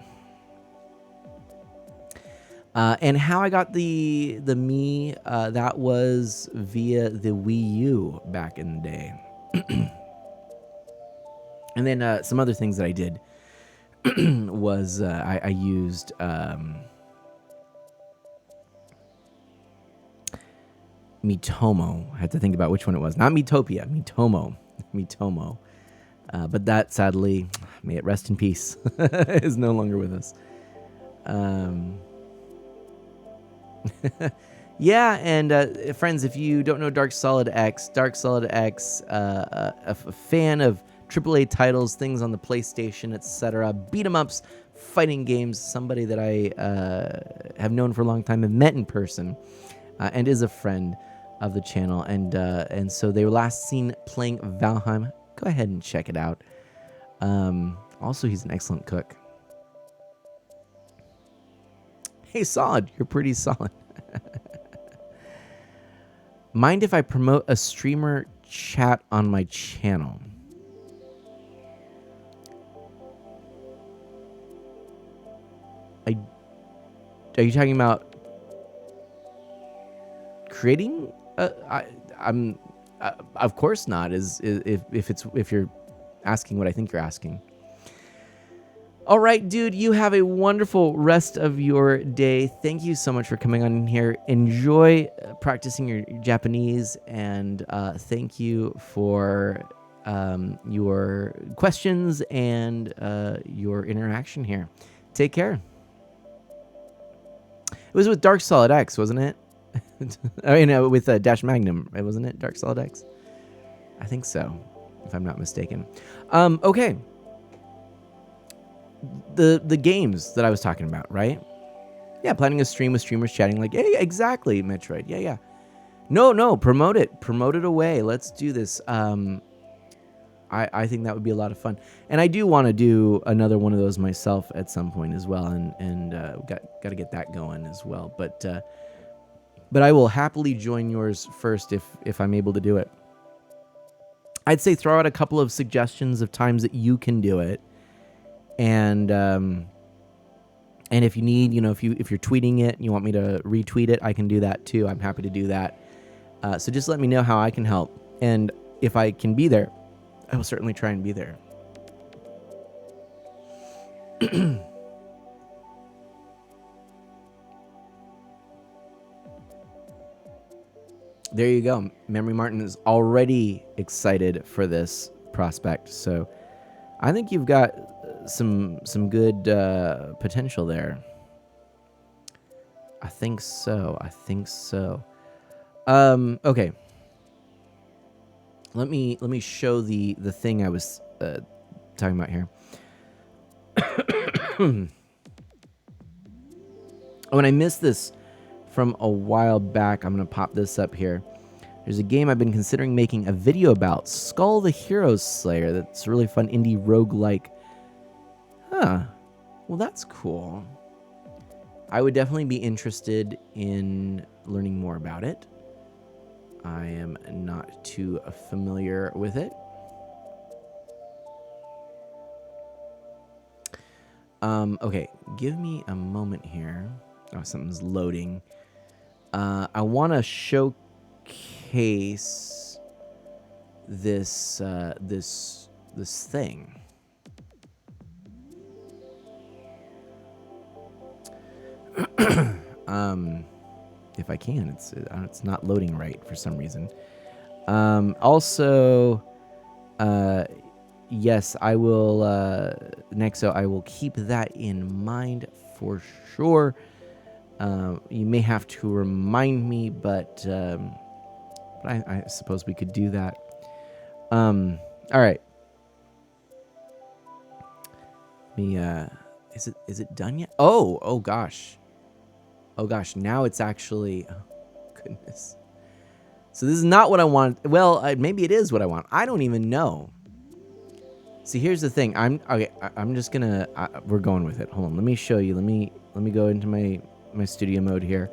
And how I got the me, that was via the Wii U back in the day. And then some other things that I did was I used Mitomo. I had to think about which one it was. Not Miitopia, Mitomo. Mitomo. But that, sadly, may it rest in peace, is no longer with us. Yeah, and friends, if you don't know Dark Solid X, a fan of AAA titles, things on the PlayStation, etc., beat 'em ups, fighting games, somebody that I have known for a long time, have met in person, and is a friend of the channel, and so they were last seen playing Valheim. Go ahead and check it out. Also, he's an excellent cook. Hey, Solid, you're pretty solid. Mind if I promote a streamer chat on my channel? Are you talking about creating? I'm of course not. If you're asking what I think you're asking. All right, dude, you have a wonderful rest of your day. Thank you so much for coming on here. Enjoy practicing your Japanese, and thank you for your questions and your interaction here. Take care. It was with Dark Solid X, wasn't it? I mean, with Dash Magnum, wasn't it? Dark Solid X? I think so, if I'm not mistaken. Okay. The games that I was talking about, right? Yeah, planning a stream with streamers chatting like, hey, exactly, Metroid. Yeah. No, promote it away. Let's do this. I think that would be a lot of fun, and I do want to do another one of those myself at some point as well, and got to get that going as well. But I will happily join yours first if I'm able to do it. I'd say throw out a couple of suggestions of times that you can do it. And if you need, if you're tweeting it and you want me to retweet it, I can do that too. I'm happy to do that. So just let me know how I can help. And if I can be there, I will certainly try and be there. There you go. Memory Martin is already excited for this prospect. So I think you've got some good potential there. I think so. Okay. Let me show the thing I was talking about here. When I missed this from a while back, I'm gonna pop this up here. There's a game I've been considering making a video about, Skull the Hero Slayer. That's a really fun indie roguelike. Huh. Well, that's cool. I would definitely be interested in learning more about it. I am not too familiar with it. Okay, give me a moment here. Oh, something's loading. I want to showcase this this thing. If I can, it's not loading right for some reason. Also, yes, I will, Nexo, I will keep that in mind for sure. You may have to remind me, but I suppose we could do that. All right. Me, is it done yet? Oh gosh. Oh gosh, now it's actually, oh goodness. So this is not what I want. Well, maybe it is what I want. I don't even know. See, here's the thing. I'm just gonna. We're going with it. Hold on. Let me show you. Let me go into my studio mode here.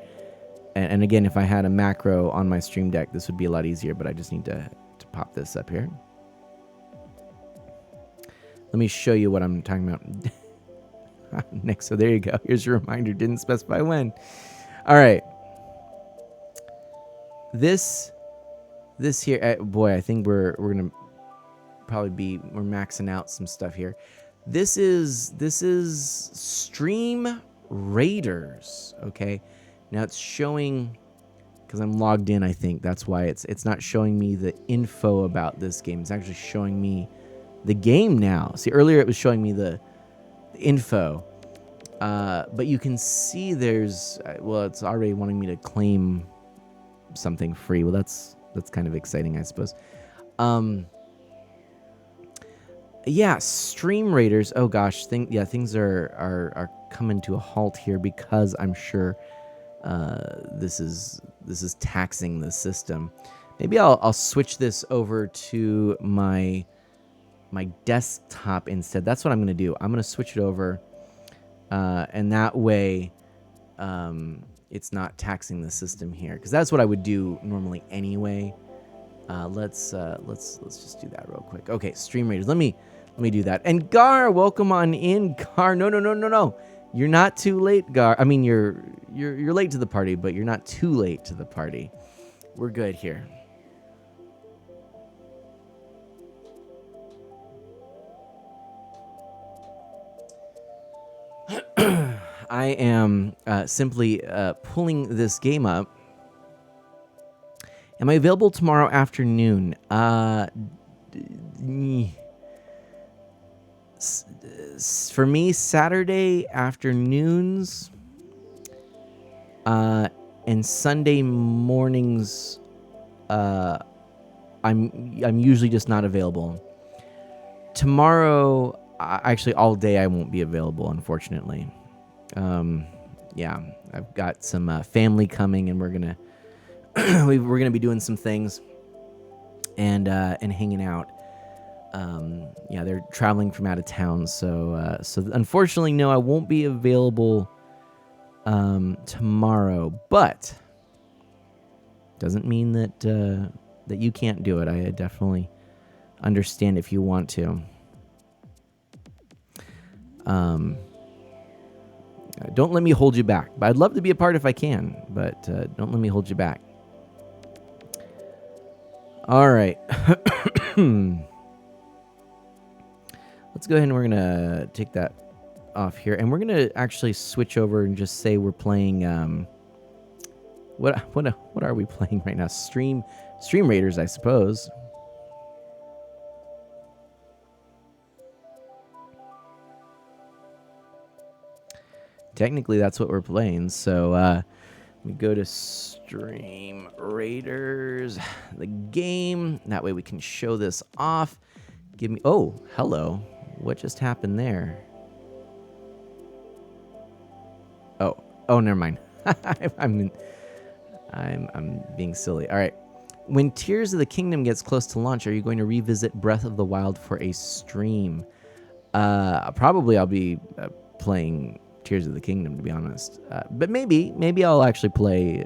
And again, if I had a macro on my Stream Deck, this would be a lot easier. But I just need to pop this up here. Let me show you what I'm talking about. Next, so there you go. Here's your reminder. Didn't specify when. All right. This here, boy, I think we're gonna probably we're maxing out some stuff here. This is Stream Raiders. Okay, now it's showing because I'm logged in. I think that's why it's not showing me the info about this game. It's actually showing me the game now. See, earlier it was showing me the info, but you can see there's well, it's already wanting me to claim something free. Well, that's kind of exciting, I suppose. Yeah, Stream Raiders. Oh gosh, things are coming to a halt here because I'm sure this is taxing the system. Maybe I'll switch this over to my desktop instead. That's what I'm gonna do. I'm gonna switch it over, and that way, it's not taxing the system here, because that's what I would do normally anyway. Let's just do that real quick. Okay, Stream Raiders. Let me do that. And Gar, welcome on in. Gar, no. You're not too late, Gar. I mean, you're late to the party, but you're not too late to the party. We're good here. I am simply pulling this game up. Am I available tomorrow afternoon? For me, Saturday afternoons and Sunday mornings, I'm usually just not available. Tomorrow, actually, all day I won't be available, unfortunately. Yeah, I've got some family coming, and we're gonna we're gonna be doing some things and hanging out. Yeah, they're traveling from out of town, so unfortunately, no, I won't be available tomorrow. But doesn't mean that that you can't do it. I definitely understand if you want to. Don't let me hold you back. But I'd love to be a part if I can, but don't let me hold you back. All right. Let's go ahead and we're going to take that off here. And we're going to actually switch over and just say we're playing... What are we playing right now? Stream Raiders, I suppose. Technically, that's what we're playing. So we go to Stream Raiders, the game. That way we can show this off. Give me. Oh, hello. What just happened there? Oh, never mind. I'm being silly. All right. When Tears of the Kingdom gets close to launch, are you going to revisit Breath of the Wild for a stream? Probably I'll be playing Tears of the Kingdom, to be honest. But maybe I'll actually play,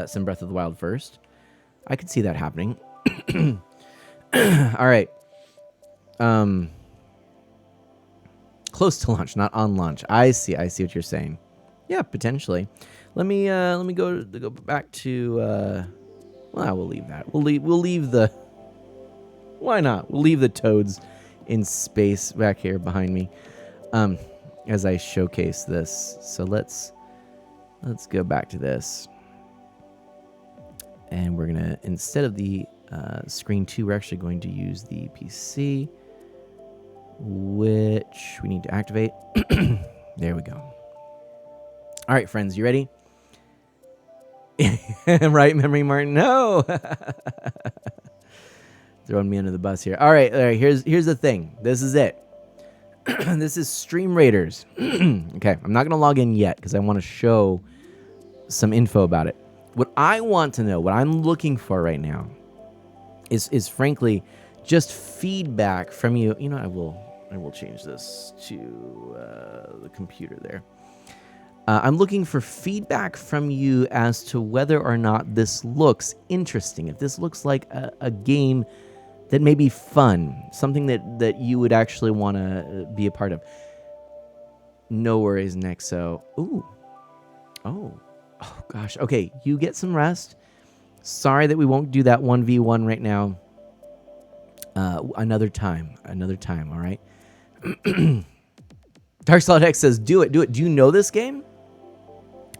some Breath of the Wild first. I could see that happening. All right. Close to launch, not on launch. I see what you're saying. Yeah, potentially. Let me go back to. Well, we'll leave that. We'll leave the. Why not? We'll leave the toads in space back here behind me, as I showcase this. So let's go back to this, and we're gonna, instead of the screen 2, we're actually going to use the PC, which we need to activate. There we go. All right, friends, you ready? Right, Memory Martin? No! Throwing me under the bus here. All right, here's the thing. This is it. This is Stream Raiders. Okay, I'm not going to log in yet because I want to show some info about it. What I want to know, what I'm looking for right now, is frankly just feedback from you. You know, I will change this to the computer there. I'm looking for feedback from you as to whether or not this looks interesting. If this looks like a game that may be fun, something that you would actually want to be a part of. No worries, Nexo. Ooh. Oh gosh. Okay, you get some rest. Sorry that we won't do that 1v1 right now. Another time, all right? Dark Solid X says, do it. Do you know this game?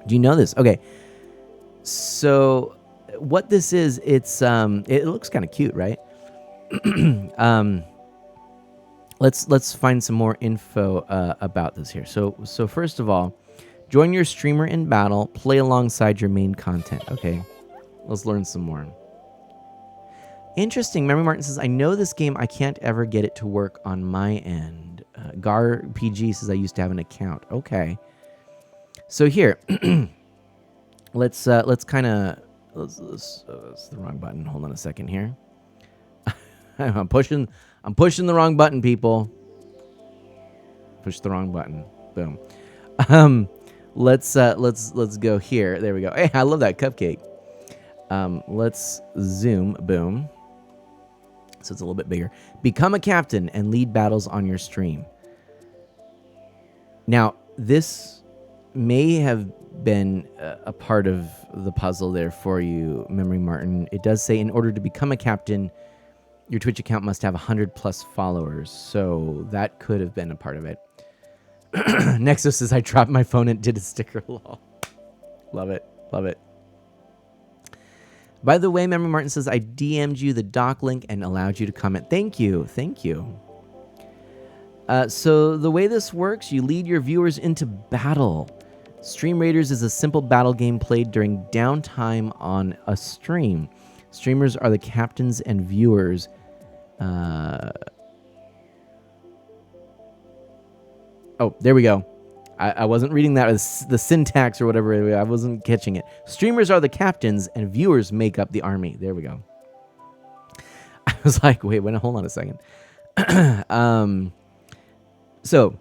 Do you know this? Okay. So what this is, it's it looks kind of cute, right? Let's find some more info about this here. So first of all, join your streamer in battle, play alongside your main content. Okay. Let's learn some more. Interesting. Memory Martin says, I know this game. I can't ever get it to work on my end. Gar PG says, I used to have an account. Okay. So here, let's kind of, that's the wrong button. Hold on a second here. I'm pushing the wrong button, people. Push the wrong button. Boom. Let's go here. There we go. Hey, I love that cupcake. Let's zoom. Boom. So it's a little bit bigger. Become a captain and lead battles on your stream. Now, this may have been a part of the puzzle there for you, Memory Martin. It does say in order to become a captain, your Twitch account must have 100 plus followers. So that could have been a part of it. Nexus says, I dropped my phone and did a sticker. Lol. Love it. Love it. By the way, Memory Martin says, I DM'd you the doc link and allowed you to comment. Thank you. Thank you. So the way this works, you lead your viewers into battle. Stream Raiders is a simple battle game played during downtime on a stream. Streamers are the captains and viewers. Oh, there we go. I wasn't reading that as the syntax or whatever. I wasn't catching it. Streamers are the captains and viewers make up the army. There we go. I was like, wait, hold on a second. So,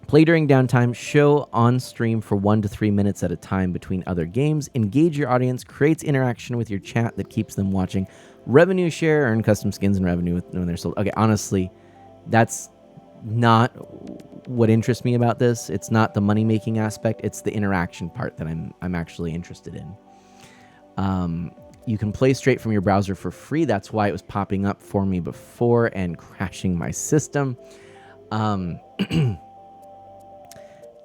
play during downtime, show on stream for 1 to 3 minutes at a time between other games, engage your audience, creates interaction with your chat that keeps them watching, revenue share, earn custom skins and revenue when they're sold. Okay, honestly, that's not what interests me about this. It's not the money-making aspect. It's the interaction part that I'm actually interested in. You can play straight from your browser for free. That's why it was popping up for me before and crashing my system.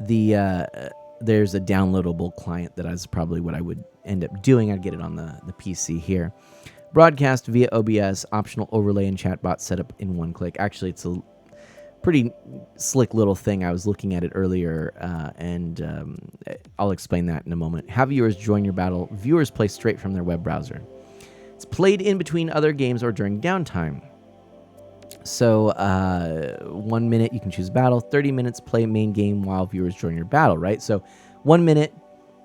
There's a downloadable client that is probably what I would end up doing. I'd get it on the PC here. Broadcast via OBS, optional overlay and chatbot setup in one click. Actually, it's a pretty slick little thing. I was looking at it earlier, and I'll explain that in a moment. Have viewers join your battle. Viewers play straight from their web browser. It's played in between other games or during downtime. So 1 minute you can choose battle, 30 minutes play main game while viewers join your battle, right? So 1 minute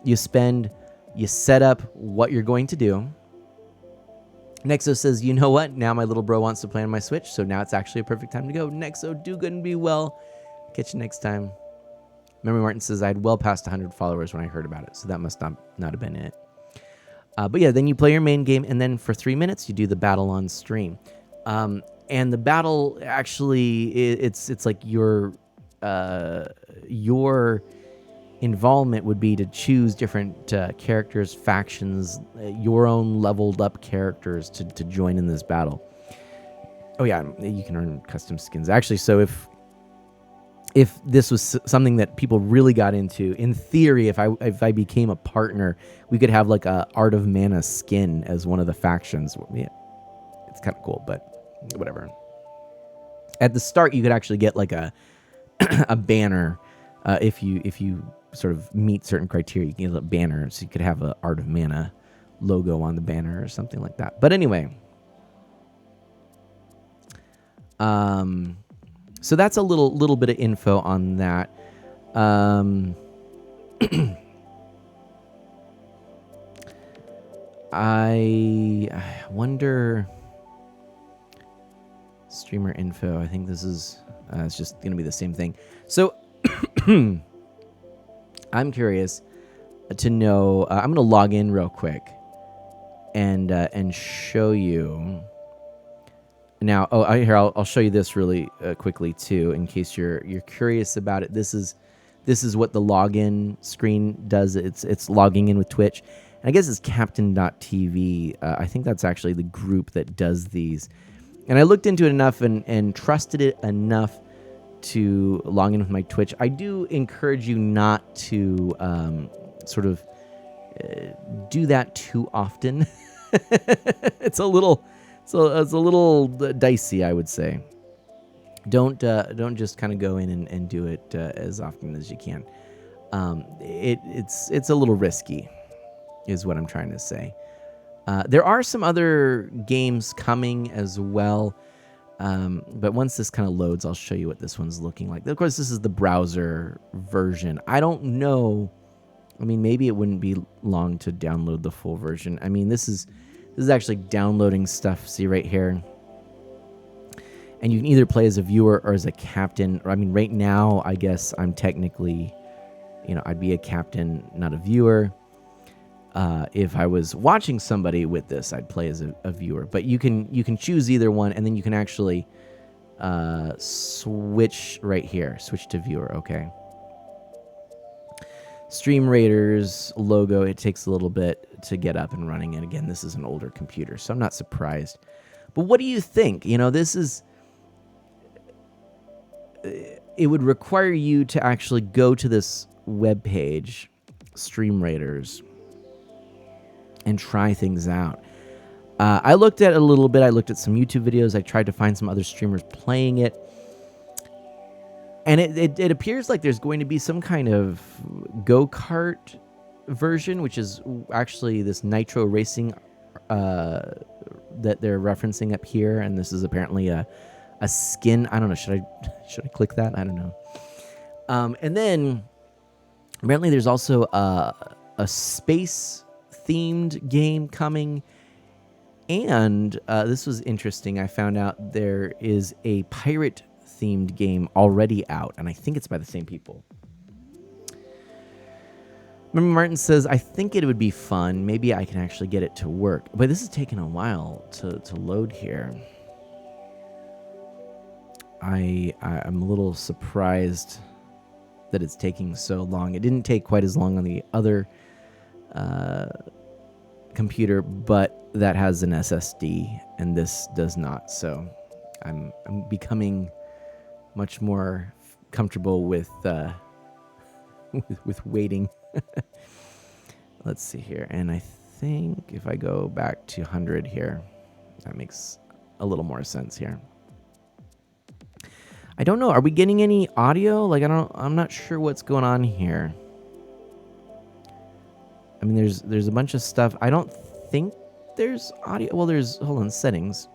you set up what you're going to do. Nexo says, you know what? Now my little bro wants to play on my Switch, so now it's actually a perfect time to go. Nexo, do good and be well. Catch you next time. Memory Martin says, I had well past 100 followers when I heard about it, so that must not have been it. But yeah, then you play your main game, and then for 3 minutes, you do the battle on stream. And the battle, actually, it's like your involvement would be to choose different characters, factions, your own leveled up characters to join in this battle. Oh yeah, you can earn custom skins. Actually, so if this was something that people really got into, in theory, if I became a partner, we could have like a Art of Mana skin as one of the factions. Yeah, it's kind of cool, but whatever. At the start, you could actually get like a a banner if you sort of meet certain criteria. You can get a banner, so you could have a Art of Mana logo on the banner or something like that. But anyway, so that's a little bit of info on that. I wonder, streamer info. I think this is it's just gonna be the same thing. So I'm curious to know. I'm gonna log in real quick and show you. Now, here I'll show you this really quickly too, in case you're curious about it. This is what the login screen does. It's logging in with Twitch, and I guess it's Captain.tv. I think that's actually the group that does these. And I looked into it enough and trusted it enough to log in with my Twitch. I do encourage you not to sort of do that too often. It's a little dicey, I would say. Don't just kind of go in and do it as often as you can. It's a little risky, is what I'm trying to say. There are some other games coming as well, but once this kind of loads, I'll show you what this one's looking like. Of course, this is the browser version. I don't know. I mean, maybe it wouldn't be long to download the full version. I mean, this is actually downloading stuff. See right here. And you can either play as a viewer or as a captain. Or, I mean, right now, I guess I'm technically, I'd be a captain, not a viewer. If I was watching somebody with this, I'd play as a viewer. But you can choose either one, and then you can actually switch right here. Switch to viewer, okay. Stream Raiders logo, it takes a little bit to get up and running. And again, this is an older computer, so I'm not surprised. But what do you think? This is... It would require you to actually go to this web page, Stream Raiders, and try things out. I looked at it a little bit. I looked at some YouTube videos. I tried to find some other streamers playing it. And it appears like there's going to be some kind of go-kart version, which is actually this Nitro Racing that they're referencing up here. And this is apparently a skin. I don't know. Should I click that? I don't know. And then apparently there's also a space-themed game coming. And this was interesting. I found out there is a pirate-themed game already out, and I think it's by the same people. Remember, Martin says, I think it would be fun. Maybe I can actually get it to work. But this is taking a while to load here. I'm a little surprised that it's taking so long. It didn't take quite as long on the other computer, but that has an SSD, and this does not. So I'm becoming much more comfortable with with waiting. Let's see here, and I think if I go back to 100 here, that makes a little more sense here. I don't know. Are we getting any audio? Like, I'm not sure what's going on here. I mean, there's a bunch of stuff. I don't think there's audio. Well, hold on, settings.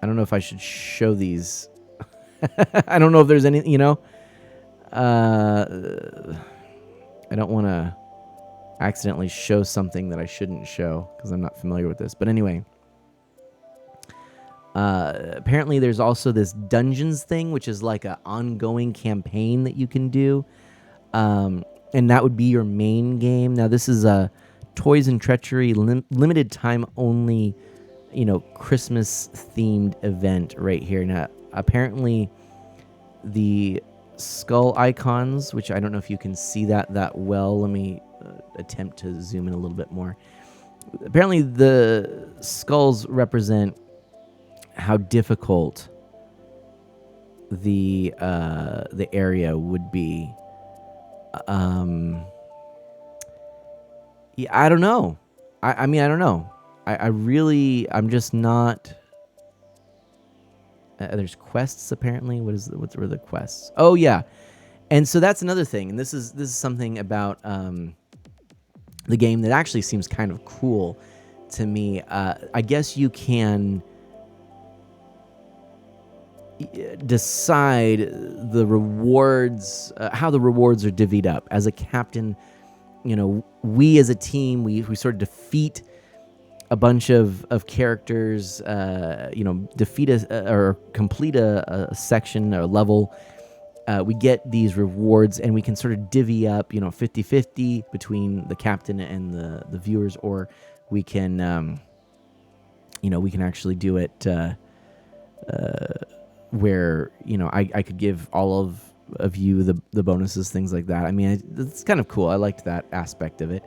I don't know if I should show these. I don't know if there's any, I don't want to accidentally show something that I shouldn't show because I'm not familiar with this. But anyway, Apparently, there's also this dungeons thing, which is like an ongoing campaign that you can do, and that would be your main game. Now, this is a Toys and Treachery limited time only, Christmas themed event right here. Now, apparently, the skull icons, which I don't know if you can see that well. Let me attempt to zoom in a little bit more. Apparently, the skulls represent how difficult the area would be. Yeah, I don't know. I mean, I don't know. I'm just not. There's quests apparently. What were the quests? Oh yeah, and so that's another thing. And this is something about the game that actually seems kind of cool to me. I guess you can decide the rewards, how the rewards are divvied up. As a captain, we as a team, we sort of defeat a bunch of characters, defeat or complete a section or level. We get these rewards, and we can sort of divvy up, 50-50 between the captain and the viewers, or we can, we can actually do it where, I could give all of you the bonuses, things like that. I mean, it's kind of cool. I liked that aspect of it.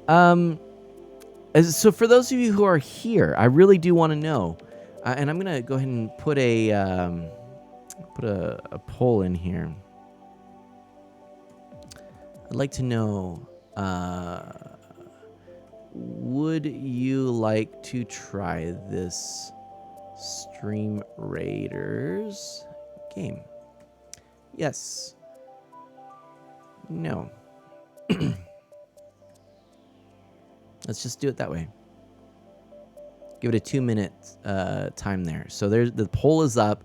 So for those of you who are here, I really do want to know, and I'm gonna go ahead and put a poll in here. I'd like to know, would you like to try this Stream Raiders game? Yes. No. Let's just do it that way. Give it a 2-minute time there. So the poll is up.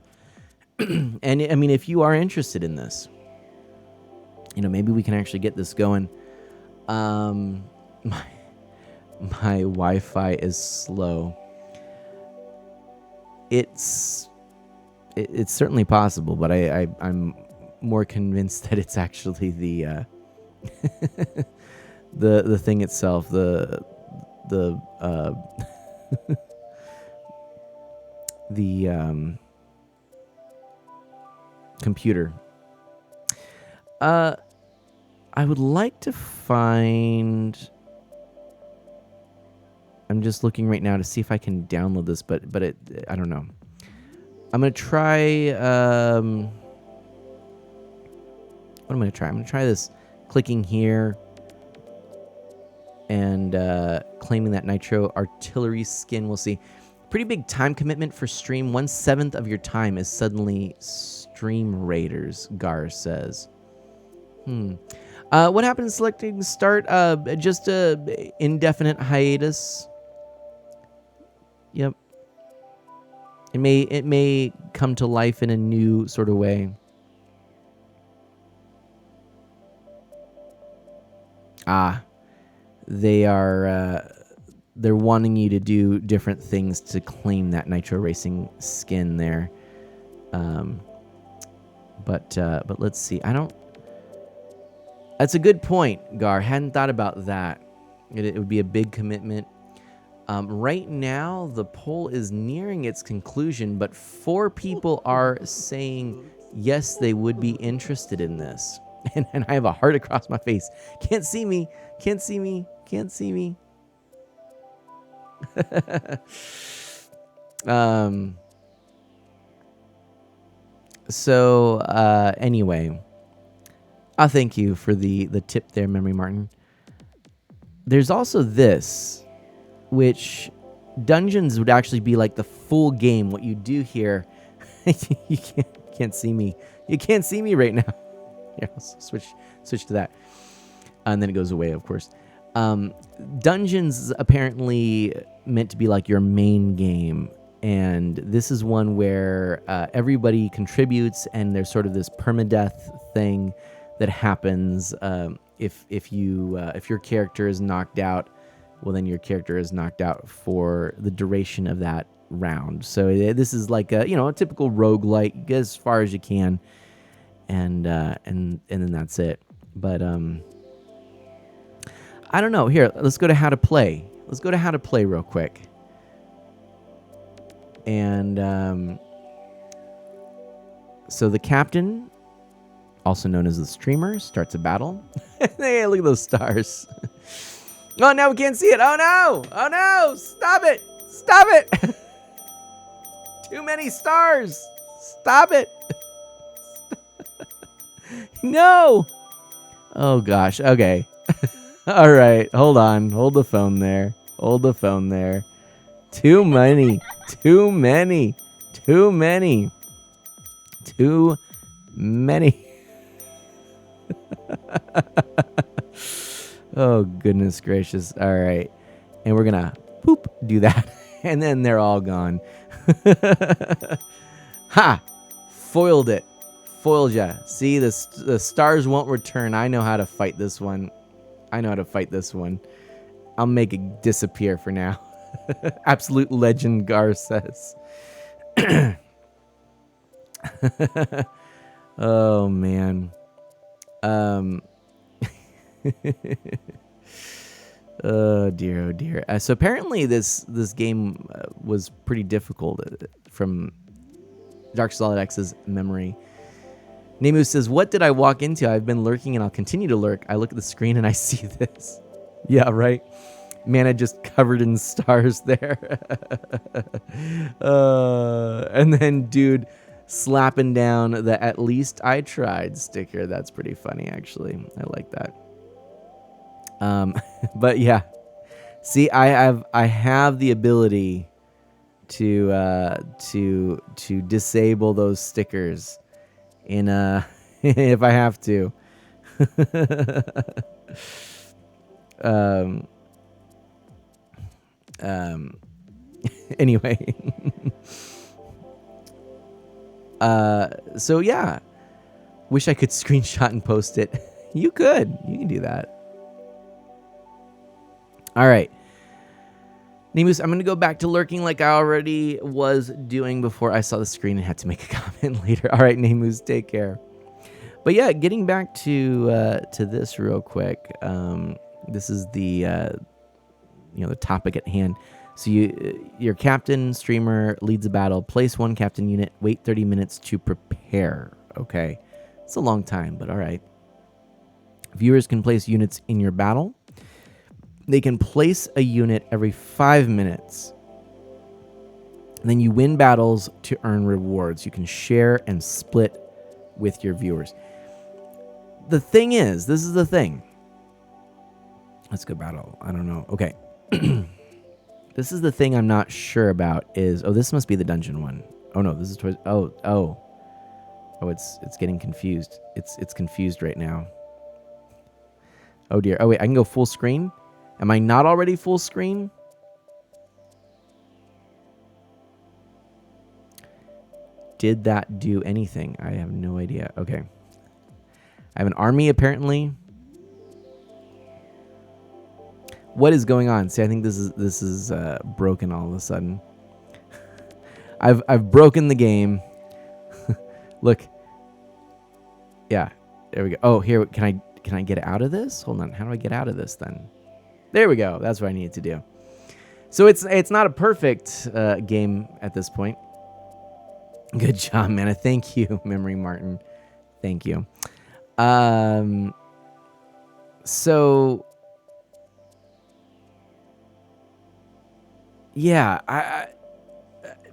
And I mean, if you are interested in this, maybe we can actually get this going. My Wi-Fi is slow. It's certainly possible, but I'm more convinced that it's actually the the thing itself, the computer. I would like to find. I'm just looking right now to see if I can download this, but I don't know. I'm gonna try. What am I gonna try? I'm gonna try this. Clicking here and claiming that nitro artillery skin. We'll see. Pretty big time commitment for stream. 1/7 of your time is suddenly Stream Raiders, Gar says. What happened selecting start? Just a indefinite hiatus. Yep. It may come to life in a new sort of way. They're wanting you to do different things to claim that Nitro Racing skin there. But let's see. That's a good point, Gar. Hadn't thought about that. It would be a big commitment. Right now, the poll is nearing its conclusion, but 4 people are saying yes, they would be interested in this. And I have a heart across my face. Can't see me. Can't see me. Can't see me. Anyway, I thank you for the tip there, Memory Martin. There's also this, which dungeons would actually be like the full game. What you do here, you can't see me. You can't see me right now. Yeah, switch to that, and then it goes away, of course. Dungeons is apparently meant to be like your main game, and this is one where everybody contributes, and there's sort of this permadeath thing that happens if your character is knocked out. Well, then your character is knocked out for the duration of that round. So this is like a a typical roguelike. You get as far as you can, and then that's it. But I don't know. Here, let's go to how to play. Let's go to how to play real quick. And so the captain, also known as the streamer, starts a battle. Hey, look at those stars. Oh, now we can't see it. Oh, no. Oh, no. Stop it. Stop it. Too many stars. Stop it. No. Oh, gosh. Okay. All right. Hold on. Hold the phone there. Hold the phone there. Too many. Too many. Too many. Too many. Oh, goodness gracious. All right. And we're going to boop, do that. And then they're all gone. Ha! Foiled it. Foiled ya. See, the stars won't return. I know how to fight this one. I know how to fight this one. I'll make it disappear for now. Absolute legend, Gar says. Oh, man. Oh dear, oh dear. So apparently this game was pretty difficult from Dark Solid X's memory. Nemu says, "What did I walk into? I've been lurking and I'll continue to lurk. I look at the screen and I see this." Yeah, right. Mana just covered in stars there. And then dude slapping down the "at least I tried" sticker. That's pretty funny, actually. I like that. But yeah, see, I have the ability to disable those stickers in if I have to. Anyway. So yeah, wish I could screenshot and post it. You can do that. All right. Nemus, I'm going to go back to lurking like I already was doing before I saw the screen and had to make a comment later. All right, Nemus, take care. But yeah, getting back to this real quick. This is the the topic at hand. So your captain streamer leads a battle. Place one captain unit. Wait 30 minutes to prepare. Okay, it's a long time, but all right. Viewers can place units in your battle. They can place a unit every 5 minutes. And then you win battles to earn rewards. You can share and split with your viewers. The thing is, this is the thing. Let's go battle. I don't know. Okay. This is the thing I'm not sure about is, oh, this must be the dungeon one. Oh no, this is towards, oh, it's getting confused. It's confused right now. Oh dear. Oh wait, I can go full screen? Am I not already full screen? Did that do anything? I have no idea. Okay. I have an army apparently. What is going on? See, I think this is broken all of a sudden. I've broken the game. Look. Yeah. There we go. Oh, here, can I get out of this? Hold on. How do I get out of this then? There we go. That's what I needed to do. So it's not a perfect game at this point. Good job, man. Thank you, Memory Martin. Thank you. So yeah,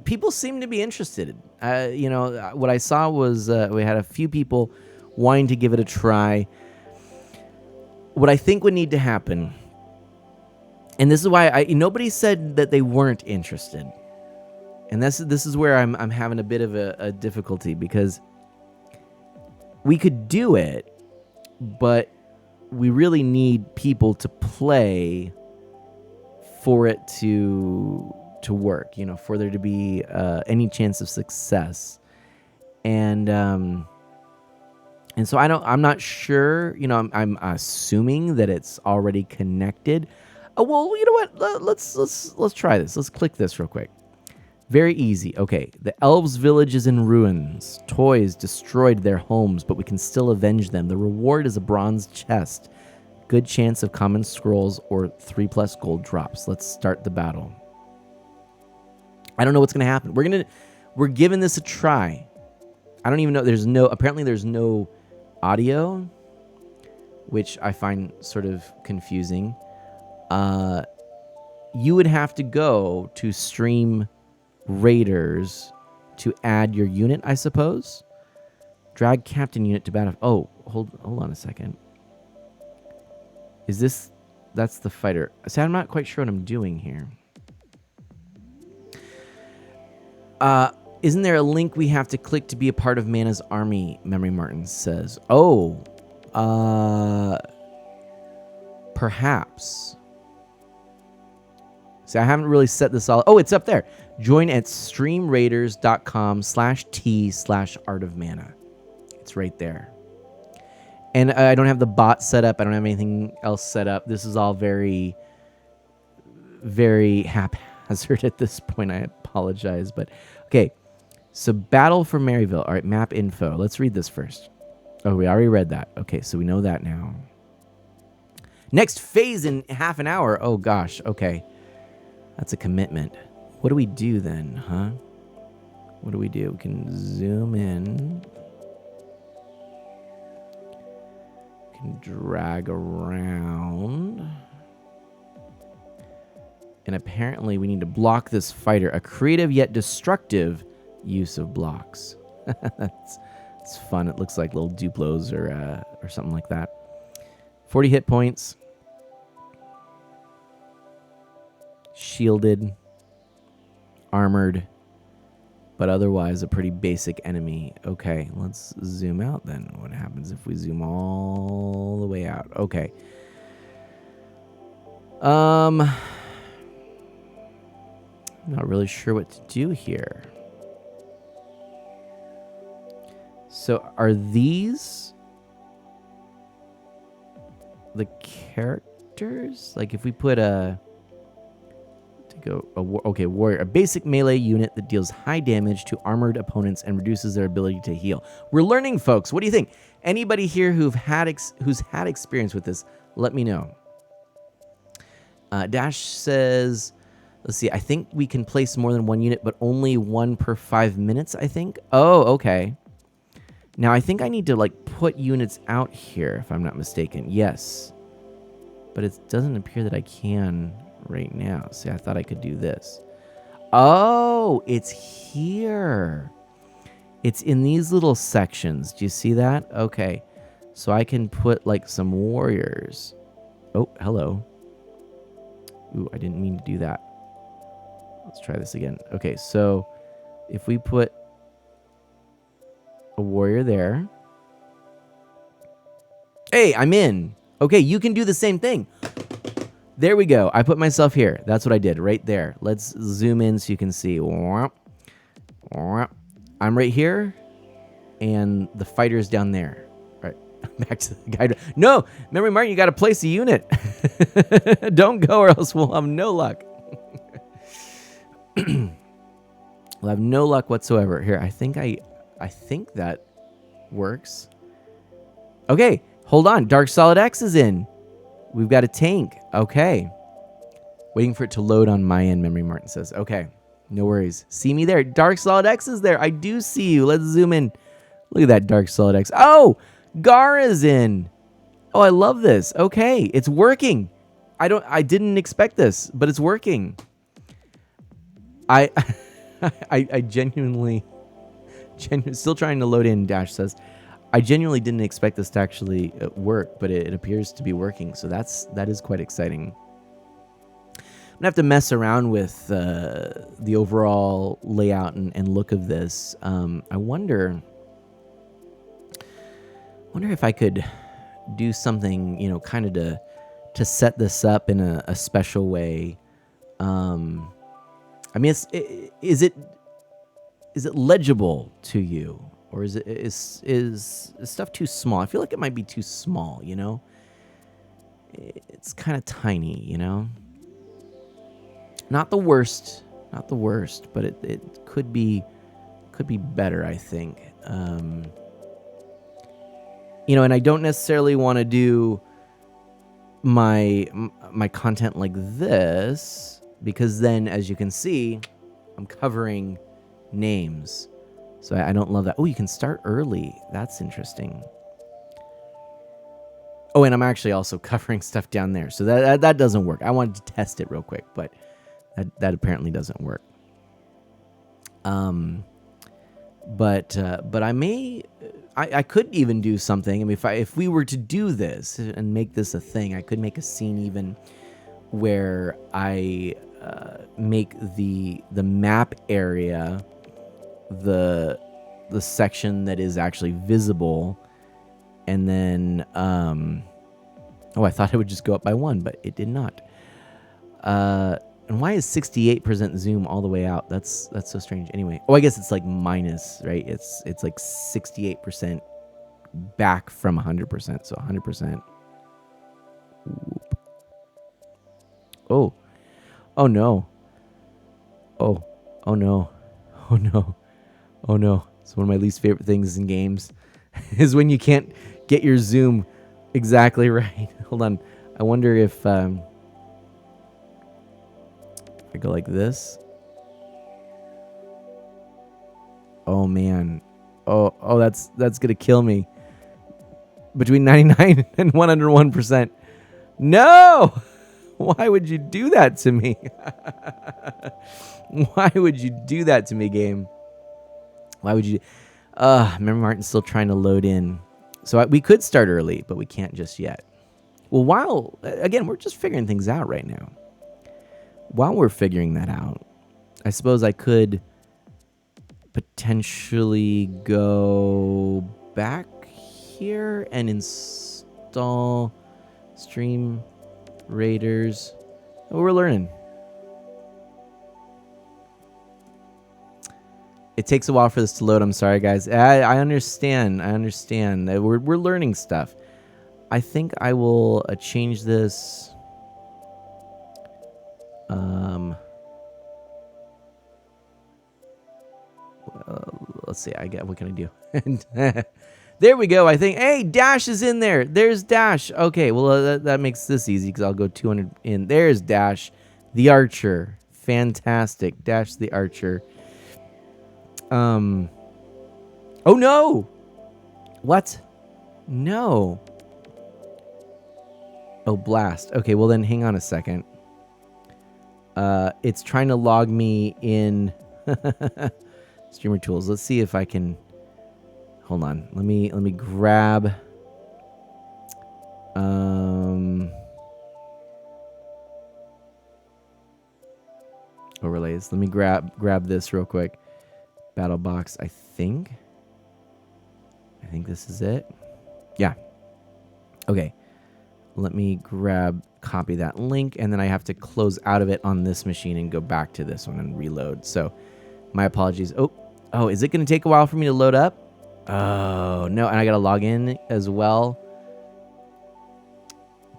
people seem to be interested. What I saw was we had a few people wanting to give it a try. What I think would need to happen, and this is why nobody said that they weren't interested, and this is where I'm having a bit of a difficulty, because we could do it, but we really need people to play for it to work, for there to be any chance of success. And so I'm not sure, I'm assuming that it's already connected. Oh, well, you know what? Let's try this. Let's click this real quick. Very easy. Okay, the elves' village is in ruins. Toys destroyed their homes, but we can still avenge them. The reward is a bronze chest. Good chance of common scrolls or 3+ gold drops. Let's start the battle. I don't know what's gonna happen. We're giving this a try. I don't even know. Apparently there's no audio, which I find sort of confusing. You would have to go to Stream Raiders to add your unit, I suppose. Drag captain unit to battle. Oh, hold on a second. Is this... That's the fighter. See, I'm not quite sure what I'm doing here. Isn't there a link we have to click to be a part of Mana's army? Memory Martin says. Oh. Perhaps. See, I haven't really set this all... Oh, it's up there. Join at streamraiders.com/t/art of mana. It's right there. And I don't have the bot set up. I don't have anything else set up. This is all very, very haphazard at this point. I apologize. But, okay. So, Battle for Maryville. All right, map info. Let's read this first. Oh, we already read that. Okay, so we know that now. Next phase in half an hour. Oh, gosh. Okay. That's a commitment. What do we do then, huh? What do we do? We can zoom in. We can drag around. And apparently we need to block this fighter. A creative yet destructive use of blocks. That's fun. It looks like little Duplos or something like that. 40 hit points. Shielded. Armored. But otherwise a pretty basic enemy. Okay, let's zoom out then. What happens if we zoom all the way out? Okay. Not really sure what to do here. So are these the characters? Like if we put warrior, a basic melee unit that deals high damage to armored opponents and reduces their ability to heal. We're learning, folks. What do you think? Anybody here who's had experience with this, let me know. Dash says, let's see, I think we can place more than one unit, but only one per 5 minutes, I think. Oh, okay. Now, I think I need to, like, put units out here, if I'm not mistaken. Yes. But it doesn't appear that I can right now. See, I thought I could do this. Oh, it's here. It's in these little sections. Do you see that? Okay. So I can put, like, some warriors. Oh, hello. Ooh, I didn't mean to do that. Let's try this again. Okay, so if we put a warrior there. Hey, I'm in. Okay, you can do the same thing. There we go. I put myself here. That's what I did right there. Let's zoom in so you can see. I'm right here, and the fighter's down there. All right, back to the guide. No, remember, Martin, you got to place a unit. Don't go, or else we'll have no luck. We'll have no luck whatsoever. Here, I think that works. Okay, hold on. Dark Solid X is in. We've got a tank. Okay. Waiting for it to load on my end, Memory Martin says. Okay, no worries. See me there. Dark Solid X is there. I do see you. Let's zoom in. Look at that Dark Solid X. Oh, Gara's in. Oh, I love this. Okay, it's working. I didn't expect this, but it's working. I genuinely still trying to load in, Dash says. I genuinely didn't expect this to actually work, but it appears to be working, so that is quite exciting. I'm gonna have to mess around with the overall layout and look of this. I wonder if I could do something, kind of to set this up in a special way. I mean, is it legible to you? Or is stuff too small? I feel like it might be too small, It's kind of tiny, Not the worst Not the worst, but it could be better, I think. And I don't necessarily want to do my content like this, because then, as you can see, I'm covering names. So I don't love that. Oh, you can start early. That's interesting. Oh, and I'm actually also covering stuff down there. So that doesn't work. I wanted to test it real quick, but that apparently doesn't work. But I could even do something. I mean, if we were to do this and make this a thing, I could make a scene even where I make the map area the section that is actually visible, and then I thought it would just go up by 1, but it did not. And why is 68% zoom all the way out? That's so strange. Anyway, I guess it's like minus, right? It's like 68% back from 100%, so 100%. Whoop. Oh no. Oh no. Oh no. Oh no. It's one of my least favorite things in games is when you can't get your zoom exactly right. Hold on. I wonder if I go like this. Oh man. Oh that's going to kill me. Between 99 and 101%. No! Why would you do that to me? Why would you do that to me, game? Why would you? Memory Martin's still trying to load in. So we could start early, but we can't just yet. Well, again, we're just figuring things out right now. While we're figuring that out, I suppose I could potentially go back here and install Stream Raiders. Oh, we're learning. It takes a while for this to load. I'm sorry, guys. I understand. We're learning stuff. I think I will change this. Let's see. What can I do? There we go. I think. Hey, Dash is in there. There's Dash. Okay. Well, that makes this easy because I'll go 200 in. There's Dash, the archer. Fantastic. Dash the archer. Oh no! What? No. Oh, blast. Okay, well then hang on a second. It's trying to log me in Streamer Tools. Let's see if I can. Hold on. Let me grab overlays. Let me grab this real quick. Battle box, I think this is it. Yeah. Okay. Let me copy that link, and then I have to close out of it on this machine and go back to this one and reload. So my apologies. Oh, is it going to take a while for me to load up? Oh, no. And I got to log in as well.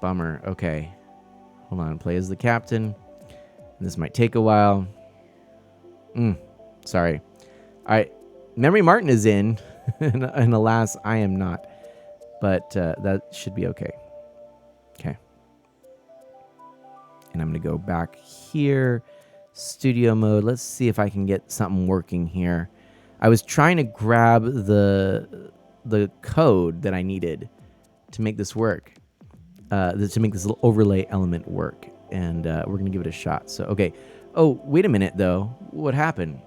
Bummer. Okay. Hold on. Play as the captain. This might take a while. Sorry. All right. Memory Martin is in, and alas, I am not. But that should be okay. Okay. And I'm going to go back here. Studio mode. Let's see if I can get something working here. I was trying to grab the code that I needed to make this work. To make this little overlay element work. And we're going to give it a shot. So, okay. Oh, wait a minute, though. What happened?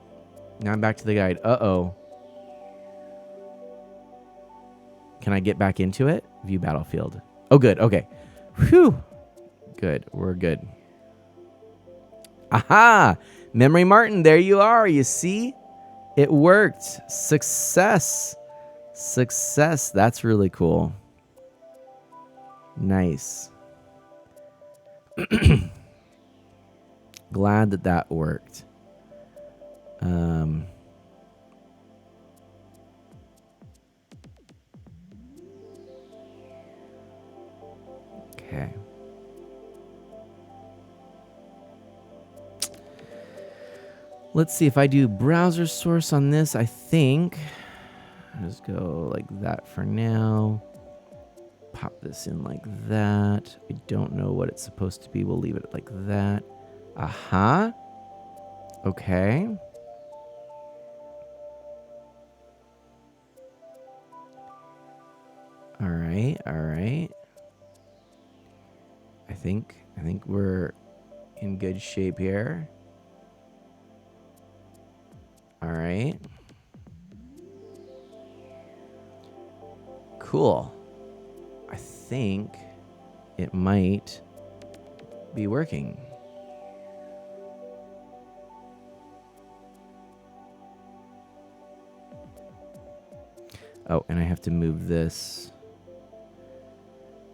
Now I'm back to the guide. Uh-oh. Can I get back into it? View battlefield. Oh, good. Okay. Whew. Good. We're good. Aha! Memory Martin, there you are. You see? It worked. Success. Success. That's really cool. Nice. Glad that worked. Okay. Let's see if I do browser source on this. I think I'll just go like that for now. Pop this in like that. I don't know what it's supposed to be. We'll leave it like that. Aha. Okay. All right. All right. I think we're in good shape here. All right. Cool. I think it might be working. Oh, and I have to move this.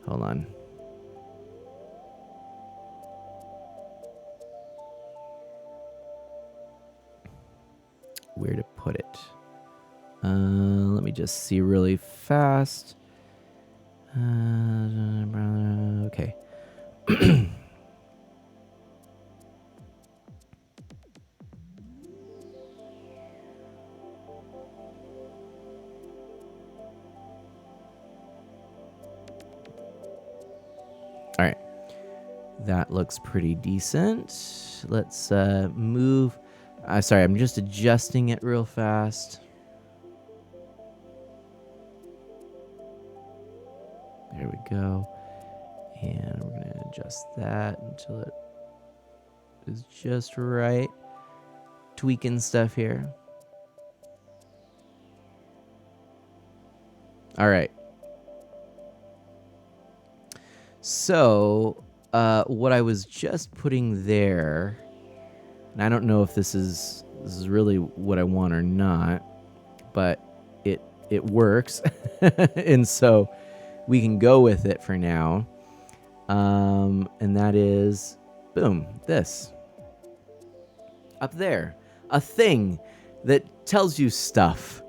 Hold on. Where to put it? Let me just see really fast. Okay. All right. That looks pretty decent. Let's move. Sorry, I'm just adjusting it real fast. There we go. And we're going to adjust that until it is just right. Tweaking stuff here. All right. So, what I was just putting there, and I don't know if this is really what I want or not, but it works. And so we can go with it for now. And that is, boom, this. Up there. A thing that tells you stuff.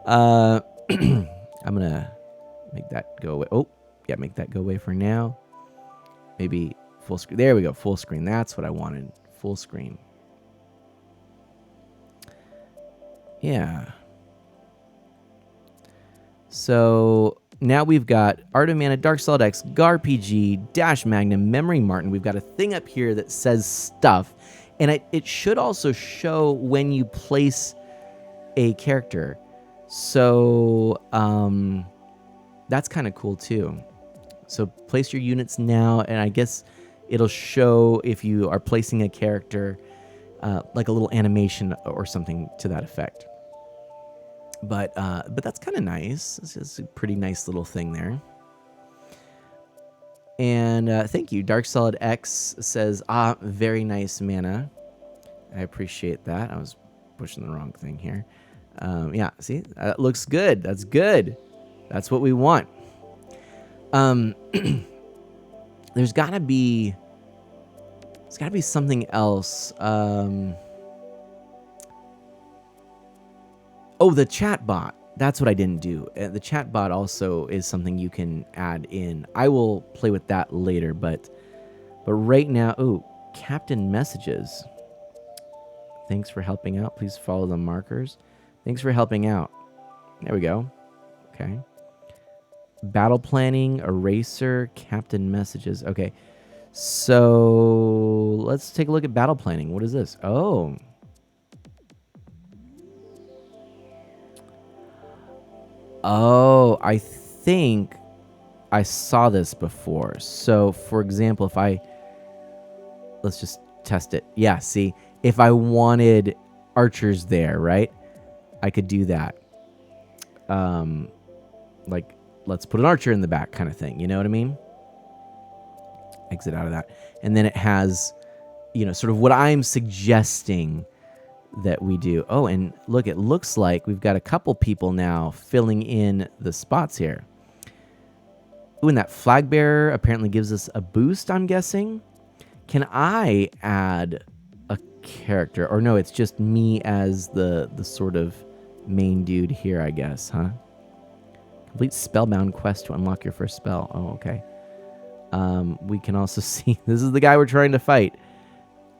I'm going to make that go away. Oh, yeah, make that go away for now. Maybe full screen. There we go, full screen. That's what I wanted, full screen. Yeah. So now we've got Art of Mana, Dark Solid X, GARPG, Dash Magnum, Memory Martin. We've got a thing up here that says stuff. And it should also show when you place a character. So that's kind of cool too. So place your units now, and I guess it'll show if you are placing a character, like a little animation or something to that effect. But that's kind of nice. This is a pretty nice little thing there. And thank you. Dark Solid X says, very nice mana. I appreciate that. I was pushing the wrong thing here. Yeah, see, that looks good. That's good. That's what we want. There's gotta be something else. Oh, the chat bot. That's what I didn't do. The chat bot also is something you can add in. I will play with that later, but right now, oh, Captain Messages. Thanks for helping out. Please follow the markers. Thanks for helping out. There we go. Okay. Battle planning, eraser, Captain Messages. Okay. So let's take a look at battle planning. What is this? Oh. Oh, I think I saw this before. So, for example, let's just test it. Yeah, see, if I wanted archers there, right? I could do that. Like, let's put an archer in the back kind of thing. You know what I mean? Exit out of that. And then it has, sort of what I'm suggesting that we do. Oh, and look, it looks like we've got a couple people now filling in the spots here. Ooh, and that flag bearer apparently gives us a boost, I'm guessing. Can I add a character? Or no, it's just me as the sort of main dude here, I guess, huh? Complete spellbound quest to unlock your first spell. Oh, okay. We can also see, this is the guy we're trying to fight.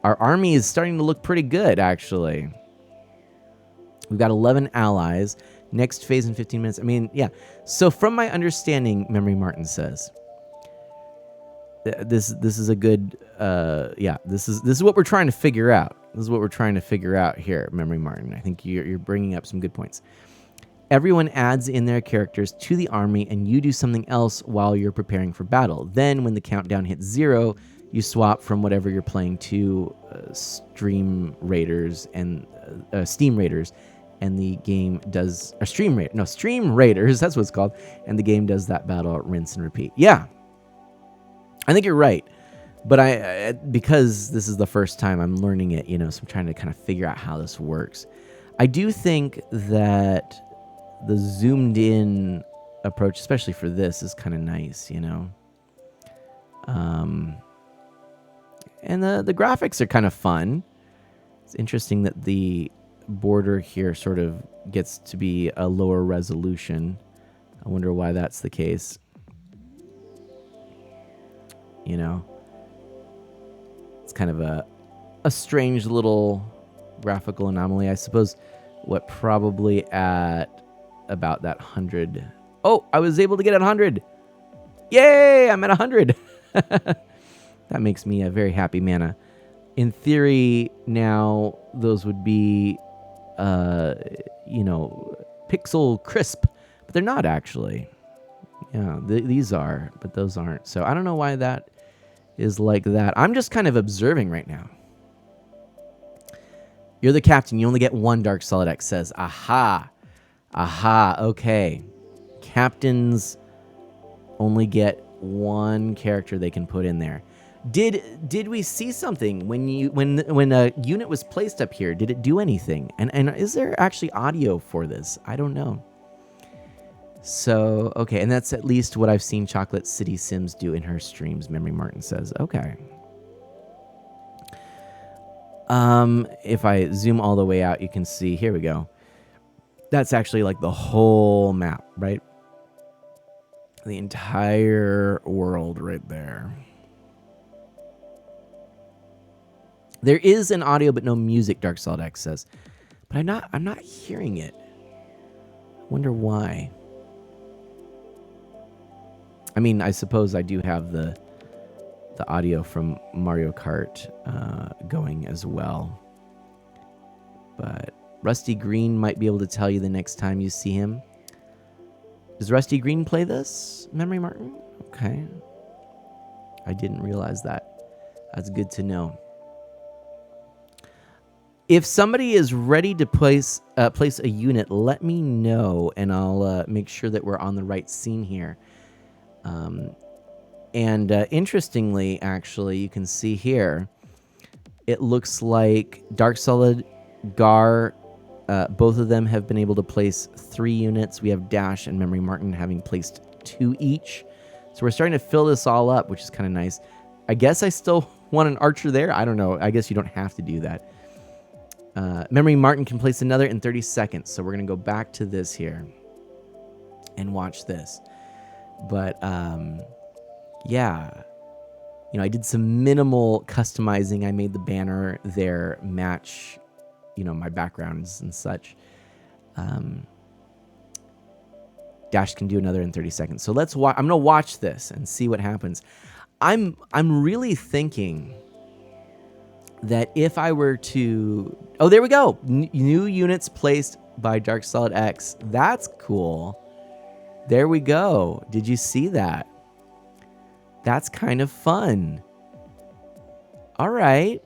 Our army is starting to look pretty good, actually. We've got 11 allies. Next phase in 15 minutes. I mean, yeah. So from my understanding, Memory Martin says, this is a good, yeah. This is what we're trying to figure out. This is what we're trying to figure out here, Memory Martin. I think you're bringing up some good points. Everyone adds in their characters to the army, and you do something else while you're preparing for battle. Then, when the countdown hits 0, you swap from whatever you're playing to Steam Raiders, and the game does Stream Raiders. That's what it's called, and the game does that battle, rinse and repeat. Yeah, I think you're right, but I because this is the first time I'm learning it, so I'm trying to kind of figure out how this works. I do think that the zoomed in approach, especially for this, is kind of nice, and the graphics are kind of fun. It's interesting that the border here sort of gets to be a lower resolution. I wonder why that's the case. It's kind of a strange little graphical anomaly. I suppose what probably at about that 100. Oh, I was able to get 100. Yay, I'm at 100. That makes me a very happy mana. In theory, now those would be, pixel crisp, but they're not actually. Yeah, these are, but those aren't. So I don't know why that is like that. I'm just kind of observing right now. You're the captain. You only get one Dark Solid X says. Aha. Okay. Captains only get one character they can put in there. Did we see something when a unit was placed up here? Did it do anything? And is there actually audio for this? I don't know. So, okay, and that's at least what I've seen Chocolate City Sims do in her streams, Memory Martin says. Okay. If I zoom all the way out, you can see, here we go. That's actually like the whole map, right? The entire world right there. There is an audio but no music, Dark Solid X says. But I'm not hearing it. I wonder why. I mean, I suppose I do have the audio from Mario Kart going as well. But Rusty Green might be able to tell you the next time you see him. Does Rusty Green play this, Memory Martin? Okay. I didn't realize that. That's good to know. If somebody is ready to place a unit, let me know, and I'll make sure that we're on the right scene here. Interestingly, actually, you can see here, it looks like Dark Solid, Gar, both of them have been able to place 3 units. We have Dash and Memory Martin having placed 2 each. So we're starting to fill this all up, which is kind of nice. I guess I still want an archer there. I don't know. I guess you don't have to do that. Memory Martin can place another in 30 seconds. So we're going to go back to this here and watch this. But, yeah. I did some minimal customizing. I made the banner there match, my backgrounds and such. Dash can do another in 30 seconds. So let's watch. I'm going to watch this and see what happens. I'm really thinking that if I were to... Oh, there we go. New units placed by Dark Solid X. That's cool. There we go. Did you see that? That's kind of fun. All right.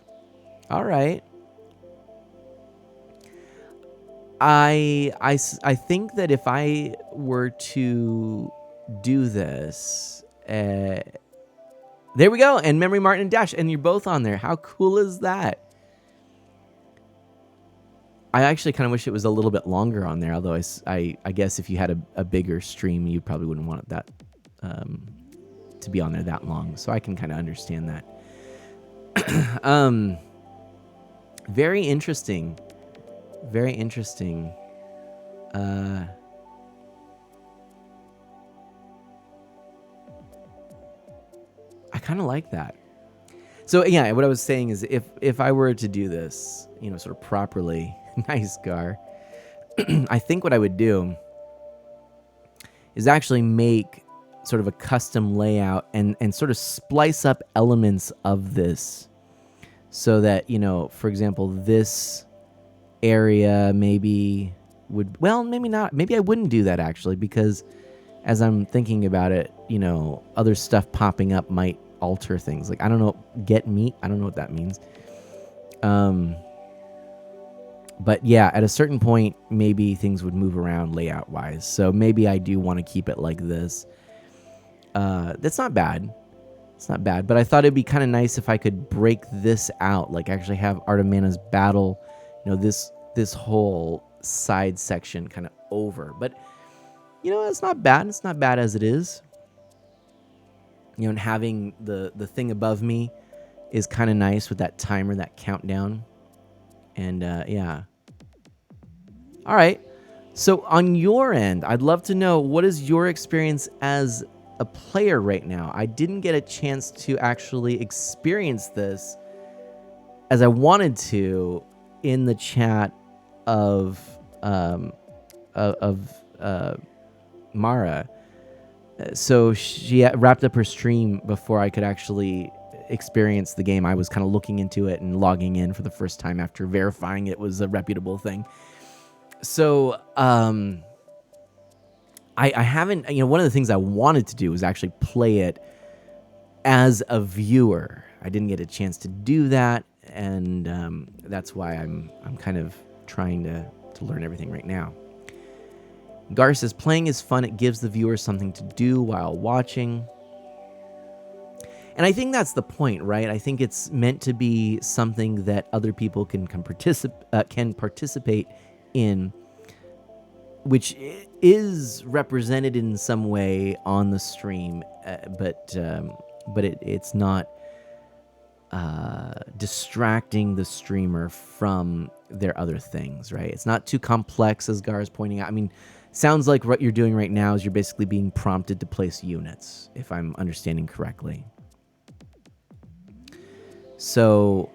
I think that if I were to do this... there we go. And Memory Martin and Dash. And you're both on there. How cool is that? I actually kind of wish it was a little bit longer on there. Although I guess if you had a bigger stream, you probably wouldn't want it that to be on there that long. So I can kind of understand that. Very interesting. Very interesting. I kind of like that. So yeah, what I was saying is if I were to do this, sort of properly, nice Gar, I think what I would do is actually make sort of a custom layout and sort of splice up elements of this so that, for example, this area maybe would, well, maybe not. Maybe I wouldn't do that actually, because as I'm thinking about it, other stuff popping up might alter things. Like, I don't know, get meat. I don't know what that means. But yeah, at a certain point, maybe things would move around layout wise. So maybe I do want to keep it like this. That's not bad. It's not bad, but I thought it'd be kind of nice if I could break this out, like actually have Art of Mana's battle, this whole side section kind of over. But it's not bad. It's not bad as it is. And having the thing above me is kind of nice with that timer, that countdown. And yeah. All right. So on your end, I'd love to know, what is your experience as a player right now? I didn't get a chance to actually experience this as I wanted to in the chat of Mara. So she wrapped up her stream before I could actually experience the game. I was kind of looking into it and logging in for the first time after verifying it was a reputable thing. So I haven't, one of the things I wanted to do was actually play it as a viewer. I didn't get a chance to do that, and that's why I'm kind of trying to learn everything right now. Gar says, playing is fun. It gives the viewer something to do while watching. And I think that's the point, right? I think it's meant to be something that other people can participate in, which is represented in some way on the stream, but it's not distracting the streamer from their other things, right? It's not too complex, as Gar is pointing out. I mean, sounds like what you're doing right now is you're basically being prompted to place units, if I'm understanding correctly. So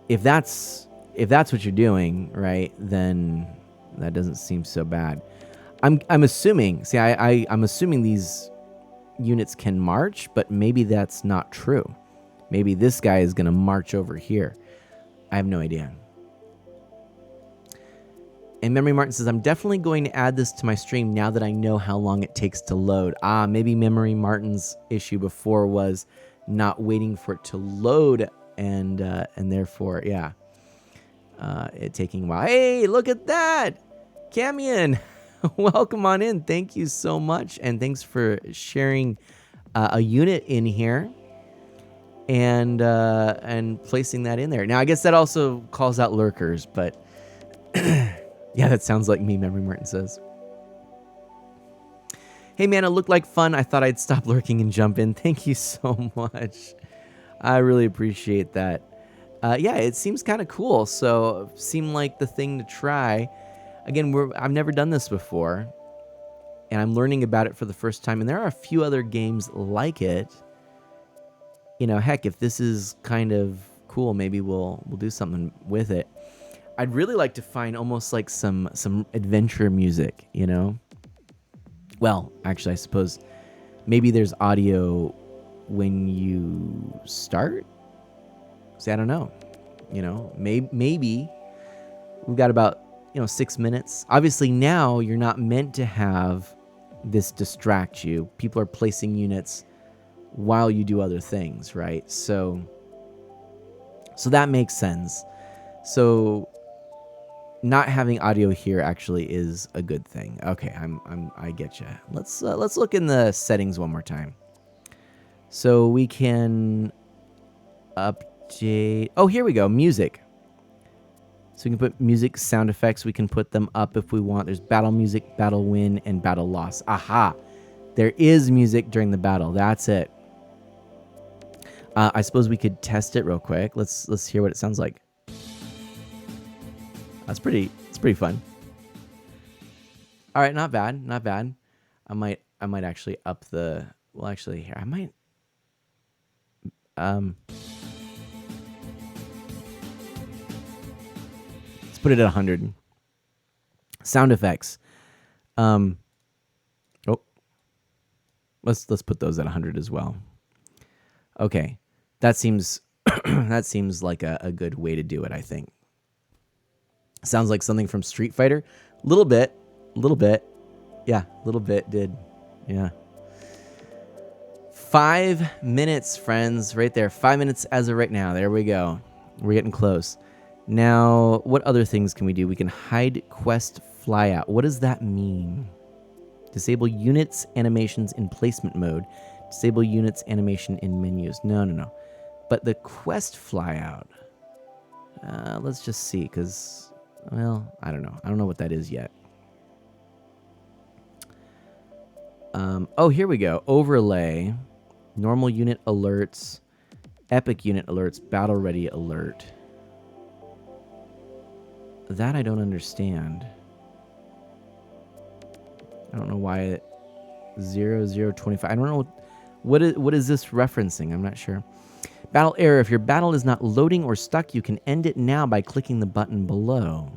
if that's what you're doing, right, then that doesn't seem so bad. I'm assuming, I'm assuming these units can march, but maybe that's not true. Maybe this guy is going to march over here. I have no idea. And Memory Martin says, I'm definitely going to add this to my stream now that I know how long it takes to load. Maybe Memory Martin's issue before was not waiting for it to load, and therefore, yeah, it taking a while. Hey, look at that! Camion, welcome on in. Thank you so much, and thanks for sharing a unit in here and placing that in there. Now, I guess that also calls out lurkers, but yeah, that sounds like me, Memory Martin says. Hey, man, it looked like fun. I thought I'd stop lurking and jump in. Thank you so much. I really appreciate that. Yeah, it seems kind of cool, so seemed like the thing to try. Again, I've never done this before, and I'm learning about it for the first time, and there are a few other games like it. Heck, if this is kind of cool, maybe we'll do something with it. I'd really like to find almost like some adventure music, Well, actually, I suppose maybe there's audio when you start. See, I don't know. Maybe we've got about 6 minutes. Obviously, now you're not meant to have this distract you. People are placing units while you do other things, right? So that makes sense. So not having audio here actually is a good thing. Okay, I get you. Let's look in the settings one more time. So we can update. Oh, here we go. Music. So we can put music, sound effects. We can put them up if we want. There's battle music, battle win, and battle loss. Aha! There is music during the battle. That's it. I suppose we could test it real quick. Let's hear what it sounds like. It's pretty fun. All right, not bad, not bad. I might actually up the. Well, actually, here I might. Let's put it at 100. Sound effects. Oh, let's put those at 100 as well. Okay, that seems that seems like a good way to do it. I think. Sounds like something from Street Fighter. Little bit. Yeah, little bit did. Yeah. 5 minutes, friends, right there. 5 minutes as of right now. There we go. We're getting close. Now, what other things can we do? We can hide quest flyout. What does that mean? Disable units animations in placement mode. Disable units animation in menus. No. But the quest flyout. Let's just see, because, well, I don't know. I don't know what that is yet. Oh, here we go. Overlay. Normal unit alerts. Epic unit alerts. Battle ready alert. That I don't understand. I don't know why it 0025. I don't know what is this referencing. I'm not sure. Battle error. If your battle is not loading or stuck, you can end it now by clicking the button below.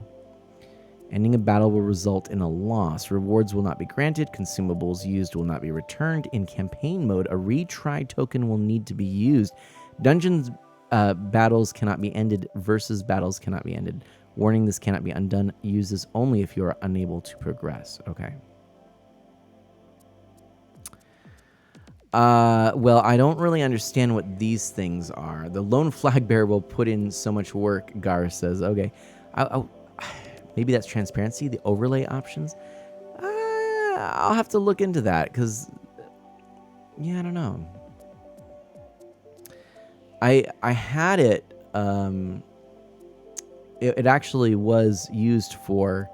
Ending a battle will result in a loss. Rewards will not be granted. Consumables used will not be returned. In campaign mode, a retry token will need to be used. Dungeons battles cannot be ended. Versus battles cannot be ended. Warning, this cannot be undone. Use this only if you are unable to progress. Okay. Well, I don't really understand what these things are. The lone flag bearer will put in so much work, Gar says. Okay. Maybe that's transparency, the overlay options. I'll have to look into that because, yeah, I don't know. I had it. It actually was used for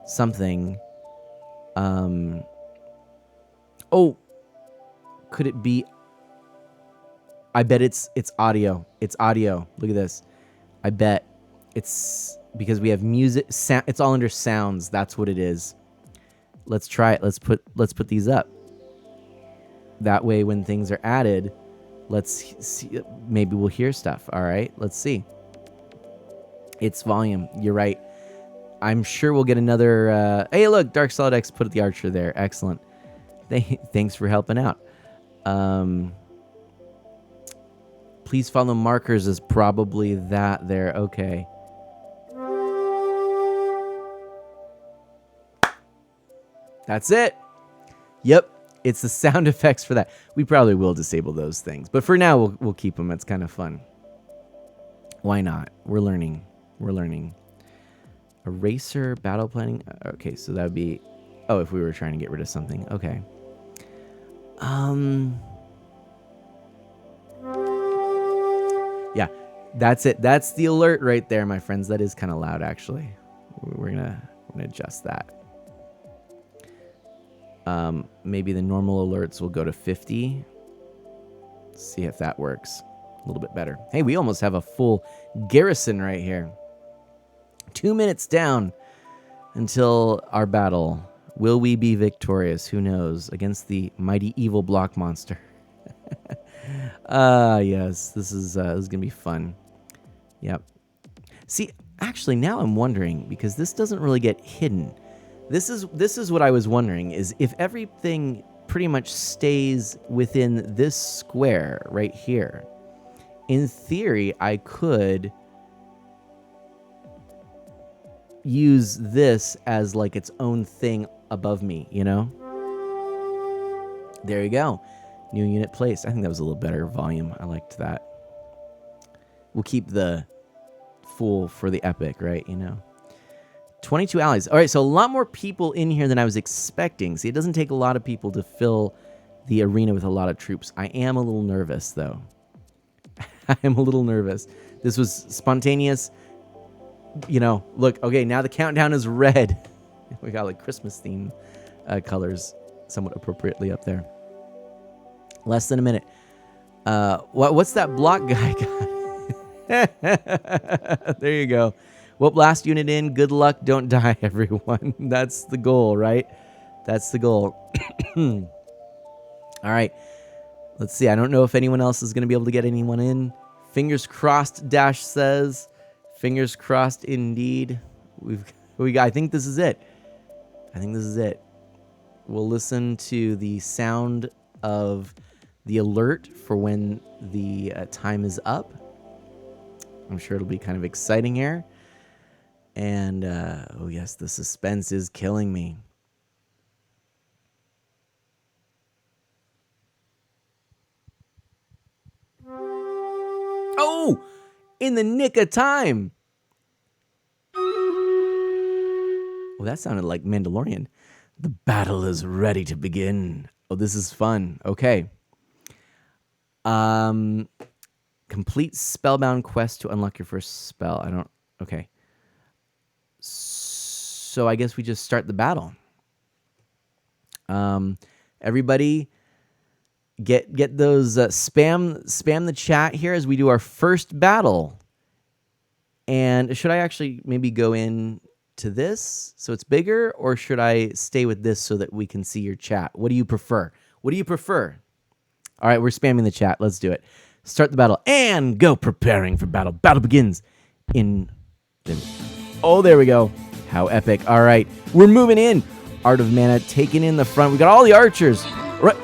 something. Oh, could it be? I bet it's audio. It's audio. Look at this. I bet it's because we have music. It's all under sounds. That's what it is. Let's try it. Let's put these up. That way, when things are added, let's see. Maybe we'll hear stuff. All right. Let's see. It's volume. You're right. I'm sure we'll get another. Hey, look, Dark Solid X put the archer there. Excellent. Thanks for helping out. Please follow markers is probably that there. Okay. That's it. Yep. It's the sound effects for that. We probably will disable those things, but for now we'll keep them. It's kind of fun. Why not? We're learning. Eraser, battle planning. Okay, so that would be, oh, if we were trying to get rid of something. Okay. Yeah, that's it. That's the alert right there, my friends. That is kind of loud, actually. We're gonna adjust that. Maybe the normal alerts will go to 50. See if that works a little bit better. Hey, we almost have a full garrison right here. 2 minutes down until our battle. Will we be victorious? Who knows? Against the mighty evil block monster. Yes, this is gonna be fun. Yep. See, actually, now I'm wondering, because this doesn't really get hidden. This is what I was wondering, is if everything pretty much stays within this square right here. In theory, I could use this as like its own thing above me, you know? There you go. New unit placed. I think that was a little better volume. I liked that. We'll keep the full for the epic, right? You know? 22 allies. All right, so a lot more people in here than I was expecting. See, it doesn't take a lot of people to fill the arena with a lot of troops. I am a little nervous, though. I am a little nervous. This was spontaneous. You know, look, okay, now the countdown is red. We got like Christmas theme colors somewhat appropriately up there. Less than a minute. What's that block guy got? There you go. Well, last unit in. Good luck. Don't die, everyone. That's the goal, right? That's the goal. All right. Let's see. I don't know if anyone else is going to be able to get anyone in. Fingers crossed, Dash says. Fingers crossed indeed. I think this is it. I think this is it. We'll listen to the sound of the alert for when the time is up. I'm sure it'll be kind of exciting here. And, oh yes, the suspense is killing me. Oh, in the nick of time. Oh, that sounded like Mandalorian. The battle is ready to begin. Oh, this is fun. Okay. Complete spellbound quest to unlock your first spell. Okay. So I guess we just start the battle. Everybody get those spam the chat here as we do our first battle. And should I actually maybe go in to this so it's bigger, or should I stay with this so that we can see your chat? What do you prefer? All right, we're spamming the chat. Let's do it. Start the battle and go. Preparing for battle. Battle begins in the... Oh, there we go. How epic. All right, we're moving in. Art of Mana taking in the front. We got all the archers. Right.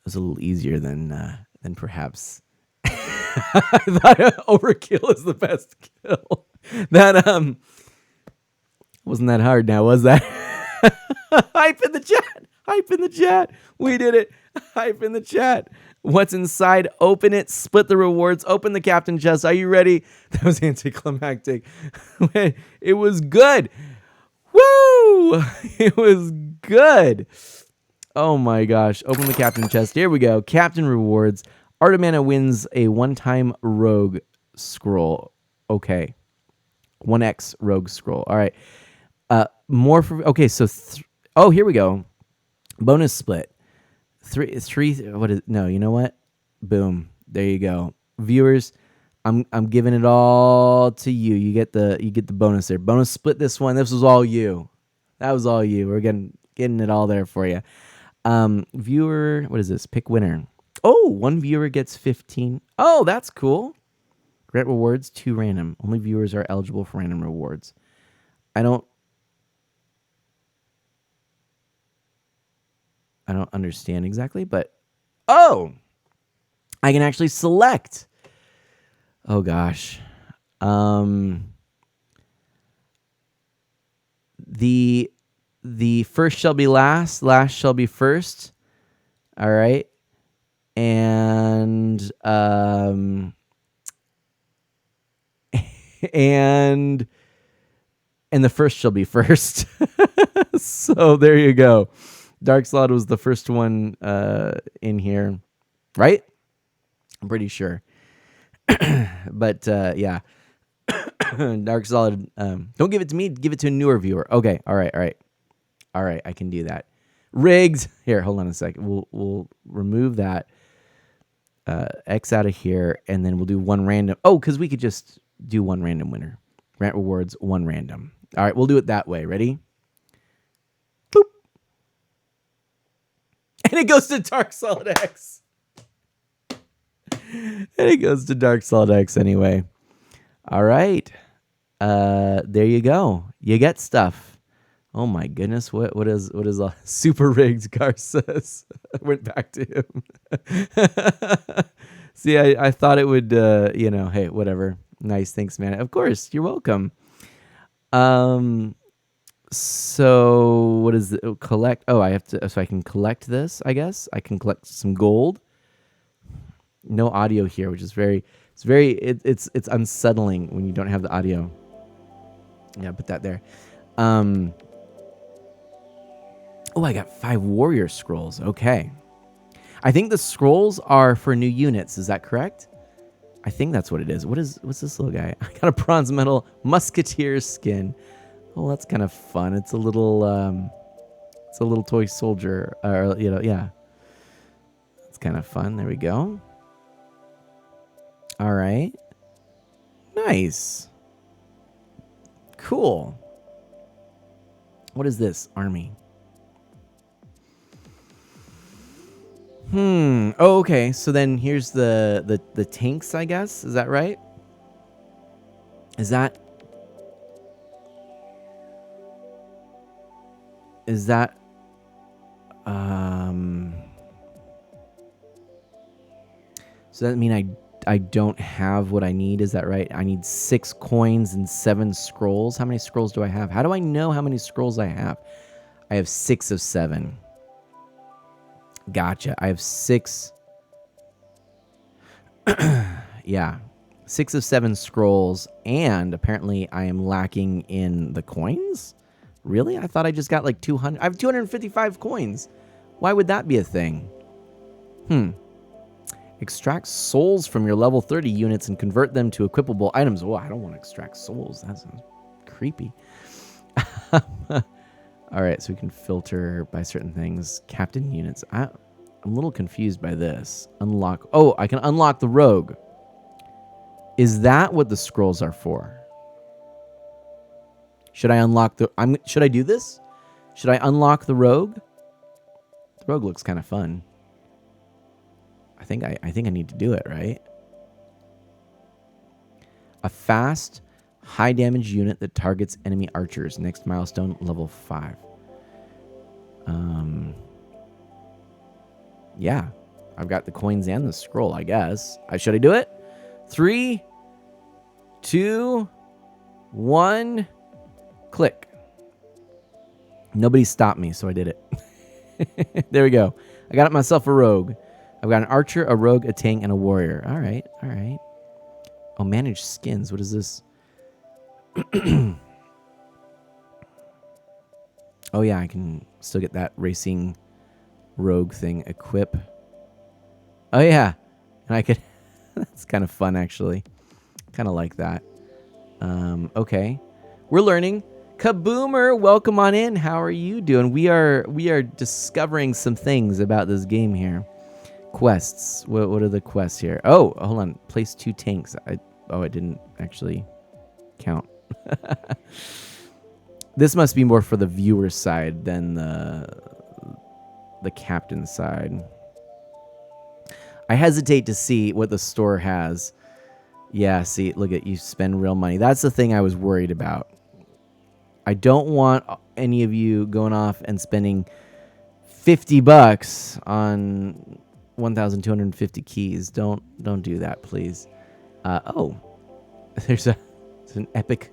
It was a little easier than perhaps. I thought overkill is the best kill. That wasn't that hard now, was that? Hype in the chat. Hype in the chat. We did it. Hype in the chat. What's inside? Open it. Split the rewards. Open the captain chest. Are you ready? That was anticlimactic. It was good. Woo! It was good. Oh my gosh. Open the captain chest. Here we go. Captain rewards. Art of Mana wins a one-time rogue scroll. Okay. 1x rogue scroll. All right. More for... Okay, so... Oh, here we go. Bonus split. Three... What is... No, you know what? Boom. There you go. Viewers, I'm giving it all to you. You get the bonus there. Bonus split this one. This was all you. That was all you. We're getting it all there for you. Viewer... What is this? Pick winner. Oh, one viewer gets 15. Oh, that's cool. Grant rewards 2 random. Only viewers are eligible for random rewards. I don't understand exactly, but oh, I can actually select. Oh gosh. The first shall be last, last shall be first. All right. And and the first shall be first. So there you go. Dark Slot was the first one in here, right? I'm pretty sure. But yeah. Dark Solid, don't give it to me, give it to a newer viewer. Okay, all right, I can do that. Rigged. Here, hold on a second. We'll remove that X out of here, and then we'll do one random. Oh, because we could just do one random winner. Grant rewards, one random. All right, we'll do it that way. Ready? Boop. And it goes to Dark Solid X. And it goes to Dark Solid X anyway. All right. There you go. You get stuff. Oh my goodness. What is super rigged, Gar says. I went back to him. See, I thought it would hey, whatever. Nice, thanks, man. Of course, you're welcome. So what is it? Collect? Oh, I have to. So I can collect this. I guess I can collect some gold. No audio here, which is it's unsettling when you don't have the audio. Yeah, put that there. Oh, I got 5 warrior scrolls. Okay. I think the scrolls are for new units. Is that correct? I think that's what it is. What's this little guy? I got a bronze medal musketeer skin. Oh, that's kind of fun. It's a little toy soldier. Yeah. It's kind of fun. There we go. All right. Nice. Cool. What is this? Army. Oh, okay. So then here's the tanks, I guess. Is that right? Is that so that mean I don't have what I need, is that right? I need 6 coins and 7 scrolls. How many scrolls do I have? How do I know how many scrolls I have? I have 6 of 7. Gotcha. I have 6. Yeah. 6 of 7 scrolls, and apparently I am lacking in the coins? Really? I thought I just got like 200. I have 255 coins. Why would that be a thing? Extract souls from your level 30 units and convert them to equipable items. Oh, I don't want to extract souls. That sounds creepy. All right, so we can filter by certain things. Captain units. I'm a little confused by this. Unlock. Oh, I can unlock the rogue. Is that what the scrolls are for? Should I unlock the... should I do this? Should I unlock the rogue? The rogue looks kind of fun. I think I need to do it, right? A fast, high damage unit that targets enemy archers. Next milestone, level 5. Yeah. I've got the coins and the scroll, I guess. Should I do it? 3, 2, 1, click. Nobody stopped me, so I did it. There we go. I got myself a rogue. I've got an archer, a rogue, a tank, and a warrior. All right, all right. Oh, manage skins. What is this? Oh, yeah, I can still get that racing rogue thing. Equip. Oh, yeah. And I could... That's kind of fun, actually. Kind of like that. Okay. We're learning. Kaboomer, welcome on in. How are you doing? We are discovering some things about this game here. Quests. What are the quests here? Oh, hold on. Place 2 tanks. It didn't actually count. This must be more for the viewer side than the captain side. I hesitate to see what the store has. Yeah, see, look at you spend real money. That's the thing I was worried about. I don't want any of you going off and spending $50 on 1,250 keys. Don't do that, please. There's an epic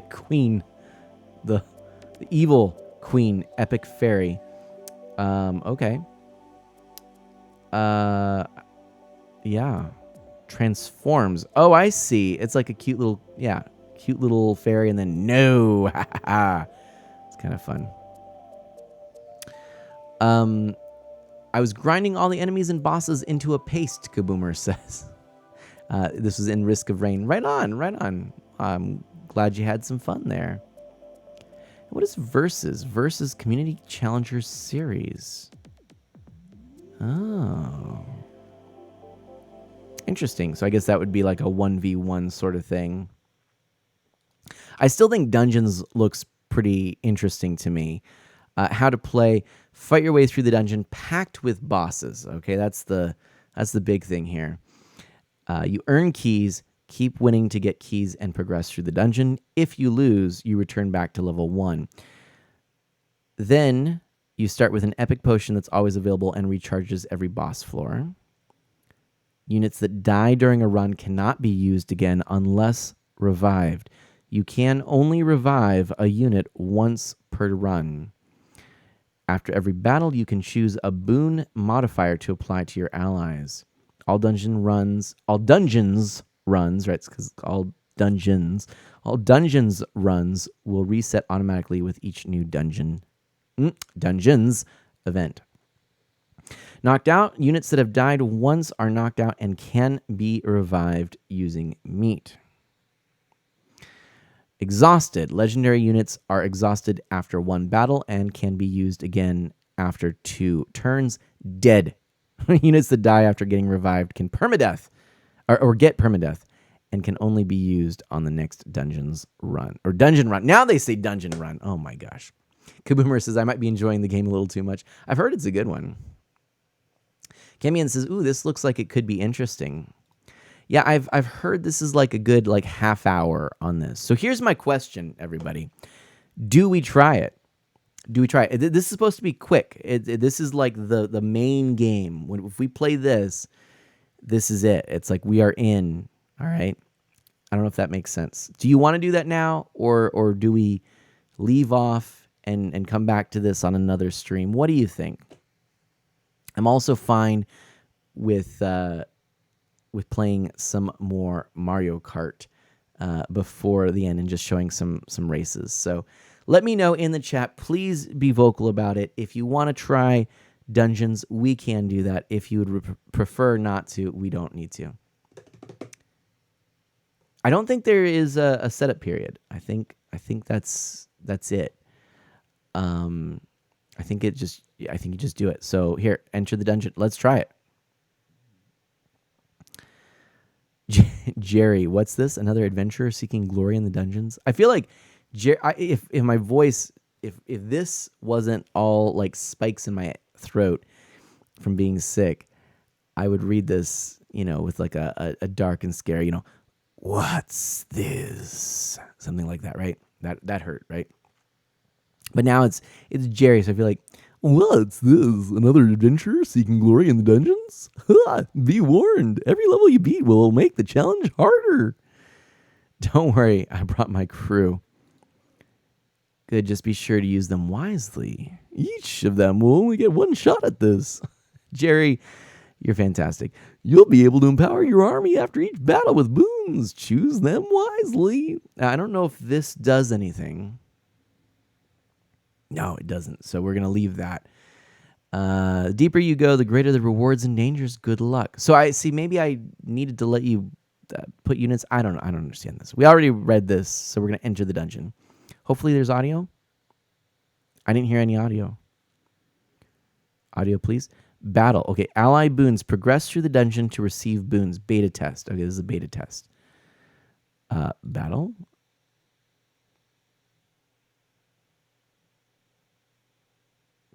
queen, the evil queen, epic fairy. Okay. Yeah, transforms. Oh, I see. It's like a cute little fairy, and then no, it's kind of fun. I was grinding all the enemies and bosses into a paste, Kaboomer says. This was in Risk of Rain. Right on. I'm glad you had some fun there. What is Versus? Versus Community Challenger Series. Oh. Interesting. So I guess that would be like a 1v1 sort of thing. I still think Dungeons looks pretty interesting to me. How to play, fight your way through the dungeon packed with bosses. Okay, that's the big thing here. You earn keys, keep winning to get keys and progress through the dungeon. If you lose, you return back to level 1. Then you start with an epic potion that's always available and recharges every boss floor. Units that die during a run cannot be used again unless revived. You can only revive a unit once per run. After every battle, you can choose a boon modifier to apply to your allies. All dungeons runs, right? It's because all dungeons runs will reset automatically with each new dungeons event. Knocked out, units that have died once are knocked out and can be revived using meat. Exhausted. Legendary units are exhausted after 1 battle and can be used again after 2 turns. Dead. Units that die after getting revived can permadeath or get permadeath and can only be used on the next dungeon run. Now they say dungeon run. Oh my gosh. Kaboomer says, I might be enjoying the game a little too much. I've heard it's a good one. Kemian says, "Ooh, this looks like it could be interesting." Yeah, I've heard this is like a good like half hour on this. So here's my question, everybody: do we try it? Do we try it? This is supposed to be quick. This is like the main game. If we play this, this is it. It's like we are in. All right. I don't know if that makes sense. Do you want to do that now, or do we leave off and come back to this on another stream? What do you think? I'm also fine with playing some more Mario Kart before the end and just showing some races. So let me know in the chat. Please be vocal about it. If you want to try dungeons, we can do that. If you would prefer not to, we don't need to. I don't think there is a setup period. I think that's it. I think you just do it. So here, enter the dungeon. Let's try it. Jerry, what's this? Another adventurer seeking glory in the dungeons? I feel like if my voice, if this wasn't all like spikes in my throat from being sick, I would read this, with like a dark and scary, what's this? Something like that, right? That hurt, right? But now it's Jerry, so I feel like, what's this? Another adventurer seeking glory in the dungeons? Be warned, every level you beat will make the challenge harder. Don't worry, I brought my crew. Good, just be sure to use them wisely. Each of them will only get one shot at this. Jerry, you're fantastic. You'll be able to empower your army after each battle with boons. Choose them wisely. I don't know if this does anything. No, it doesn't. So we're going to leave that. The deeper you go, the greater the rewards and dangers. Good luck. So I see, maybe I needed to let you put units. I don't know. I don't understand this. We already read this, so we're going to enter the dungeon. Hopefully there's audio. I didn't hear any audio. Audio, please. Battle. Okay, ally boons. Progress through the dungeon to receive boons. Beta test. Okay, this is a beta test. Battle.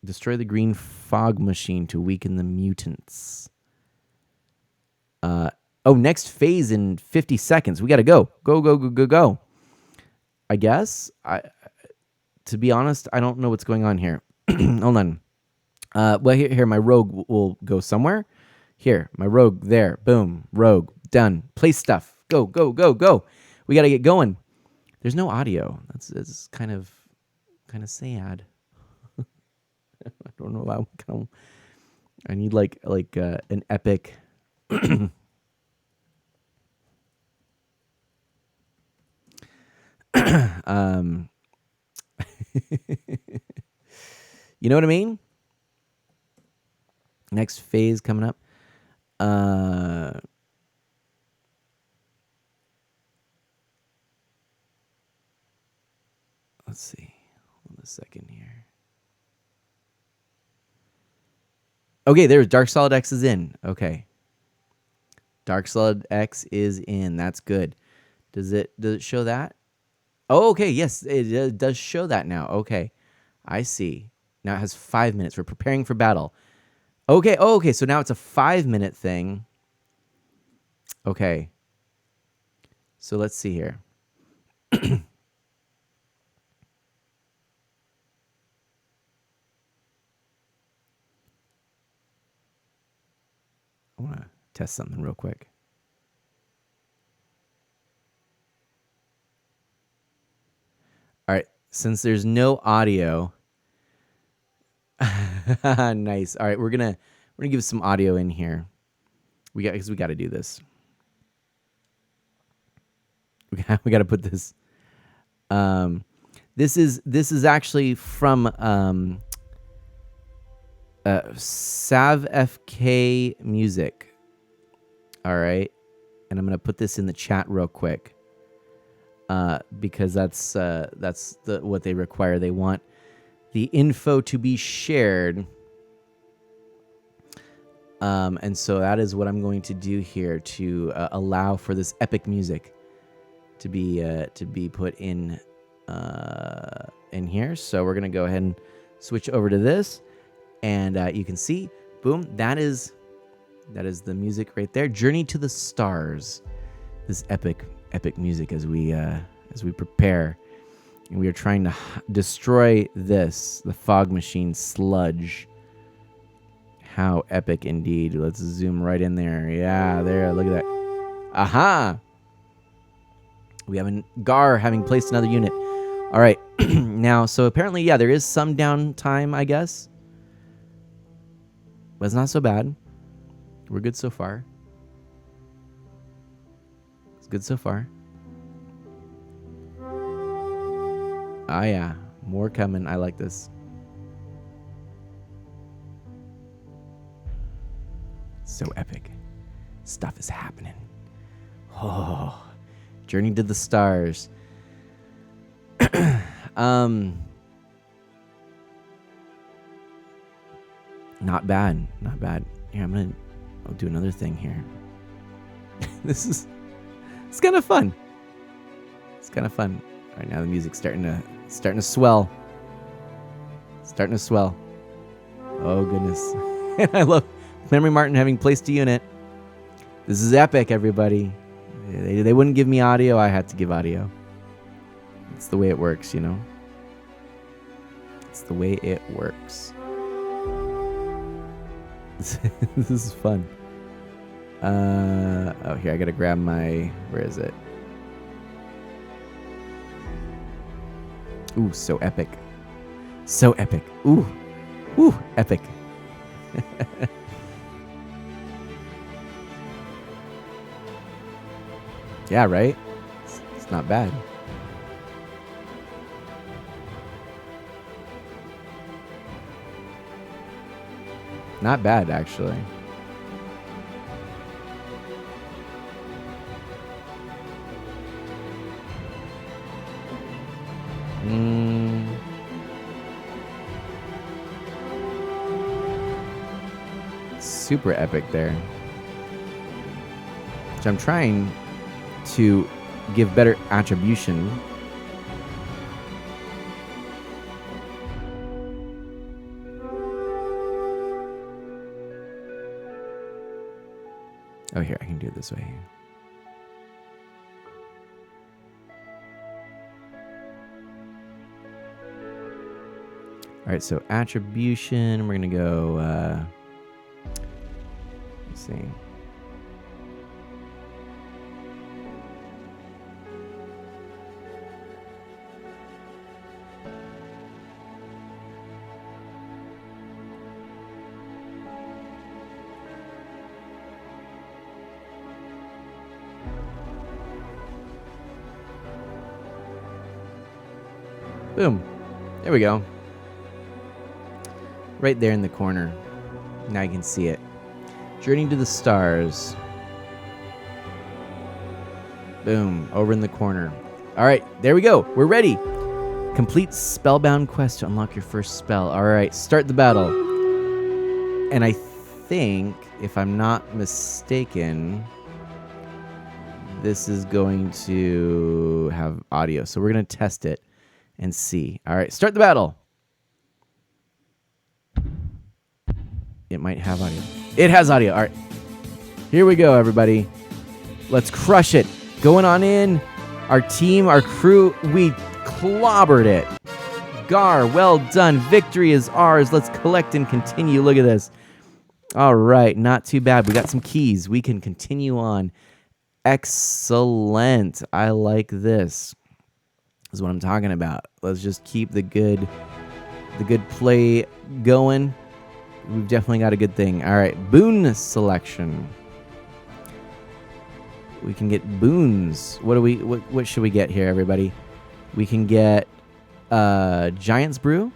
Destroy the green fog machine to weaken the mutants. Next phase in 50 seconds. We got to go. Go. I guess. To be honest, I don't know what's going on here. Hold on. Well, here, my rogue will go somewhere. Here, my rogue there. Boom. Rogue. Done. Place stuff. Go. We got to get going. There's no audio. That's kind of sad. I don't know. I need like an epic. You know what I mean? Next phase coming up. Let's see. Hold on a second here. Okay, there's Dark Solid X is in. Okay. Dark Solid X is in. That's good. Does it show that? Oh, okay. Yes, it does show that now. Okay. I see. Now it has 5 minutes. We're preparing for battle. Okay. Oh, okay. So now it's a 5-minute thing. Okay. So let's see here. I want to test something real quick. All right. Since there's no audio. Nice. All right. We're gonna give some audio in here. We got to do this. We got to put this. This is actually from Sav FK Music. All right, and I'm gonna put this in the chat real quick because that's what they require. They want the info to be shared, and so that is what I'm going to do here to allow for this epic music to be put in here. So we're gonna go ahead and switch over to this. And you can see, boom, that is That is the music right there. Journey to the Stars. This epic music as we prepare. And we are trying to destroy this, the fog machine sludge. How epic indeed. Let's zoom right in there. Yeah, there, look at that. Aha! We have a Gar having placed another unit. All right, now, so apparently, yeah, there is some downtime, I guess. But it's not so bad. We're good so far. It's good so far. Ah, yeah, more coming. I like this. So epic. Stuff is happening. Oh, Journey to the Stars. Not bad. Not bad. Here, I'll do another thing here. It's kind of fun. It's kind of fun. All right, now the music's starting to swell. Starting to swell. Oh, goodness. And I love Memory Martin having placed a unit. This is epic, everybody. They wouldn't give me audio. I had to give audio. It's the way it works, you know? It's the way it works. This is fun. Oh, here, I gotta grab my... Where is it? Ooh, so epic. So epic. Ooh. Ooh, epic. Yeah, right? It's not bad. Not bad, actually. Super epic there. Which I'm trying to give better attribution. Oh, here, I can do it this way. All right, so attribution, we're going to go, let's see. Boom. There we go. Right there in the corner. Now you can see it. Journey to the Stars. Boom. Over in the corner. All right. There we go. We're ready. Complete Spellbound quest to unlock your first spell. All right. Start the battle. And I think, if I'm not mistaken, this is going to have audio. So we're going to test it and see. All right, start the battle. It might have audio. It has audio. All right. Here we go, everybody. Let's crush it. Going on in. Our team, our crew, we clobbered it. Gar, well done. Victory is ours. Let's collect and continue. Look at this. All right, not too bad. We got some keys. We can continue on. Excellent. I like this. Is what I'm talking about. Let's just keep the good play going. We've definitely got a good thing. All right, boon selection. We can get boons. What should we get here, everybody? We can get Giant's Brew.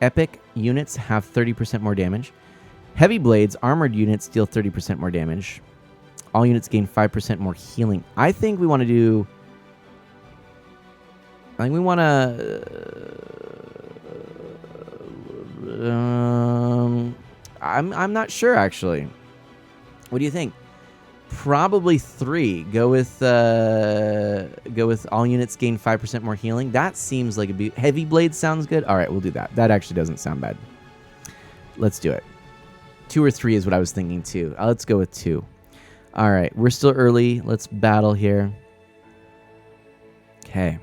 Epic units have 30% more damage. Heavy Blades, armored units deal 30% more damage. All units gain 5% more healing. I think we want to do... I think we want to... I'm not sure, actually. What do you think? Probably 3. Go with all units gain 5% more healing. That seems like a Heavy Blade sounds good. All right, we'll do that. That actually doesn't sound bad. Let's do it. 2 or 3 is what I was thinking too. Let's go with 2. All right, we're still early. Let's battle here. Okay.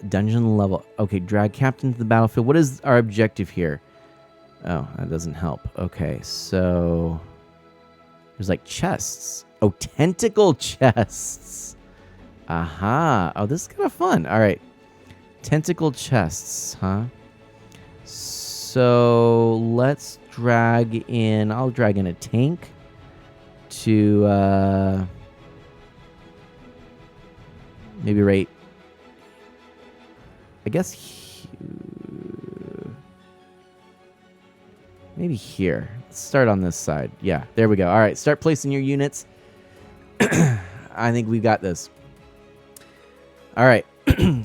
Dungeon level. Okay, drag captain to the battlefield. What is our objective here? Oh, that doesn't help. Okay, so there's like chests. Oh, tentacle chests. Aha. Oh, this is kind of fun. All right. Tentacle chests, huh? So let's drag in. I'll drag in a tank to maybe right. I guess maybe here. Let's start on this side. Yeah, there we go. All right, start placing your units. I think we've got this. All right,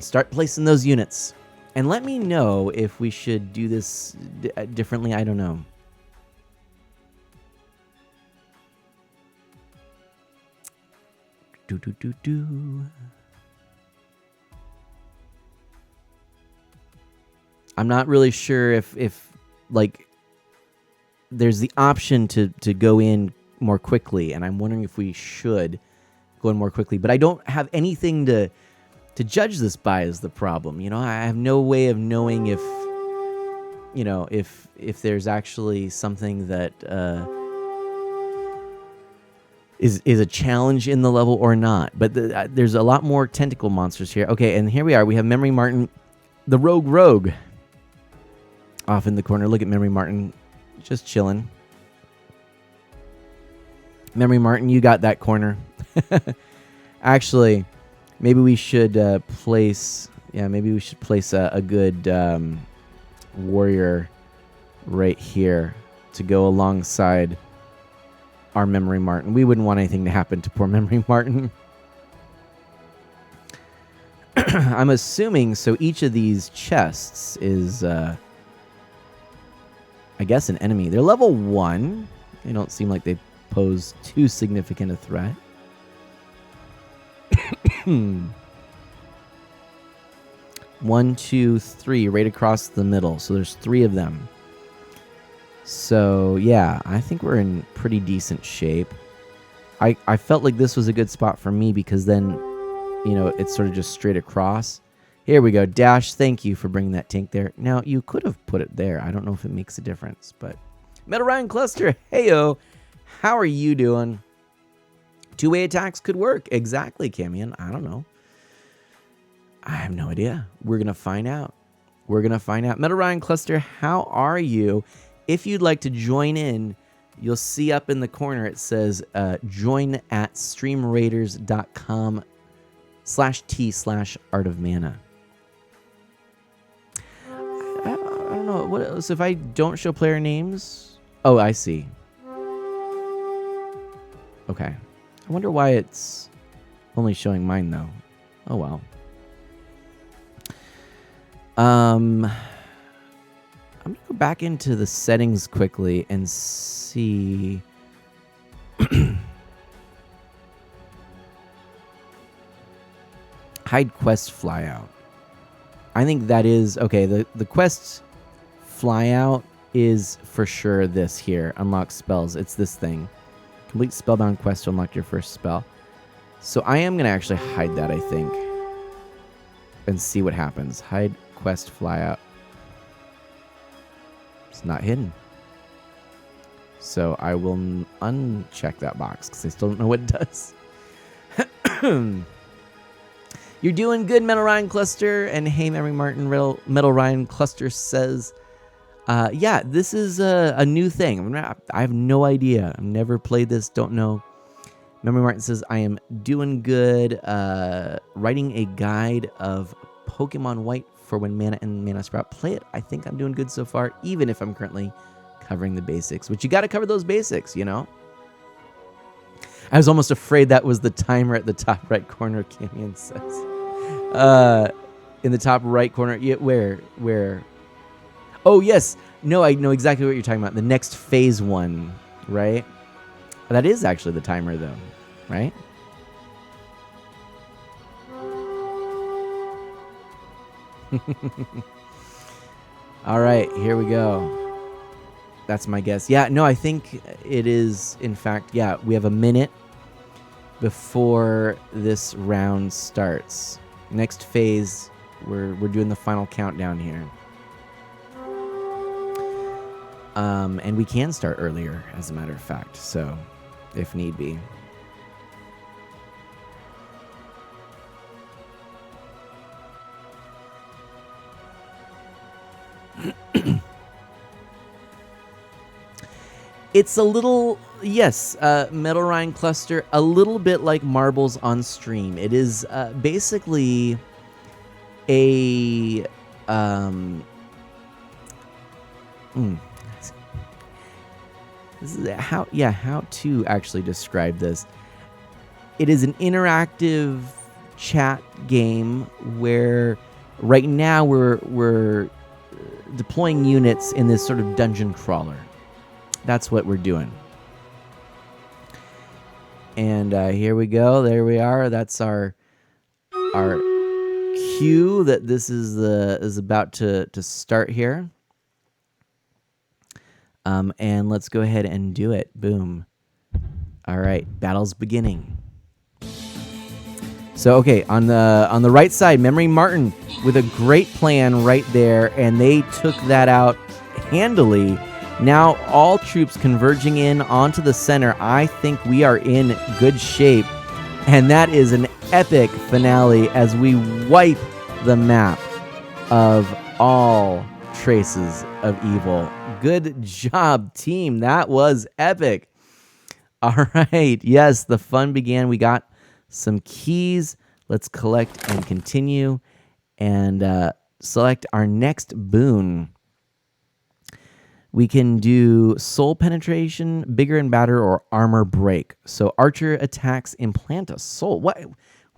start placing those units. And let me know if we should do this differently. I don't know. I'm not really sure if like there's the option to go in more quickly, and I'm wondering if we should go in more quickly. But I don't have anything to judge this by is the problem. You know, I have no way of knowing if, you know, if there's actually something that is a challenge in the level or not. But there's a lot more tentacle monsters here. Okay, and here we are. We have Memory Martin, the rogue, off in the corner. Look at Memory Martin, just chilling. Memory Martin, you got that corner. Actually, maybe we should place. Yeah, maybe we should place a good warrior right here to go alongside our Memory Martin. We wouldn't want anything to happen to poor Memory Martin. I'm assuming so. Each of these chests is, I guess, an enemy. They're level 1. They don't seem like they pose too significant a threat. 1, 2, 3, right across the middle. So there's 3 of them. So yeah, I think we're in pretty decent shape. I felt like this was a good spot for me because then, you know, it's sort of just straight across. Here we go. Dash, thank you for bringing that tank there. Now, you could have put it there. I don't know if it makes a difference, but Metal Ryan Cluster, heyo. How are you doing? 2-way attacks could work. Exactly, Camion. I don't know. I have no idea. We're going to find out. We're going to find out. Metal Ryan Cluster, how are you? If you'd like to join in, you'll see up in the corner it says join at streamraiders.com/t/artofmana. I don't know. What else? If I don't show player names? Oh, I see. Okay. I wonder why it's only showing mine, though. Oh, well. I'm going to go back into the settings quickly and see. Hide quest flyout. I think that is okay. The quest flyout is for sure this here. Unlock spells. It's this thing. Complete spellbound quest to unlock your first spell. So I am going to actually hide that, I think, and see what happens. Hide quest flyout. It's not hidden. So I will uncheck that box because I still don't know what it does. You're doing good, Metal Ryan Cluster. And hey, Memory Martin, Metal Ryan Cluster says, yeah, this is a new thing. I have no idea. I've never played this. Don't know. Memory Martin says, I am doing good. Writing a guide of Pokemon White for when Mana and Mana Sprout play it. I think I'm doing good so far, even if I'm currently covering the basics, which you got to cover those basics, you know? I was almost afraid that was the timer at the top right corner, Camion says. In the top right corner. Yeah, where? Oh, yes. No, I know exactly what you're talking about. The next phase 1, right? That is actually the timer, though, right? All right, here we go. That's my guess. Yeah, no, I think it is, in fact, yeah, we have a minute before this round starts. Next phase, we're doing the final countdown here. And we can start earlier, as a matter of fact, so if need be. It's a little, yes, Metal Rhine Cluster, a little bit like Marbles on Stream. It is basically a this is how to actually describe this. It is an interactive chat game where right now we're deploying units in this sort of dungeon crawler. That's what we're doing. And here we go. There we are. That's our cue that this is about to start here. And let's go ahead and do it. Boom. All right, battle's beginning. So okay, on the right side, Memory Martin with a great plan right there, and they took that out handily. Now all troops converging in onto the center. I think we are in good shape. And that is an epic finale as we wipe the map of all traces of evil. Good job, team. That was epic. All right. Yes, the fun began. We got some keys. Let's collect and continue and select our next boon. We can do soul penetration, bigger and badder, or armor break. So archer attacks implant a soul. What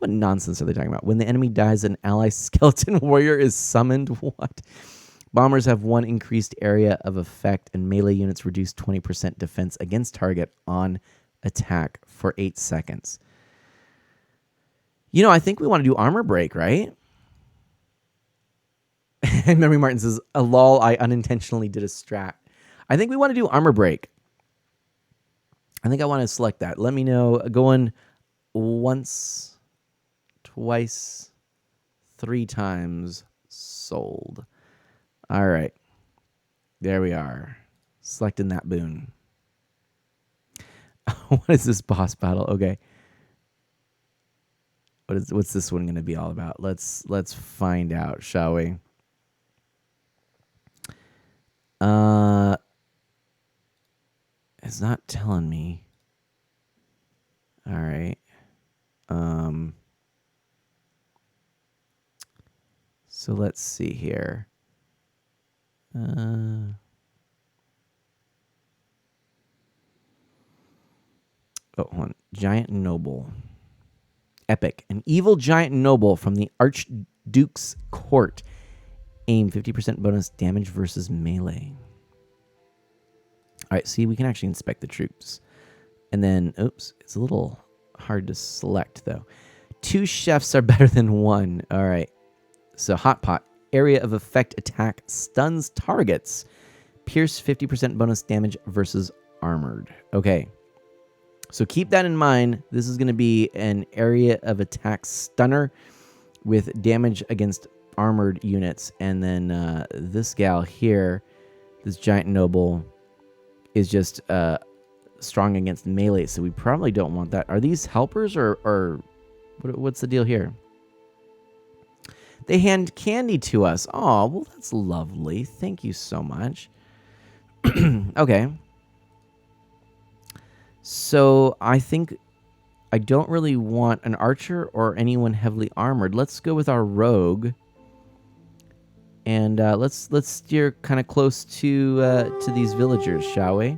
nonsense are they talking about? When the enemy dies, an ally skeleton warrior is summoned. What? Bombers have 1 increased area of effect, and melee units reduce 20% defense against target on attack for 8 seconds. You know, I think we want to do armor break, right? And Memory Martin says, a lol, I unintentionally did a strat. I think we want to do armor break. I think I want to select that. Let me know. Going once, twice, 3 times. Sold. All right. There we are. Selecting that boon. What is this boss battle? Okay. What's this one going to be all about? Let's find out, shall we? It's not telling me. All right. So let's see here. Hold on. Giant Noble. Epic. An evil giant noble from the Archduke's court. Aim 50% bonus damage versus melee. All right, see, we can actually inspect the troops. And then, oops, it's a little hard to select, though. 2 chefs are better than 1. All right. So, Hot Pot. Area of effect attack stuns targets. Pierce 50% bonus damage versus armored. Okay. So, keep that in mind. This is going to be an area of attack stunner with damage against armored units. And then this gal here, this giant noble, is just strong against melee, so we probably don't want that. Are these helpers or what's the deal here? They hand candy to us. Oh, well, that's lovely. Thank you so much. Okay. So I think I don't really want an archer or anyone heavily armored. Let's go with our rogue. And let's steer kind of close to these villagers, shall we?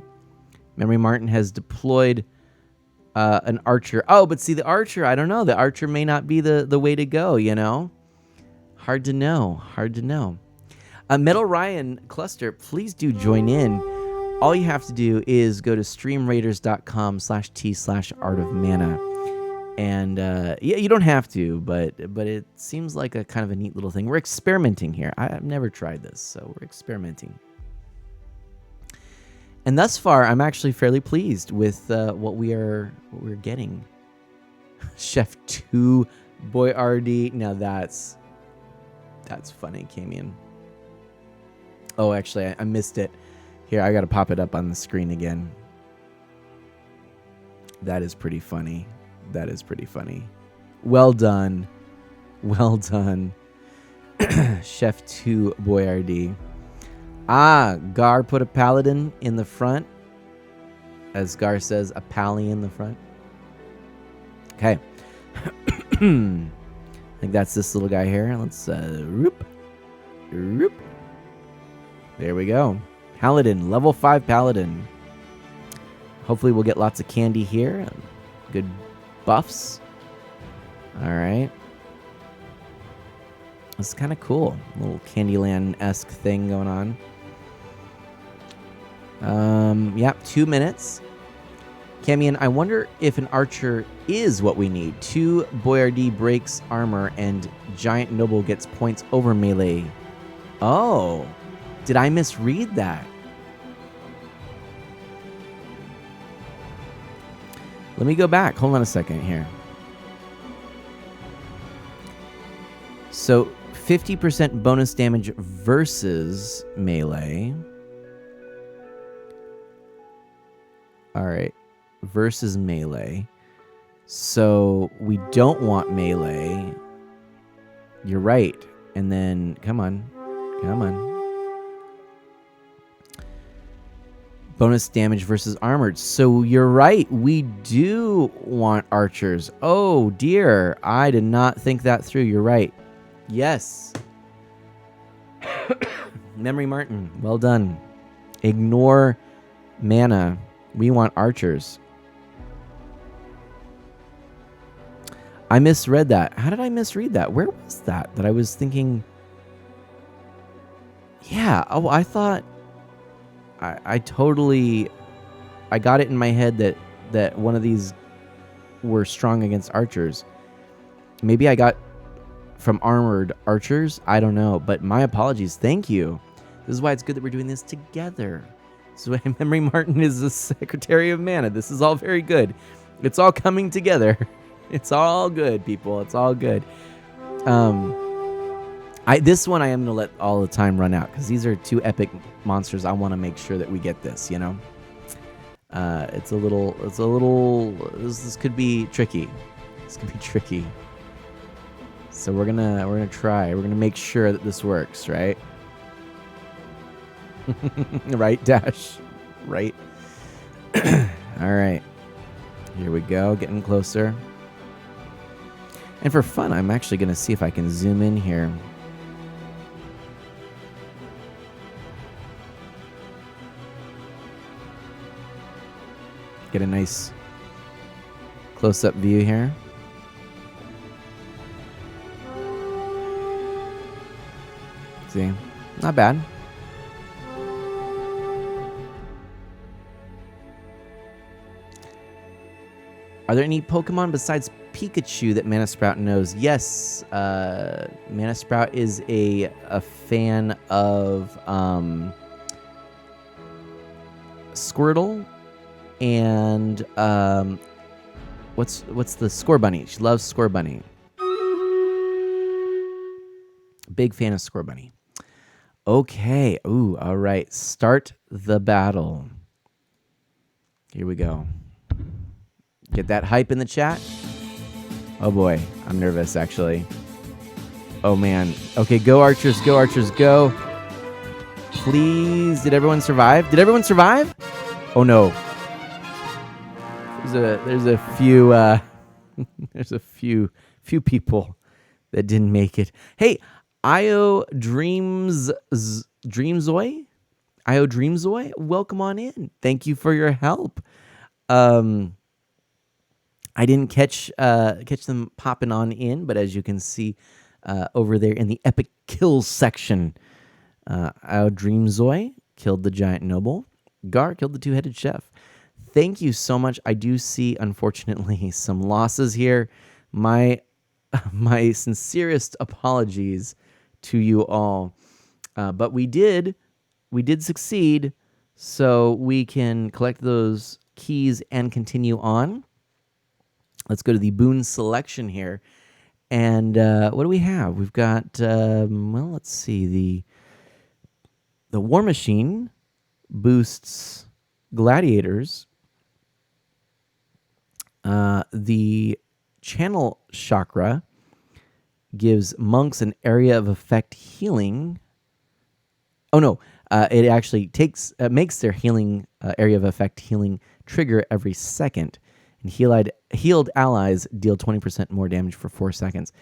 Memory Martin has deployed an archer. Oh, but see, the archer, I don't know. The archer may not be the way to go, you know? Hard to know. Hard to know. Metal Ryan Cluster, please do join in. All you have to do is go to streamraiders.com/t/artofmana. And yeah, you don't have to, but it seems like a kind of a neat little thing. We're experimenting here. I've never tried this, so we're experimenting. And thus far, I'm actually fairly pleased with what we're getting. Chef 2 Boyardee. Now that's funny, Camion. Oh, actually, I missed it. Here, I got to pop it up on the screen again. That is pretty funny. That is pretty funny. Well done. Well done. Chef 2 Boyardee. Ah, Gar put a paladin in the front. As Gar says, a pally in the front. Okay. I think that's this little guy here. Let's roop. Roop. There we go. Paladin, level 5 paladin. Hopefully we'll get lots of candy here. Good buffs. All right. This is kind of cool. A little Candyland-esque thing going on. Yeah, 2 minutes. Camion, I wonder if an archer is what we need. 2 Boyardee breaks armor and Giant Noble gets points over melee. Oh, did I misread that? Let me go back. Hold on a second here. So 50% bonus damage versus melee. All right. Versus melee. So we don't want melee. You're right. And then, come on. Come on. Bonus damage versus armored. So you're right. We do want archers. Oh, dear. I did not think that through. You're right. Yes. Memory Martin. Well done. Ignore mana. We want archers. I misread that. How did I misread that? Where was that? That I was thinking... Yeah. Oh, I thought... I totally... I got it in my head that one of these were strong against archers. Maybe I got from armored archers. I don't know. But my apologies. Thank you. This is why it's good that we're doing this together. This is why Memory Martin is the Secretary of Mana. This is all very good. It's all coming together. It's all good, people. It's all good. This one I am gonna let all the time run out because these are 2 epic monsters. I want to make sure that we get this. You know, it's a little. This could be tricky. This could be tricky. So we're gonna try. We're gonna make sure that this works, right? Right, Dash. Right. All right. Here we go. Getting closer. And for fun, I'm actually gonna see if I can zoom in here. Get a nice close-up view here. See, not bad. Are there any Pokemon besides Pikachu that Mana Sprout knows? Yes, Mana Sprout is a fan of Squirtle. And what's the Score Bunny? She loves Score Bunny. Big fan of Score Bunny. Okay. Ooh, all right. Start the battle. Here we go. Get that hype in the chat. Oh boy, I'm nervous actually. Oh man. Okay, go Archers, go Archers, go. Please, did everyone survive? Did everyone survive? Oh no. There's a few there's a few people that didn't make it. Hey, Io Dreamzoy, welcome on in. Thank you for your help. I didn't catch them popping on in, but as you can see over there in the epic kills section, Io Dreamzoy killed the Giant Noble. Gar killed the 2-headed chef. Thank you so much. I do see, unfortunately, some losses here. My sincerest apologies to you all. But we did succeed. So we can collect those keys and continue on. Let's go to the boon selection here. And what do we have? We've got, well, let's see. The War Machine boosts gladiators. The Channel Chakra gives monks an area of effect healing. Oh, no. It actually makes their healing area of effect healing trigger every second. And healed allies deal 20% more damage for 4 seconds.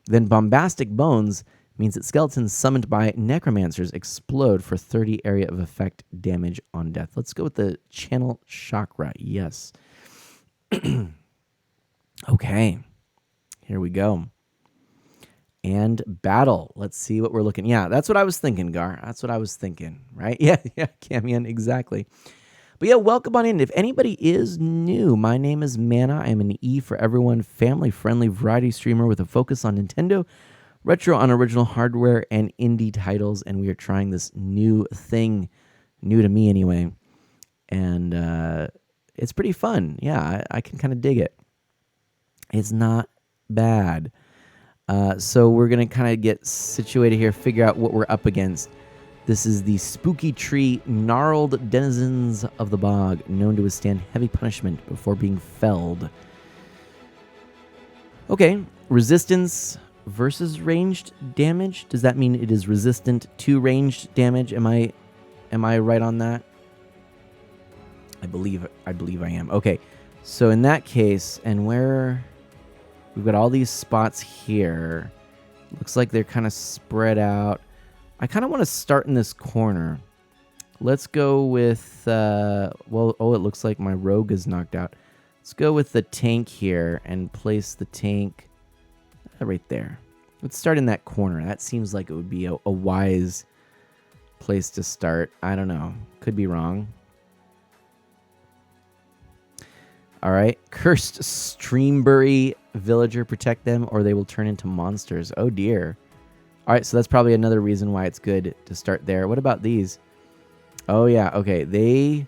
Then Bombastic Bones means that skeletons summoned by necromancers explode for 30 area of effect damage on death. Let's go with the Channel Chakra. Yes. Okay. Here we go. And battle. Let's see what we're looking. Yeah, that's what I was thinking, Gar. That's what I was thinking, right? Yeah, Camion, exactly. But yeah, welcome on in. If anybody is new, my name is Mana. I'm an E for everyone, family-friendly variety streamer with a focus on Nintendo, retro on original hardware, and indie titles. And we are trying this new thing, new to me anyway. And it's pretty fun. Yeah, I can kind of dig it. It's not bad. So we're going to kind of get situated here, figure out what we're up against. This is the Spooky Tree Gnarled Denizens of the Bog, known to withstand heavy punishment before being felled. Okay, resistance versus ranged damage. Does that mean it is resistant to ranged damage? Am I right on that? I believe I am. Okay, so in that case, and where... We've got all these spots here. Looks like they're kind of spread out. I kind of want to start in this corner. Let's go with, it looks like my rogue is knocked out. Let's go with the tank here and place the tank right there. Let's start in that corner. That seems like it would be a wise place to start. I don't know. Could be wrong. All right. Cursed Streambury villager, protect them or they will turn into monsters. Oh dear. All right, so that's probably another reason why it's good to start there. What about these? Oh yeah, okay. They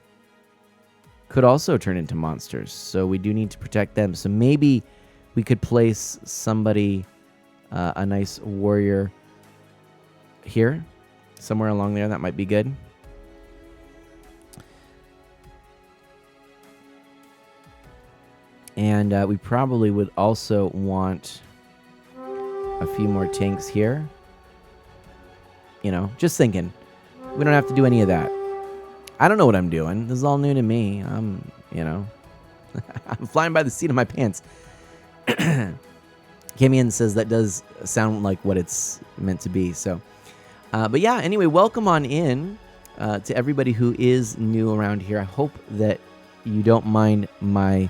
could also turn into monsters, so we do need to protect them. So maybe we could place somebody, a nice warrior here, somewhere along there. That might be good. And we probably would also want a few more tanks here. You know, just thinking. We don't have to do any of that. I don't know what I'm doing. This is all new to me. I'm flying by the seat of my pants. Kamian says that does sound like what it's meant to be. So, but yeah, anyway, welcome on in to everybody who is new around here. I hope that you don't mind my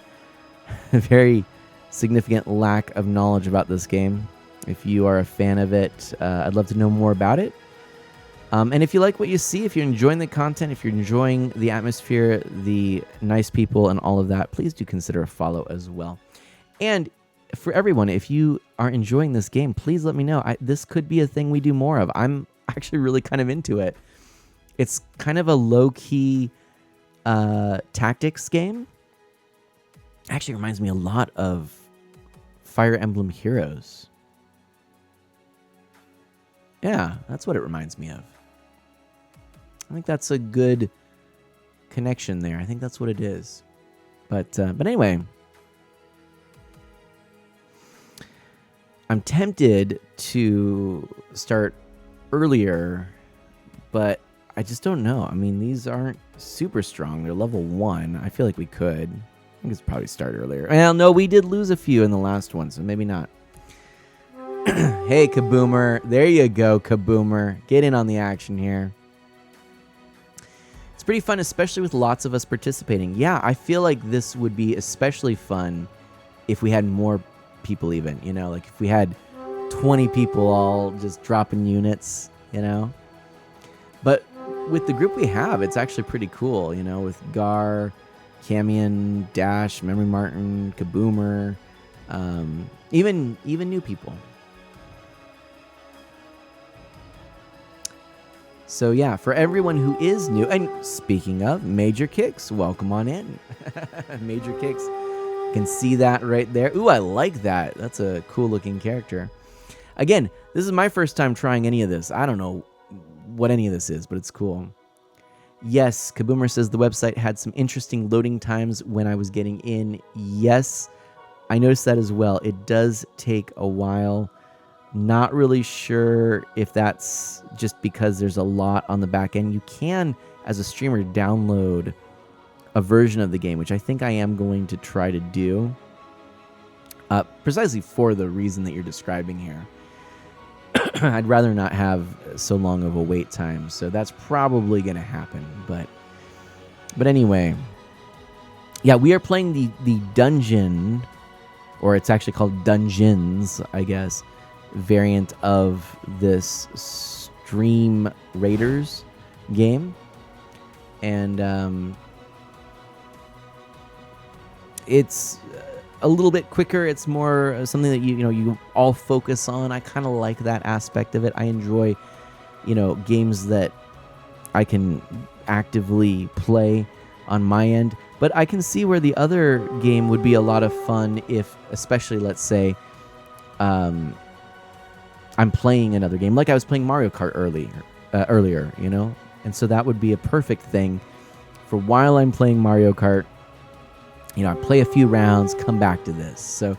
very significant lack of knowledge about this game. If you are a fan of it, I'd love to know more about it. And if you like what you see, if you're enjoying the content, if you're enjoying the atmosphere, the nice people, and all of that, please do consider a follow as well. And for everyone, if you are enjoying this game, please let me know. This could be a thing we do more of. I'm actually really kind of into it. It's kind of a low-key tactics game. Actually reminds me a lot of Fire Emblem Heroes. Yeah, that's what it reminds me of. I think that's a good connection there. I think that's what it is. But anyway, I'm tempted to start earlier, but I just don't know. I mean, these aren't super strong. They're level 1. I feel like we could. I think it's probably start earlier. Well, no, we did lose a few in the last one, so maybe not. Hey, Kaboomer. There you go, Kaboomer. Get in on the action here. It's pretty fun, especially with lots of us participating. Yeah, I feel like this would be especially fun if we had more people even, you know? Like if we had 20 people all just dropping units, you know? But with the group we have, it's actually pretty cool, you know, with Gar, Camion, Dash, Memory Martin, Kaboomer, even new people. So yeah, for everyone who is new, and speaking of Major Kicks, welcome on in. Major Kicks, can see that right there. Ooh, I like that. That's a cool looking character. Again, this is my first time trying any of this. I don't know what any of this is, but it's cool. Yes, Kaboomer says the website had some interesting loading times when I was getting in. Yes, I noticed that as well. It does take a while. Not really sure if that's just because there's a lot on the back end. You can, as a streamer, download a version of the game, which I think I am going to try to do, precisely for the reason that you're describing here. I'd rather not have so long of a wait time, so that's probably going to happen. But anyway, yeah, we are playing the dungeon, or it's actually called Dungeons, I guess, variant of this Stream Raiders game, and it's a little bit quicker. It's more something that you all focus on. I kind of like that aspect of it. I enjoy games that I can actively play on my end, but I can see where the other game would be a lot of fun if, especially, let's say, I'm playing another game, like I was playing Mario Kart earlier, and so that would be a perfect thing for while I'm playing Mario Kart. I play a few rounds, come back to this. So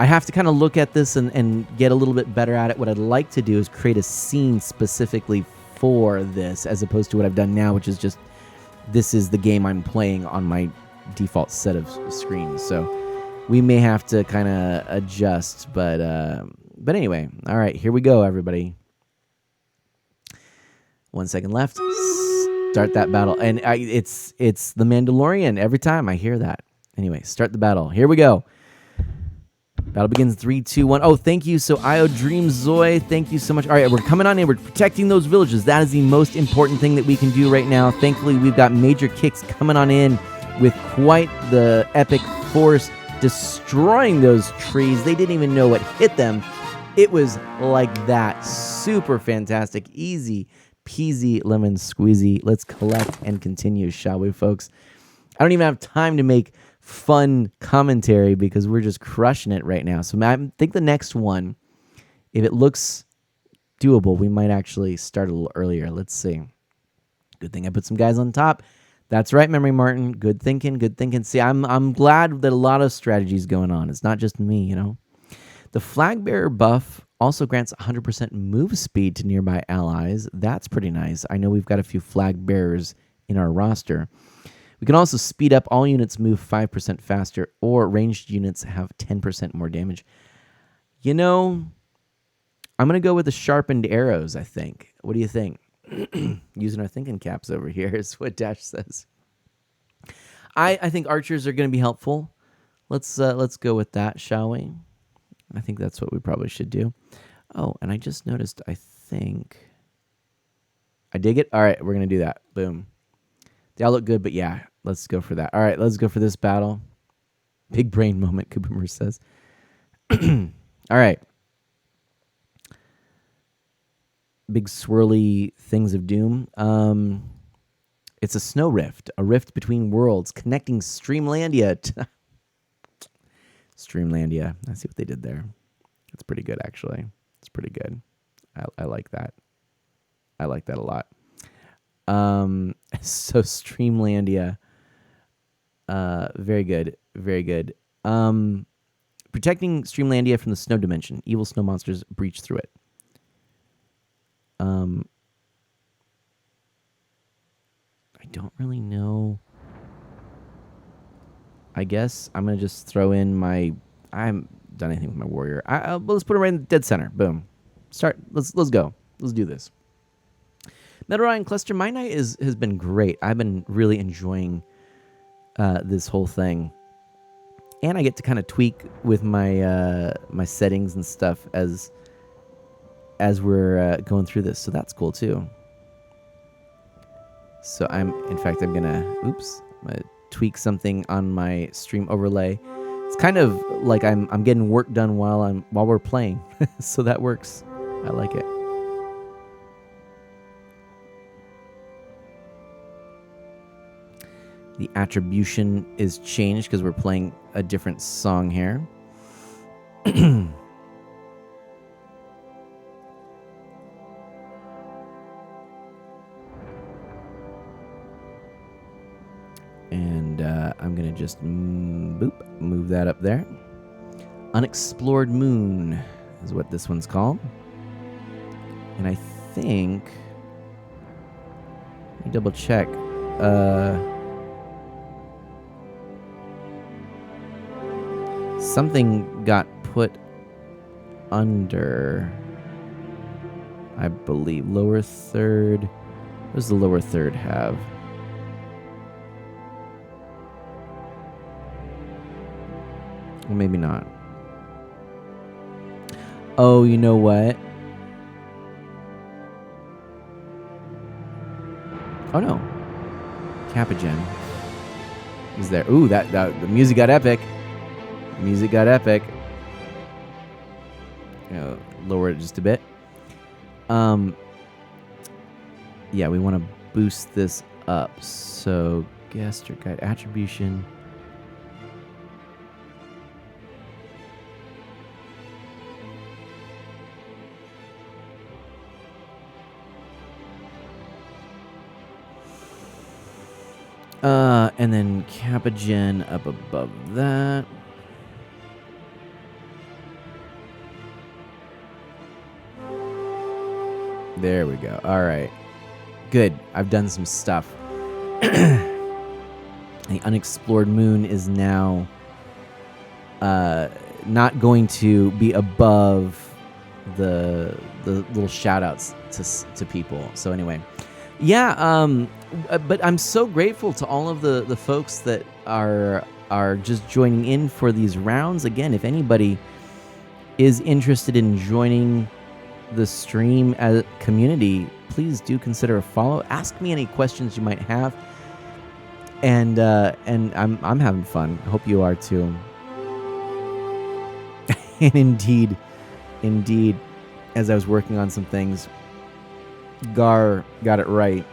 I have to kind of look at this and get a little bit better at it. What I'd like to do is create a scene specifically for this, as opposed to what I've done now, which is just, this is the game I'm playing on my default set of screens. So we may have to kind of adjust, but anyway, all right, here we go, everybody. 1 second left. Start that battle, and it's the Mandalorian every time I hear that. Anyway, start the battle. Here we go. Battle begins. 3, 2, 1. Oh, thank you. So Io Dream Zoe, thank you so much. All right, we're coming on in. We're protecting those villages. That is the most important thing that we can do right now. Thankfully, we've got Major Kicks coming on in with quite the epic force, destroying those trees. They didn't even know what hit them. It was like that. Super fantastic. Easy peasy lemon squeezy. Let's collect and continue, shall we, folks? I don't even have time to make fun commentary because we're just crushing it right now. So I think the next one, if it looks doable, we might actually start a little earlier. Let's see. Good thing I put some guys on top. That's right, Memory Martin. Good thinking, good thinking. See, I'm glad that a lot of strategies going on. It's not just me, The Flag Bearer buff also grants 100% move speed to nearby allies. That's pretty nice. I know we've got a few Flag Bearers in our roster. We can also speed up all units move 5% faster, or ranged units have 10% more damage. I'm going to go with the sharpened arrows, I think. What do you think? Using our thinking caps over here is what Dash says. I think archers are going to be helpful. Let's go with that, shall we? I think that's what we probably should do. Oh, and I just noticed, I think I dig it. All right, we're going to do that. Boom. They all look good, but yeah, let's go for that. All right, let's go for this battle. Big brain moment, Kaboomer says. All right. Big swirly things of doom. It's a snow rift, a rift between worlds, connecting Streamlandia to Streamlandia. I see what they did there. It's pretty good, actually. It's pretty good. I like that. I like that a lot. So Streamlandia, very good, very good. Protecting Streamlandia from the snow dimension. Evil snow monsters breach through it. I don't really know. I guess I'm gonna just throw in my. I haven't done anything with my warrior. Let's put it right in the dead center. Boom. Start. Let's go. Let's do this. Metal Ryan Cluster, my night has been great. I've been really enjoying this whole thing, and I get to kind of tweak with my my settings and stuff as we're going through this. So that's cool too. So I'm gonna tweak something on my stream overlay. It's kind of like I'm getting work done while we're playing. So that works. I like it. The attribution is changed because we're playing a different song here. And I'm going to just move that up there. Unexplored Moon is what this one's called. And I think... Let me double check. Something got put under, I believe. Lower third. What does the lower third have? Well, maybe not. Oh, you know what? Oh no. Capagen is there. Ooh, that the music got epic. The music got epic. Lower it just a bit. Yeah, we want to boost this up. So guest or guide attribution. And then Capagen up above that. There we go. All right. Good. I've done some stuff. The Unexplored Moon is now not going to be above the little shout outs to people. So anyway, yeah, but I'm so grateful to all of the folks that are just joining in for these rounds. Again, if anybody is interested in joining the stream as a community, please do consider a follow. Ask me any questions you might have, and I'm having fun. Hope you are too. And indeed, as I was working on some things, Gar got it right.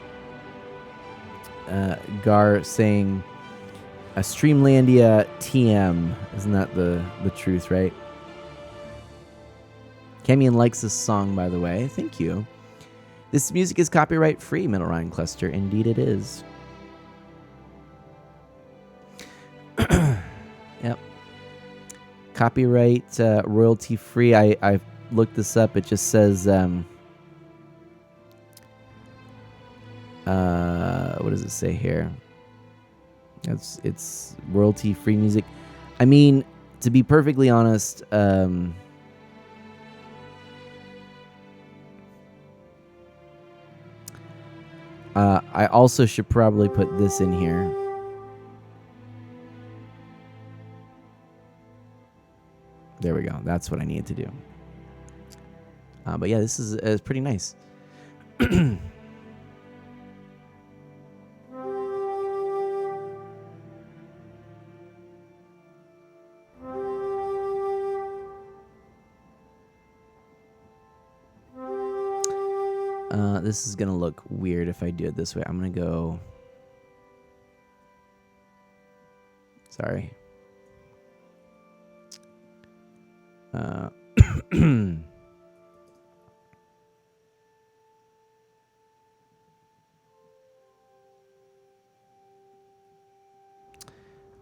Gar saying a Streamlandia TM. Isn't that the truth, right? Camion likes this song, by the way. Thank you. This music is copyright free, Middle Rhine Cluster. Indeed it is. Yep. Copyright royalty free. I looked this up. It just says what does it say here? It's royalty free music. I mean, to be perfectly honest, I also should probably put this in here. There we go. That's what I needed to do. But yeah, this is pretty nice. This is going to look weird if I do it this way. I'm going to go... Sorry. All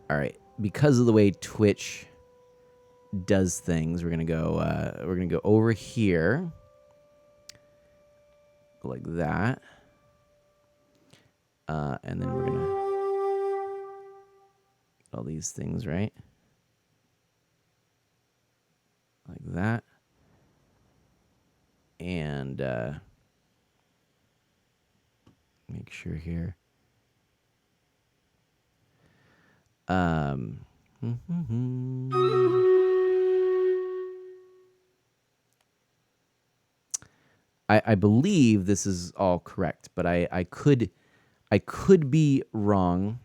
right. Because of the way Twitch does things, we're going to go over here. Like that. And then we're going to all these things, right? Like that. And make sure here. I believe this is all correct, but I could be wrong.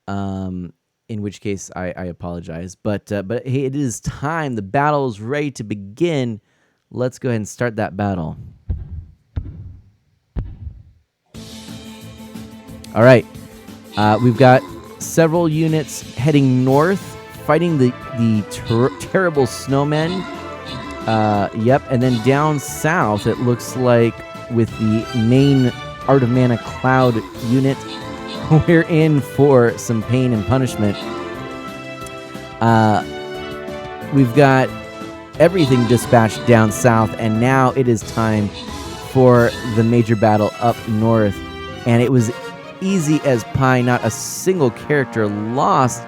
In which case I apologize. But hey, it is time. The battle is ready to begin. Let's go ahead and start that battle. All right. We've got several units heading north, fighting the terrible snowmen. Yep. And then down south, it looks like with the main Art of Mana Cloud unit, we're in for some pain and punishment. We've got everything dispatched down south, and now it is time for the major battle up north. And it was easy as pie, not a single character lost.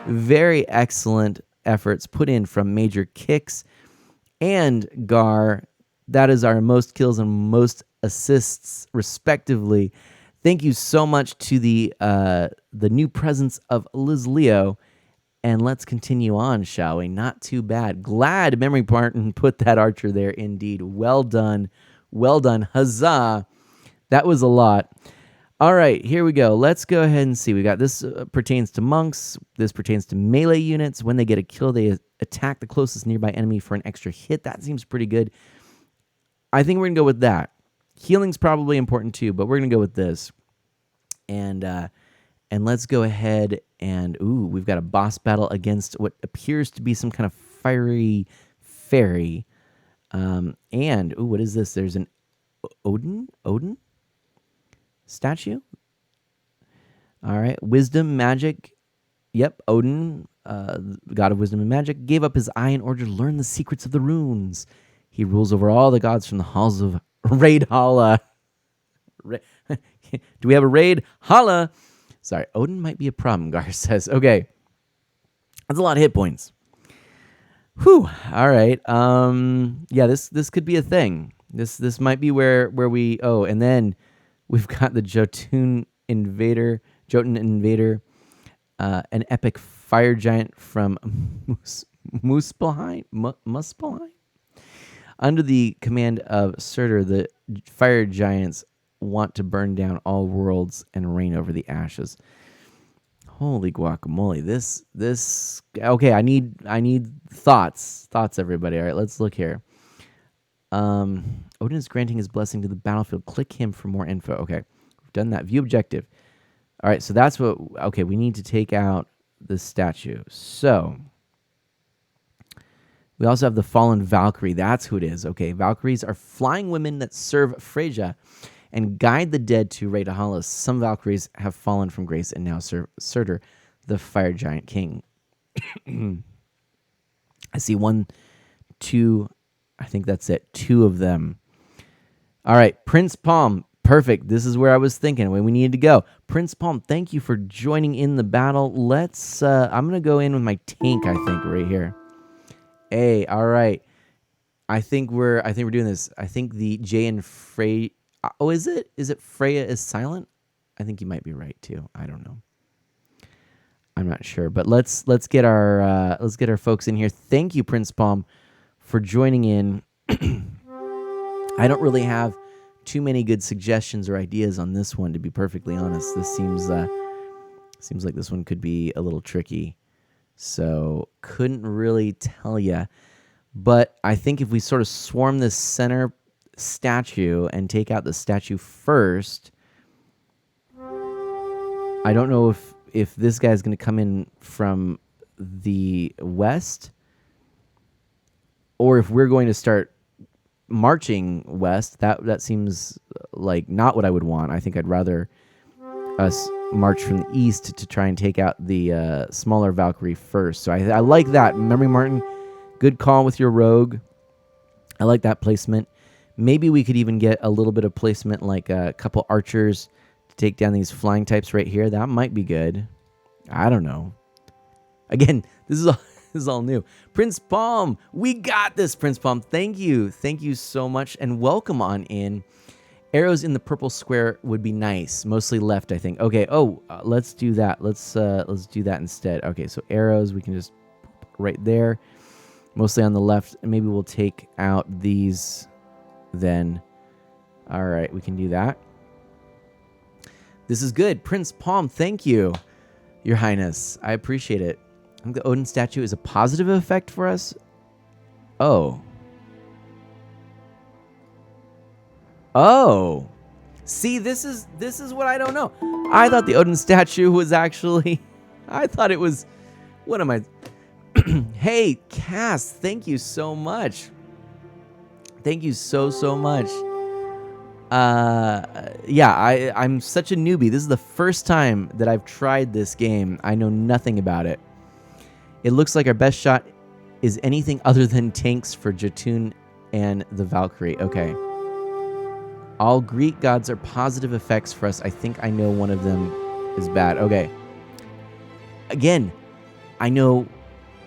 Very excellent efforts put in from Major Kix and Gar. That is our most kills and most assists, respectively. Thank you so much to the new presence of Liz Leo. And let's continue on, shall we? Not too bad. Glad Memory Martin put that archer there, indeed. Well done. Well done. Huzzah. That was a lot. All right, here we go. Let's go ahead and see. We got this pertains to monks. This pertains to melee units. When they get a kill, they attack the closest nearby enemy for an extra hit. That seems pretty good. I think we're going to go with that. Healing's probably important too, but we're going to go with this. And let's go ahead and, we've got a boss battle against what appears to be some kind of fiery fairy. What is this? There's an Odin statue. All right. Wisdom, magic. Yep. Odin, god of wisdom and magic, gave up his eye in order to learn the secrets of the runes. He rules over all the gods from the halls of Raid Hala. Do we have a raid? Hala. Sorry, Odin might be a problem, Gar says. Okay. That's a lot of hit points. Whew. All right. Yeah, this could be a thing. This might be where we and then we've got the Jotun Invader, an epic fire giant from Muspelheim. Under the command of Surtur, the fire giants want to burn down all worlds and reign over the ashes. Holy guacamole. This okay, I need thoughts, everybody. All right, let's look here. Odin is granting his blessing to the battlefield. Click him for more info. Okay, we've done that. View objective. All right, so that's what, okay, we need to take out the statue. So we also have the fallen Valkyrie. That's who it is. Okay, Valkyries are flying women that serve Freyja and guide the dead to Raid-Hala. Some Valkyries have fallen from grace and now serve Surtur, the fire giant king. I see 1, 2, I think that's it. 2 of them. All right, Prince Palm. Perfect. This is where I was thinking, where we needed to go. Prince Palm, thank you for joining in the battle. Let's, I'm going to go in with my tank, I think, right here. Hey, all right. I think we're doing this. I think the J and Frey. Oh, is it? Is it Freya is silent? I think you might be right too. I don't know. I'm not sure, but let's get our folks in here. Thank you, Prince Palm, for joining in. I don't really have too many good suggestions or ideas on this one, to be perfectly honest. This seems like this one could be a little tricky. So couldn't really tell you. But I think if we sort of swarm this center statue and take out the statue first, I don't know if this guy's going to come in from the west or if we're going to start marching west. That seems like not what I would want. I think I'd rather us march from the east to try and take out the smaller Valkyrie first. So I like that. Memory Martin, good call with your rogue. I like that placement. Maybe we could even get a little bit of placement, like a couple archers to take down these flying types right here. That might be good. I don't know. Again, this is all new. Prince Palm, we got this, Prince Palm. Thank you so much, and welcome on in. Arrows in the purple square would be nice. Mostly left, I think. Okay. Let's do that. Let's do that instead. Okay. So arrows, we can just right there, mostly on the left, and maybe we'll take out these. Then, all right, we can do that. This is good. Prince Palm, thank you, Your Highness. I appreciate it. I think the Odin statue is a positive effect for us. Oh. See, this is what I don't know. I thought the Odin statue was actually, I thought it was, what am I? Hey, Cass, thank you so much. Thank you so much. Yeah, I'm such a newbie. This is the first time that I've tried this game. I know nothing about it. It looks like our best shot is anything other than tanks for Jotun and the Valkyrie. Okay. All Greek gods are positive effects for us. I think I know one of them is bad. Okay. Again, I know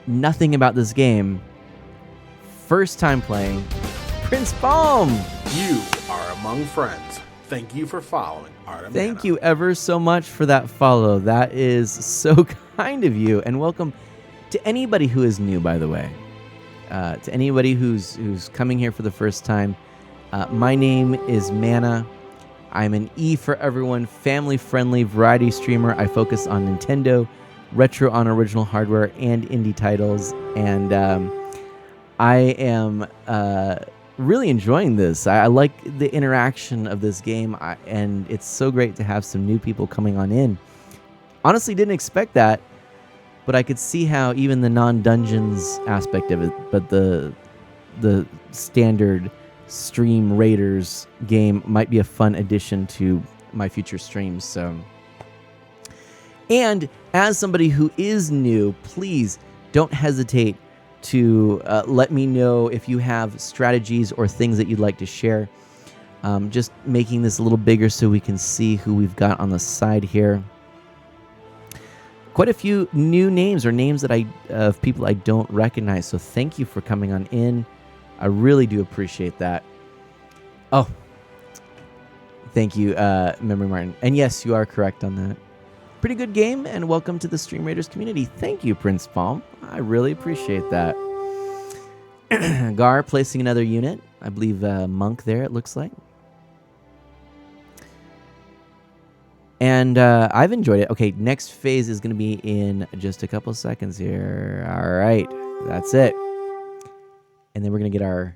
nothing about this game. First time playing. Prince Palm! You are among friends. Thank you for following Art of Thank Mana. you ever so much for that follow. That is so kind of you. And welcome to anybody who is new, by the way. To anybody who's coming here for the first time. My name is Mana. I'm an E for everyone, family-friendly variety streamer. I focus on Nintendo, retro on original hardware, and indie titles. And I am really enjoying this. I like the interaction of this game, and it's so great to have some new people coming on in. Honestly, didn't expect that, but I could see how even the non-dungeons aspect of it, but the standard stream raiders game might be a fun addition to my future streams. So, and as somebody who is new, please don't hesitate to let me know if you have strategies or things that you'd like to share. Just making this a little bigger so we can see who we've got on the side here. Quite a few new names or names that of people I don't recognize. So thank you for coming on in. I really do appreciate that. Oh, thank you, Memory Martin. And yes, you are correct on that. Pretty good game, and welcome to the Stream Raiders community. Thank you, Prince Palm. I really appreciate that. Gar placing another unit. I believe Monk there, it looks like. And I've enjoyed it. Okay, next phase is going to be in just a couple seconds here. All right, that's it. And then we're going to get our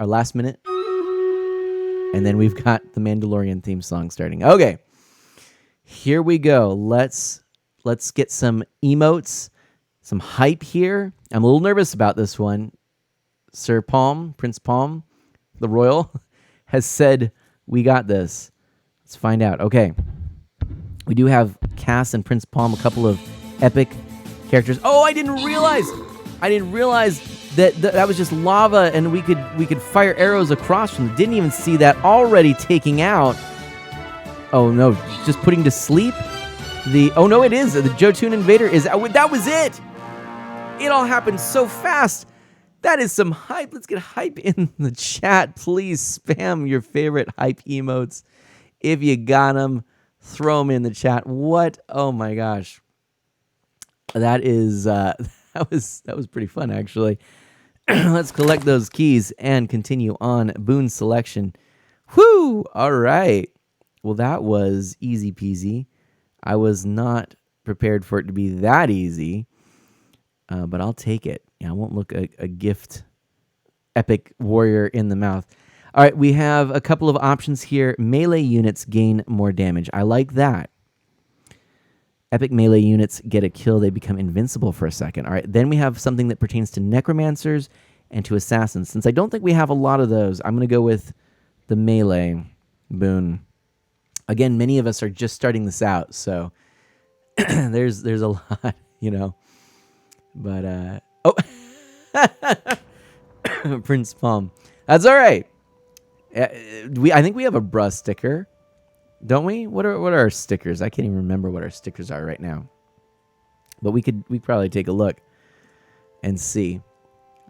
last minute. And then we've got the Mandalorian theme song starting. Okay. Here we go. Let's get some emotes, some hype here. I'm a little nervous about this one. Sir Palm, Prince Palm, the Royal, has said we got this. Let's find out. Okay. We do have Cass and Prince Palm, a couple of epic characters. Oh, I didn't realize that was just lava, and we could fire arrows across from it. Didn't even see that already taking out. Oh no, just putting to sleep oh no, it is the Jotun invader is that was it. It all happened so fast. That is some hype. Let's get hype in the chat. Please spam your favorite hype emotes. If you got them, throw them in the chat. What? Oh my gosh. That is that was pretty fun actually. Let's collect those keys and continue on boon selection. Whoo! All right. Well, that was easy peasy. I was not prepared for it to be that easy, but I'll take it. Yeah, I won't look a gift epic warrior in the mouth. All right, we have a couple of options here. Melee units gain more damage. I like that. Epic melee units get a kill. They become invincible for a second. All right, then we have something that pertains to necromancers and to assassins. Since I don't think we have a lot of those, I'm going to go with the melee boon. Again, many of us are just starting this out, so there's a lot, you know. But Prince Palm, that's all right. I think we have a bruh sticker, don't we? What are our stickers? I can't even remember what our stickers are right now. But we probably take a look and see.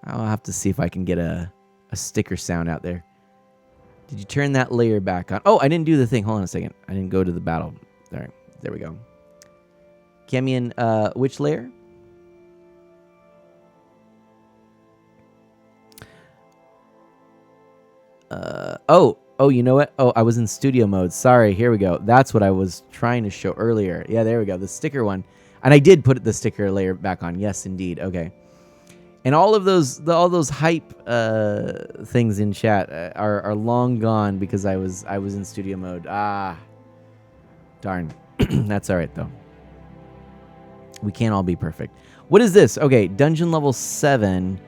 I'll have to see if I can get a sticker sound out there. Did you turn that layer back on? Oh, I didn't do the thing. Hold on a second. I didn't go to the battle. All right, there we go. Camion, which layer? Oh, you know what? Oh, I was in studio mode. Sorry, here we go. That's what I was trying to show earlier. Yeah, there we go. The sticker one. And I did put the sticker layer back on. Yes, indeed. Okay. And all of those hype things in chat are long gone because I was in studio mode. Ah, darn. That's all right though. We can't all be perfect. What is this? Okay, dungeon level 7.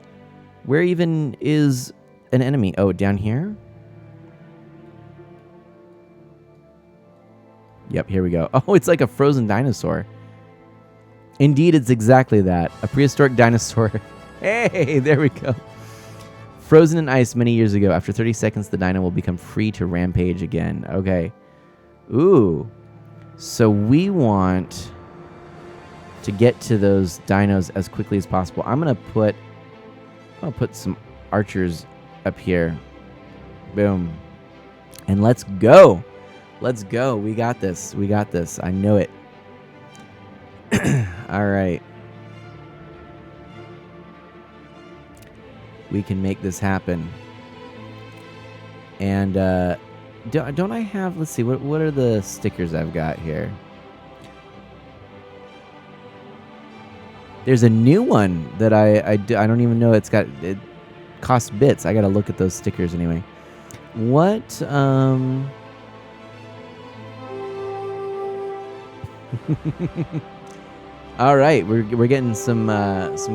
Where even is an enemy? Oh, down here? Yep, here we go. Oh, it's like a frozen dinosaur. Indeed, it's exactly that. A prehistoric dinosaur. Hey, there we go. Frozen in ice many years ago. After 30 seconds, the dino will become free to rampage again. Okay. Ooh. So we want to get to those dinos as quickly as possible. I'll put some archers up here. Boom. And let's go. Let's go. We got this. We got this. I know it. All right. We can make this happen. And don't I have, let's see, what are the stickers I've got here? There's a new one that I don't even know. It costs bits. I got to look at those stickers anyway. What all right, we're getting some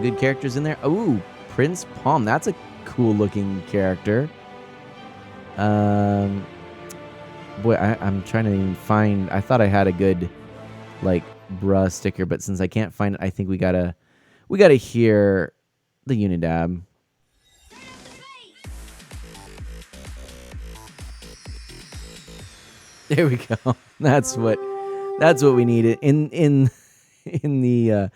good characters in there. Ooh, Prince Palm. That's a cool looking character. Boy, I'm trying to even find. I thought I had a good like bruh sticker, but since I can't find it, I think we gotta hear the Unidab. There we go. That's what we needed in the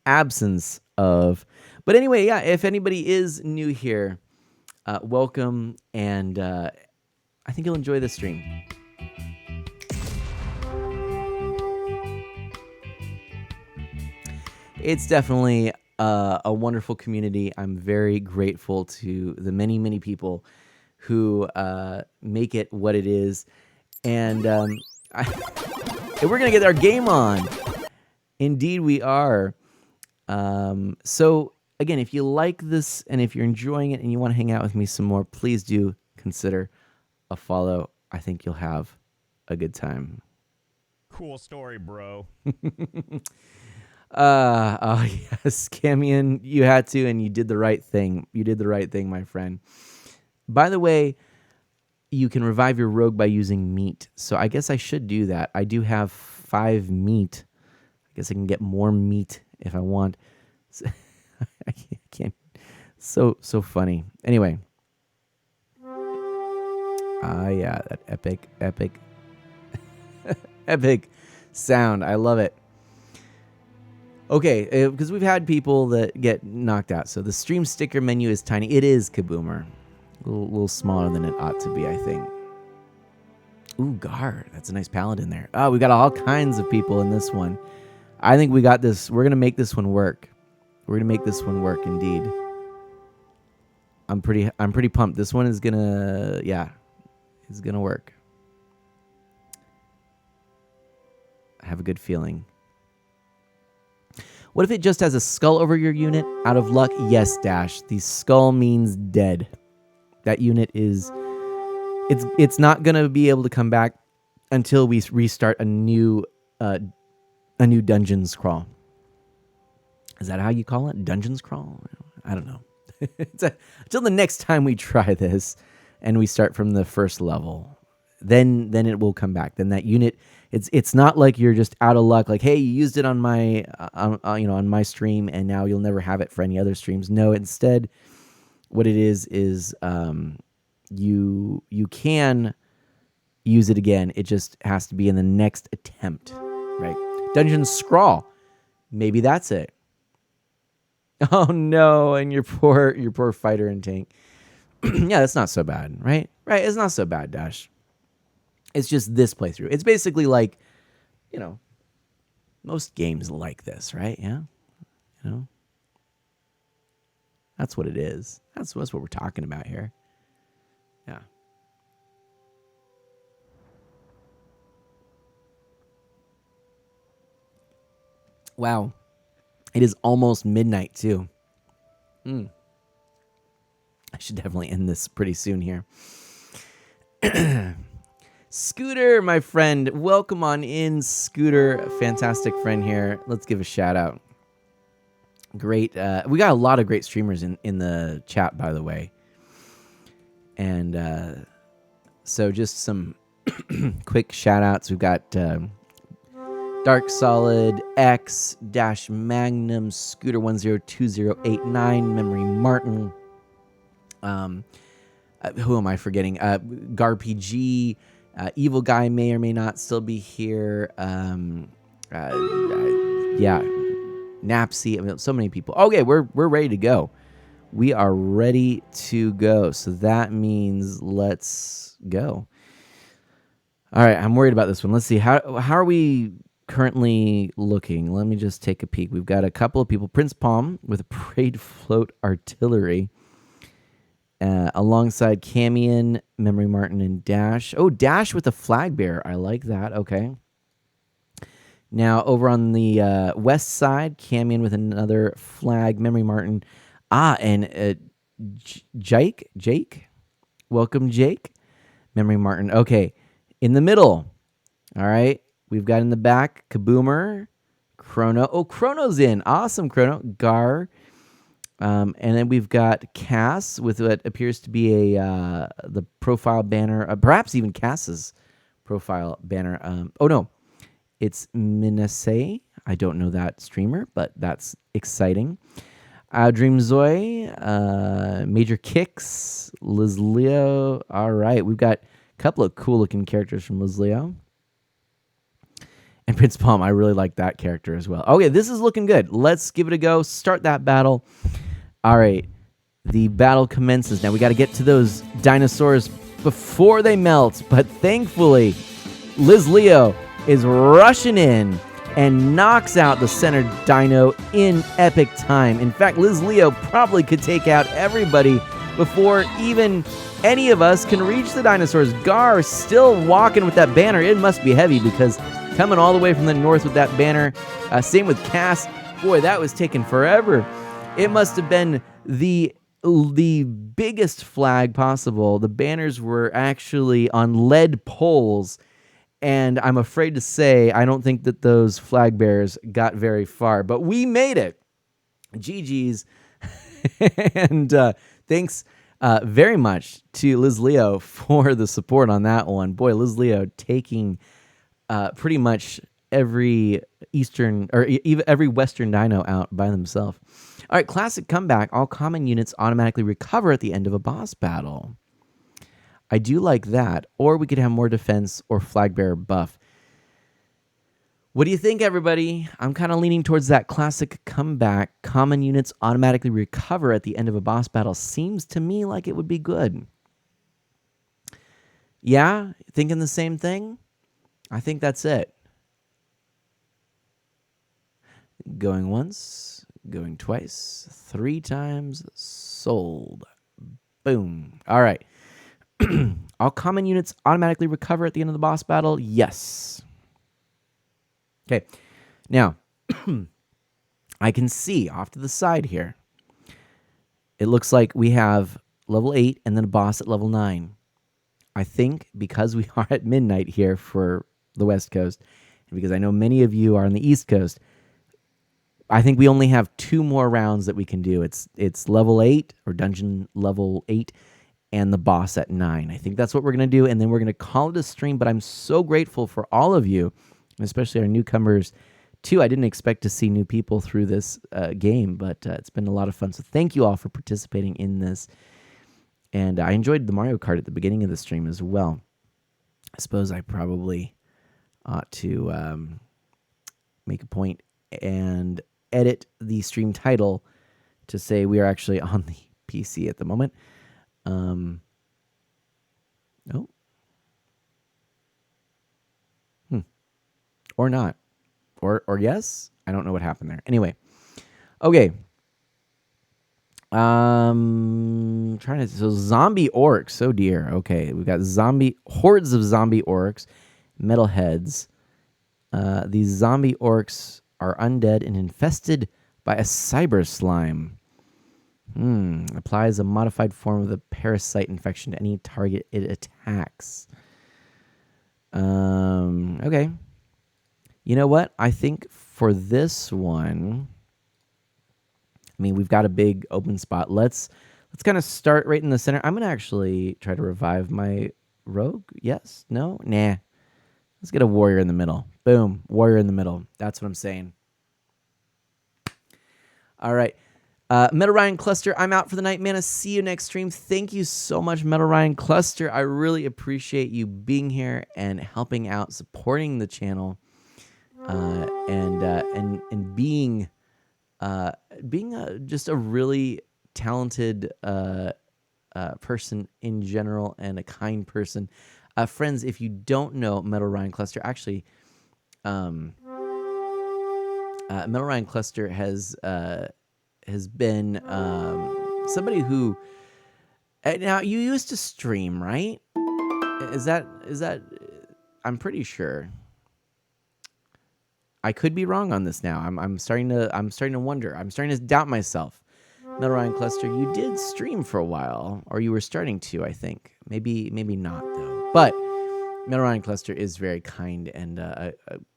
absence of. But anyway, yeah. If anybody is new here, welcome, and I think you'll enjoy this stream. It's definitely a wonderful community. I'm very grateful to the many, many people who make it what it is. And we're going to get our game on. Indeed, we are. So, again, if you like this and if you're enjoying it and you want to hang out with me some more, please do consider a follow. I think you'll have a good time. Cool story, bro. Oh yes, Camion, you had to, and you did the right thing. You did the right thing, my friend. By the way, you can revive your rogue by using meat. So I guess I should do that. I do have 5 meat. I guess I can get more meat if I want. I can't. So funny. Anyway. Yeah, that epic epic sound. I love it. Okay, because we've had people that get knocked out. So the stream sticker menu is tiny. It is, Kaboomer. A little smaller than it ought to be, I think. Ooh, Guard. That's a nice paladin there. Oh, we got all kinds of people in this one. I think we got this. We're going to make this one work. We're going to make this one work, indeed. I'm pretty pumped. This one is going to, yeah, it's going to work. I have a good feeling. What if it just has a skull over your unit? Out of luck? Yes, Dash. The skull means dead. That unit is... It's not going to be able to come back until we restart a new dungeons crawl. Is that how you call it? Dungeons crawl? I don't know. Until the next time we try this and we start from the first level, then it will come back. Then that unit... It's not like you're just out of luck. Like, hey, you used it on my on my stream, and now you'll never have it for any other streams. No, instead, what it is you can use it again. It just has to be in the next attempt, right? Dungeon Scrawl, maybe that's it. Oh no, and your poor fighter and tank. Yeah, that's not so bad, right? Right, it's not so bad, Dash. It's just this playthrough. It's basically like, most games like this, right? Yeah, that's what it is. That's what we're talking about here. Yeah. Wow, it is almost midnight too. I should definitely end this pretty soon here. Scooter, my friend, welcome on in, Scooter. Fantastic friend here. Let's give a shout out. Great. We got a lot of great streamers in the chat, by the way. And so just some quick shout outs. We've got Dark Solid, X, Dash Magnum, Scooter 102089, Memory Martin. Who am I forgetting? GarPG, Evil Guy may or may not still be here. Yeah, Napsy. I mean, so many people. Okay, we're ready to go. We are ready to go. So that means let's go. All right, I'm worried about this one. Let's see. How are we currently looking? Let me just take a peek. We've got a couple of people. Prince Palm with Parade Float Artillery. Alongside Camion, Memory Martin, and Dash. Oh, Dash with a flag bearer. I like that. Okay. Now, over on the west side, Camion with another flag, Memory Martin. And Jake. Welcome, Jake. Memory Martin. Okay. In the middle. All right. We've got in the back, Kaboomer, Chrono. Oh, Chrono's in. Awesome, Chrono. Gar. And then we've got Cass with what appears to be the profile banner, perhaps even Cass's profile banner. Oh, no. It's Minase. I don't know that streamer, but that's exciting. Dream Zoe, Major Kicks, Liz Leo. All right. We've got a couple of cool-looking characters from Liz Leo. And Prince Palm, I really like that character as well. Okay, this is looking good. Let's give it a go. Start that battle. All right, the battle commences. Now we got to get to those dinosaurs before they melt. But thankfully, Liz Leo is rushing in and knocks out the center dino in epic time. In fact, Liz Leo probably could take out everybody before even any of us can reach the dinosaurs. Gar still walking with that banner. It must be heavy because coming all the way from the north with that banner. Same with Cass. Boy, that was taking forever. It must have been the biggest flag possible. The banners were actually on lead poles, and I'm afraid to say I don't think that those flag bearers got very far. But we made it. GG's. And thanks very much to Liz Leo for the support on that one. Boy, Liz Leo taking pretty much every Eastern or even every Western dino out by themselves. All right, classic comeback. All common units automatically recover at the end of a boss battle. I do like that. Or we could have more defense or flag bearer buff. What do you think, everybody? I'm kind of leaning towards that classic comeback. Common units automatically recover at the end of a boss battle. Seems to me like it would be good. Yeah? Thinking the same thing? I think that's it. Going once, going twice, 3 times, sold. Boom. All right. All common units automatically recover at the end of the boss battle? Yes. Okay. Now, I can see off to the side here. It looks like we have level 8 and then a boss at level 9. I think because we are at midnight here for the West Coast, and because I know many of you are on the East Coast, I think we only have 2 more rounds that we can do. It's level 8 or dungeon level 8 and the boss at 9. I think that's what we're going to do, and then we're going to call it a stream. But I'm so grateful for all of you, especially our newcomers too. I didn't expect to see new people through this game, but it's been a lot of fun. So thank you all for participating in this. And I enjoyed the Mario Kart at the beginning of the stream as well. I suppose I probably ought to make a point and edit the stream title to say we are actually on the PC at the moment. Oh. Or not. Or yes? I don't know what happened there. Anyway. Okay. So zombie orcs. Oh dear. Okay. We've got hordes of zombie orcs, metalheads. These zombie orcs are undead and infested by a cyber slime. Applies a modified form of the parasite infection to any target it attacks. Okay. You know what? I think for this one, I mean, we've got a big open spot. Let's kind of start right in the center. I'm going to actually try to revive my rogue. Yes? No? Nah. Let's get a warrior in the middle. Boom. Warrior in the middle. That's what I'm saying. All right. Metal Ryan Cluster, I'm out for the night, man. I'll see you next stream. Thank you so much, Metal Ryan Cluster. I really appreciate you being here and helping out, supporting the channel, and being just a really talented person in general and a kind person. Friends, if you don't know Metal Ryan Cluster, actually, Metal Ryan Cluster has been somebody who now you used to stream, right? Is that I'm pretty sure. I could be wrong on this now. I'm starting to wonder. I'm starting to doubt myself. Metal Ryan Cluster, you did stream for a while, or you were starting to, I think. Maybe not though. But Metal Ryan Cluster is very kind and a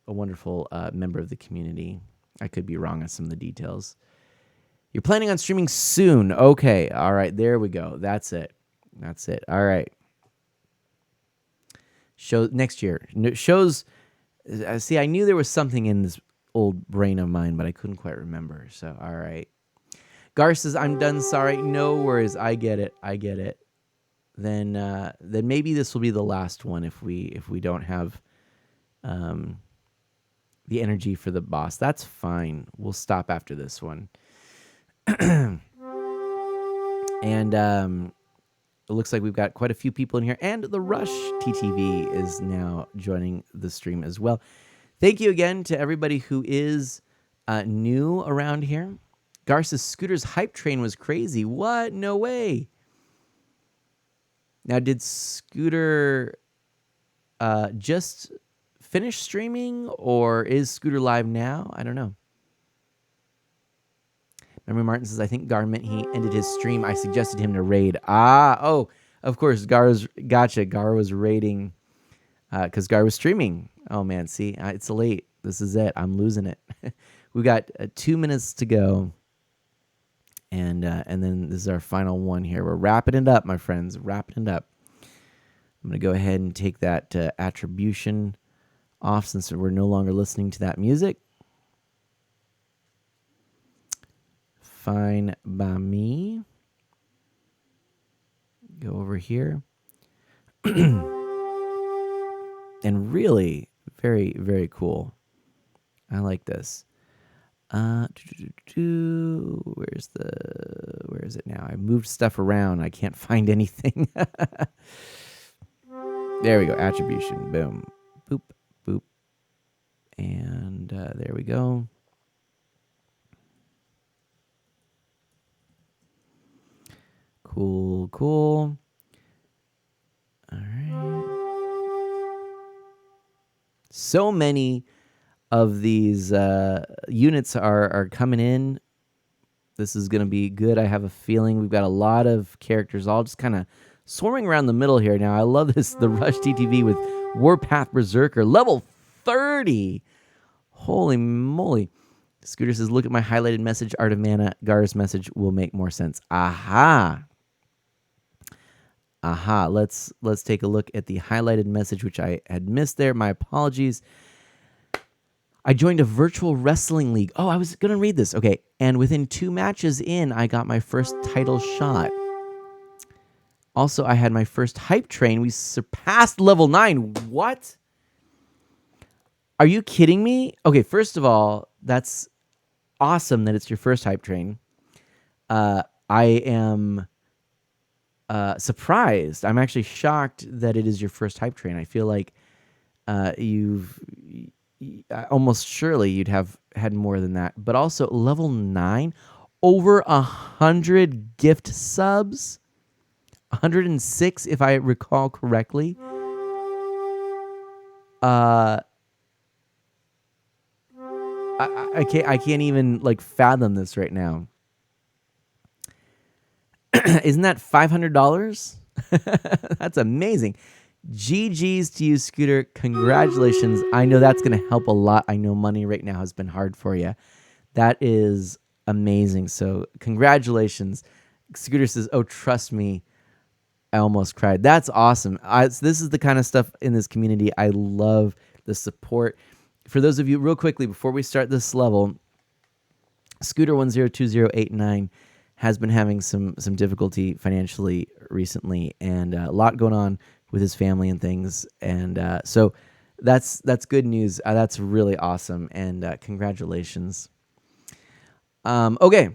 wonderful member of the community. I could be wrong on some of the details. You're planning on streaming soon. Okay. All right. There we go. That's it. All right. Show next year. Shows. See, I knew there was something in this old brain of mine, but I couldn't quite remember. So, all right. Gar says, I'm done. Sorry. No worries. I get it. Then maybe this will be the last one if we don't have the energy for the boss. That's fine. We'll stop after this one. And it looks like we've got quite a few people in here. And the Rush TTV is now joining the stream as well. Thank you again to everybody who is new around here. Garce's Scooter's hype train was crazy. What? No way. Now, did Scooter just finish streaming, or is Scooter live now? I don't know. Memory Martin says, I think Gar meant he ended his stream. I suggested him to raid. Oh, of course, gotcha. Gar was raiding because Gar was streaming. Oh, man, see, it's late. This is it. I'm losing it. We've got 2 minutes to go. And then this is our final one here. We're wrapping it up, my friends. Wrapping it up. I'm going to go ahead and take that attribution off since we're no longer listening to that music. Fine by me. Go over here. And really, very, very cool. I like this. Where is it now? I moved stuff around. I can't find anything. There we go. Attribution. Boom. Boop. Boop. And there we go. Cool. All right. So many of these units are coming in. This is going to be good. I have a feeling we've got a lot of characters all just kind of swarming around the middle here. Now, I love this, the Rush TTV with Warpath Berserker, level 30. Holy moly. Scooter says, look at my highlighted message, Art of Mana. Gar's message will make more sense. Aha. Let's take a look at the highlighted message, which I had missed there. My apologies. I joined a virtual wrestling league. Oh, I was going to read this. Okay. And within 2 matches in, I got my first title shot. Also, I had my first hype train. We surpassed level 9. What? Are you kidding me? Okay, first of all, that's awesome that it's your first hype train. I am surprised. I'm actually shocked that it is your first hype train. I feel like almost surely you'd have had more than that. But also level 9, over 100 gift subs, 106 if I recall correctly. I can't even like fathom this right now. Isn't that $500? That's amazing. GG's to you, Scooter. Congratulations. I know that's going to help a lot. I know money right now has been hard for you. That is amazing. So congratulations. Scooter says, oh, trust me, I almost cried. That's awesome. This is the kind of stuff in this community. I love the support. For those of you, real quickly, before we start this level, Scooter102089 has been having some difficulty financially recently, and a lot going on with his family and things. And so that's good news. That's really awesome, and congratulations. Okay.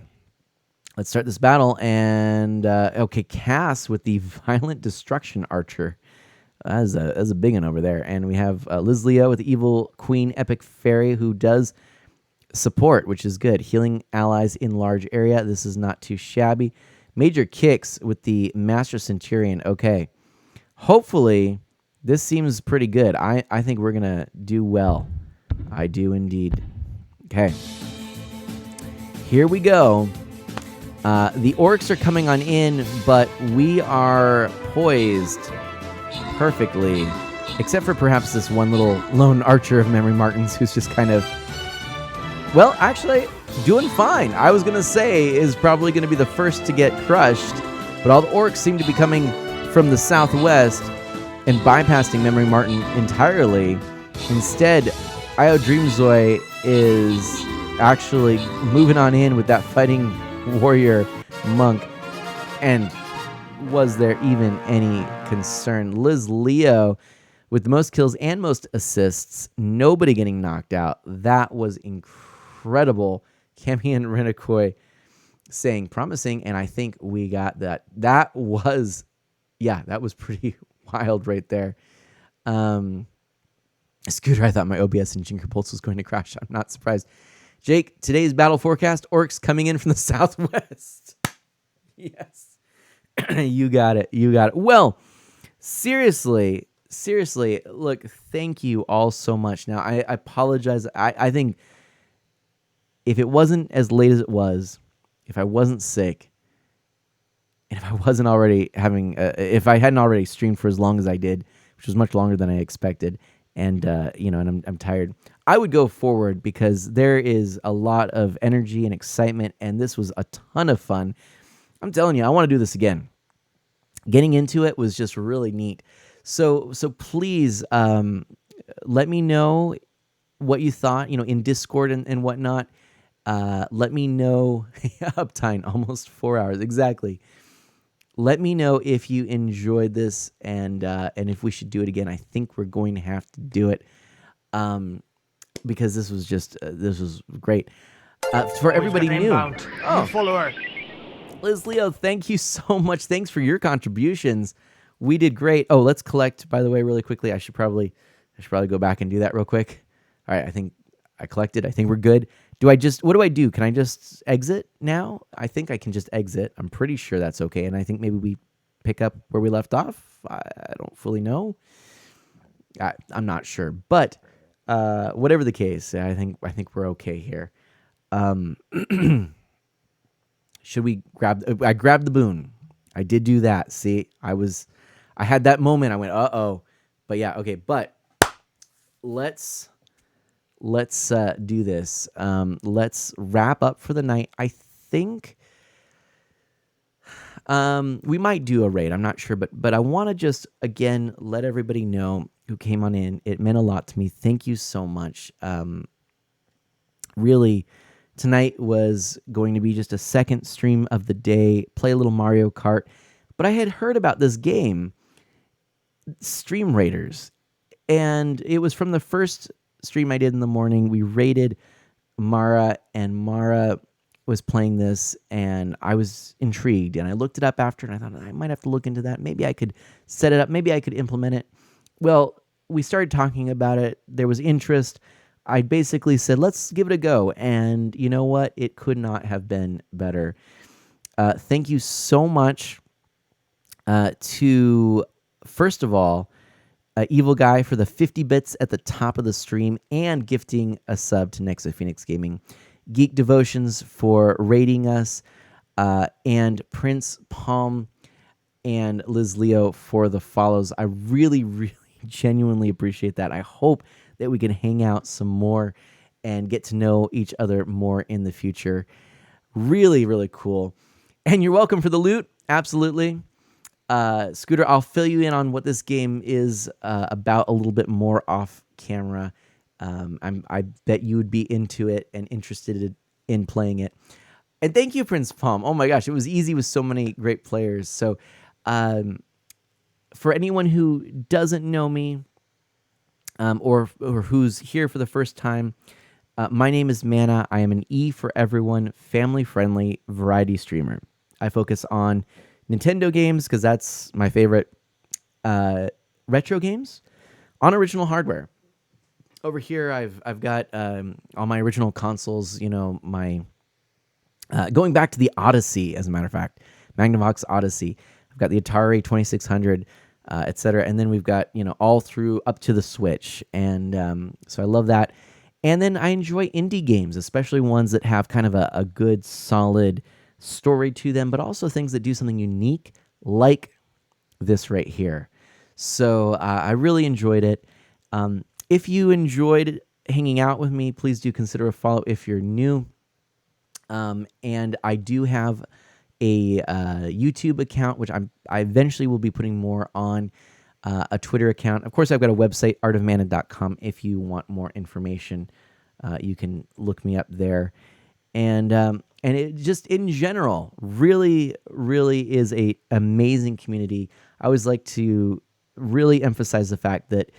Let's start this battle, and okay, Cass with the Violent Destruction Archer. That's a big one over there. And we have Liz Leo with the Evil Queen Epic Fairy, who does support, which is good. Healing allies in large area. This is not too shabby. Major Kicks with the Master Centurion. Okay. Hopefully, this seems pretty good. I think we're going to do well. I do indeed. Okay. Here we go. The orcs are coming on in, but we are poised perfectly, except for perhaps this one little lone archer of Memory Martins who's just kind of, well, actually doing fine. I was going to say is probably going to be the first to get crushed, but all the orcs seem to be coming from the southwest and bypassing Memory Martin entirely. Instead, Io Dreamzoy is actually moving on in with that fighting warrior monk, and was there even any concern? Liz Leo with the most kills and most assists, nobody getting knocked out. That was incredible. Cami and Renakoi saying promising, and I think we got that. That was pretty wild right there. Scooter, I thought my OBS and Jinker Pulse was going to crash. I'm not surprised. Jake, today's battle forecast, orcs coming in from the southwest. Yes. You got it. Well, seriously, look, thank you all so much. Now, I apologize. I think if it wasn't as late as it was, if I wasn't sick, and if I wasn't already if I hadn't already streamed for as long as I did, which was much longer than I expected, and and I'm tired, I would go forward because there is a lot of energy and excitement, and this was a ton of fun. I'm telling you, I want to do this again. Getting into it was just really neat. So please let me know what you thought, in Discord and whatnot. Let me know. Uptime, almost 4 hours. Exactly. Let me know if you enjoyed this and if we should do it again. I think we're going to have to do it because this was great. For everybody new. Oh, follower. Liz Leo, thank you so much. Thanks for your contributions. We did great. Oh, let's collect, by the way, really quickly. I should probably go back and do that real quick. All right, I think I collected. I think we're good. What do I do? Can I just exit now? I think I can just exit. I'm pretty sure that's okay. And I think maybe we pick up where we left off. I don't fully know. I'm not sure. But whatever the case, I think we're okay here. Should we I grabbed the boon. I did do that. See, I had that moment. I went, uh-oh. But yeah, okay. But let's do this. Let's wrap up for the night. I think we might do a raid. I'm not sure, but I want to just again let everybody know who came on in. It meant a lot to me. Thank you so much. Really, tonight was going to be just a second stream of the day. Play a little Mario Kart, but I had heard about this game, Stream Raiders, and it was from the first stream I did in the morning. We raided Mara, and Mara was playing this, and I was intrigued, and I looked it up after, and I thought I might have to look into that. Maybe I could set it up. Maybe I could implement it. Well, we started talking about it. There was interest. I basically said, let's give it a go, and you know what? It could not have been better. Thank you so much to, first of all, Evil Guy for the 50 bits at the top of the stream and gifting a sub to Nexa Phoenix Gaming. Geek Devotions for rating us. and Prince Palm and Liz Leo for the follows. I really, really genuinely appreciate that. I hope that we can hang out some more and get to know each other more in the future. Really, really cool. And you're welcome for the loot. Absolutely. Scooter, I'll fill you in on what this game is about a little bit more off camera. I bet you would be into it and interested in playing it. And thank you, Prince Palm. Oh my gosh, it was easy with so many great players. So for anyone who doesn't know me or who's here for the first time, my name is Mana. I am an E for everyone, family-friendly variety streamer. I focus on Nintendo games because that's my favorite, retro games on original hardware. Over here, I've got all my original consoles. You know, my going back to the Odyssey, as a matter of fact, Magnavox Odyssey. I've got the Atari 2600, etc. And then we've got, all through up to the Switch. And so I love that. And then I enjoy indie games, especially ones that have kind of a good, solid story to them, but also things that do something unique, like this right here. So I really enjoyed it. If you enjoyed hanging out with me, please do consider a follow if you're new. And I do have a YouTube account, which I eventually will be putting more on, a Twitter account. Of course, I've got a website, artofmana.com. If you want more information, you can look me up there. And it just in general really, really is a amazing community. I always like to really emphasize the fact that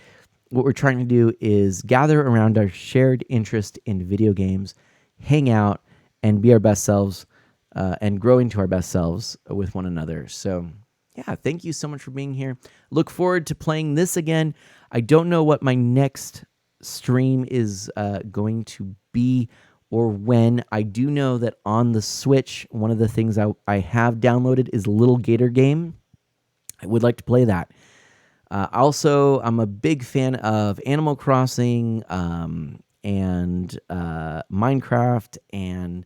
what we're trying to do is gather around our shared interest in video games, hang out, and be our best selves, and grow into our best selves with one another. So, yeah, thank you so much for being here. Look forward to playing this again. I don't know what my next stream is going to be or when. I do know that on the Switch, one of the things I have downloaded is Little Gator Game. I would like to play that. Also, I'm a big fan of Animal Crossing and Minecraft, and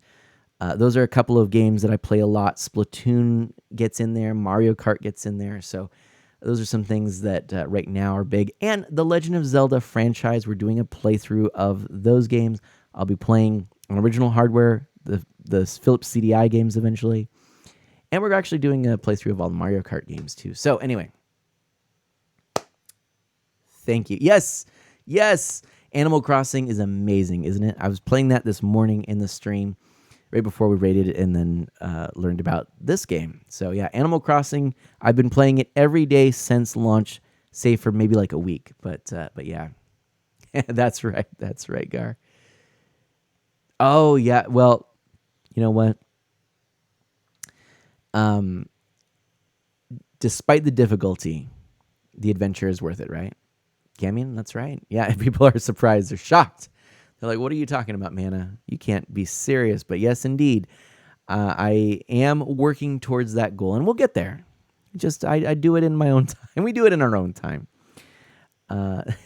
those are a couple of games that I play a lot. Splatoon gets in there, Mario Kart gets in there, so those are some things that right now are big. And the Legend of Zelda franchise, we're doing a playthrough of those games. I'll be playing on original hardware, the Philips CDI games eventually, and we're actually doing a playthrough of all the Mario Kart games too. So anyway, thank you. Yes. Animal Crossing is amazing, isn't it? I was playing that this morning in the stream right before we rated it, and then learned about this game. So yeah, Animal Crossing, I've been playing it every day since launch, save for maybe like a week. But yeah, that's right, Gar. Oh yeah, well, you know what? Despite the difficulty, the adventure is worth it, right? I mean, that's right. Yeah, people are surprised. They're shocked. They're like, what are you talking about, Mana? You can't be serious. But yes, indeed, I am working towards that goal, and we'll get there. Just I do it in my own time. We do it in our own time.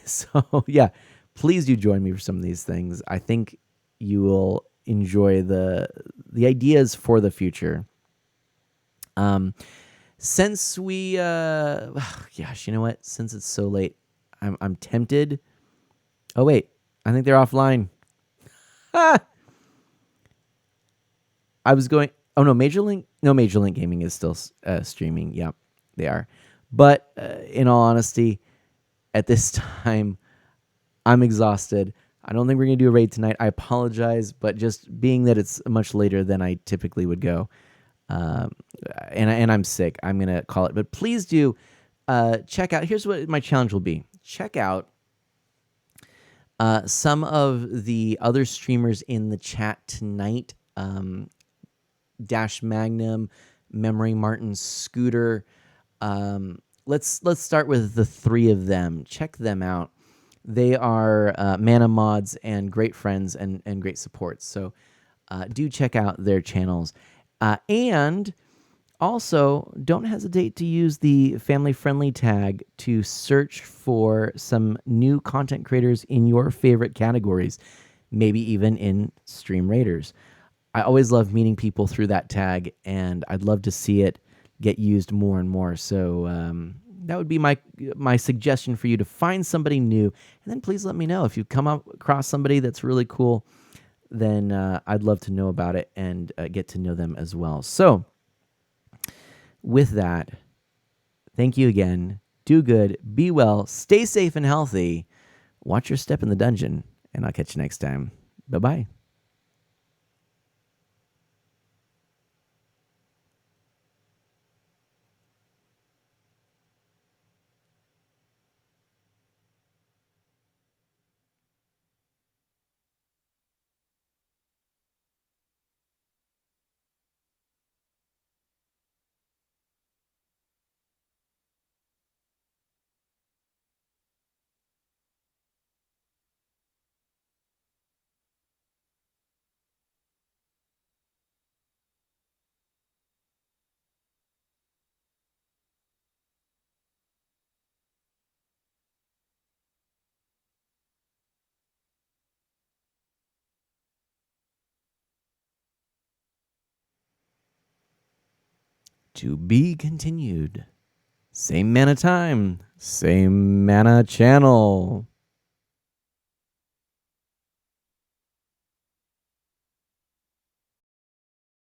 So, yeah, please do join me for some of these things. I think you will enjoy the ideas for the future. Since we, gosh, you know what? Since it's so late, I'm tempted. Oh, wait. I think they're offline. I was going... Oh, no, Major Link Gaming is still streaming. Yeah, they are. But in all honesty, at this time, I'm exhausted. I don't think we're going to do a raid tonight. I apologize, but just being that it's much later than I typically would go, and I'm sick, I'm going to call it. But please do check out... Here's what my challenge will be. Check out some of the other streamers in the chat tonight. Dash Magnum, Memory Martin, Scooter. Let's start with the three of them. Check them out. They are Mana mods and great friends and great supports. So do check out their channels. And also, don't hesitate to use the family-friendly tag to search for some new content creators in your favorite categories, maybe even in Stream Raiders. I always love meeting people through that tag, and I'd love to see it get used more and more. So that would be my suggestion for you, to find somebody new, and then please let me know if you come up across somebody that's really cool. Then I'd love to know about it and get to know them as well. So with that, thank you again. Do good, be well, stay safe and healthy. Watch your step in the dungeon, and I'll catch you next time. Bye-bye. To be continued. Same mana time, same mana channel.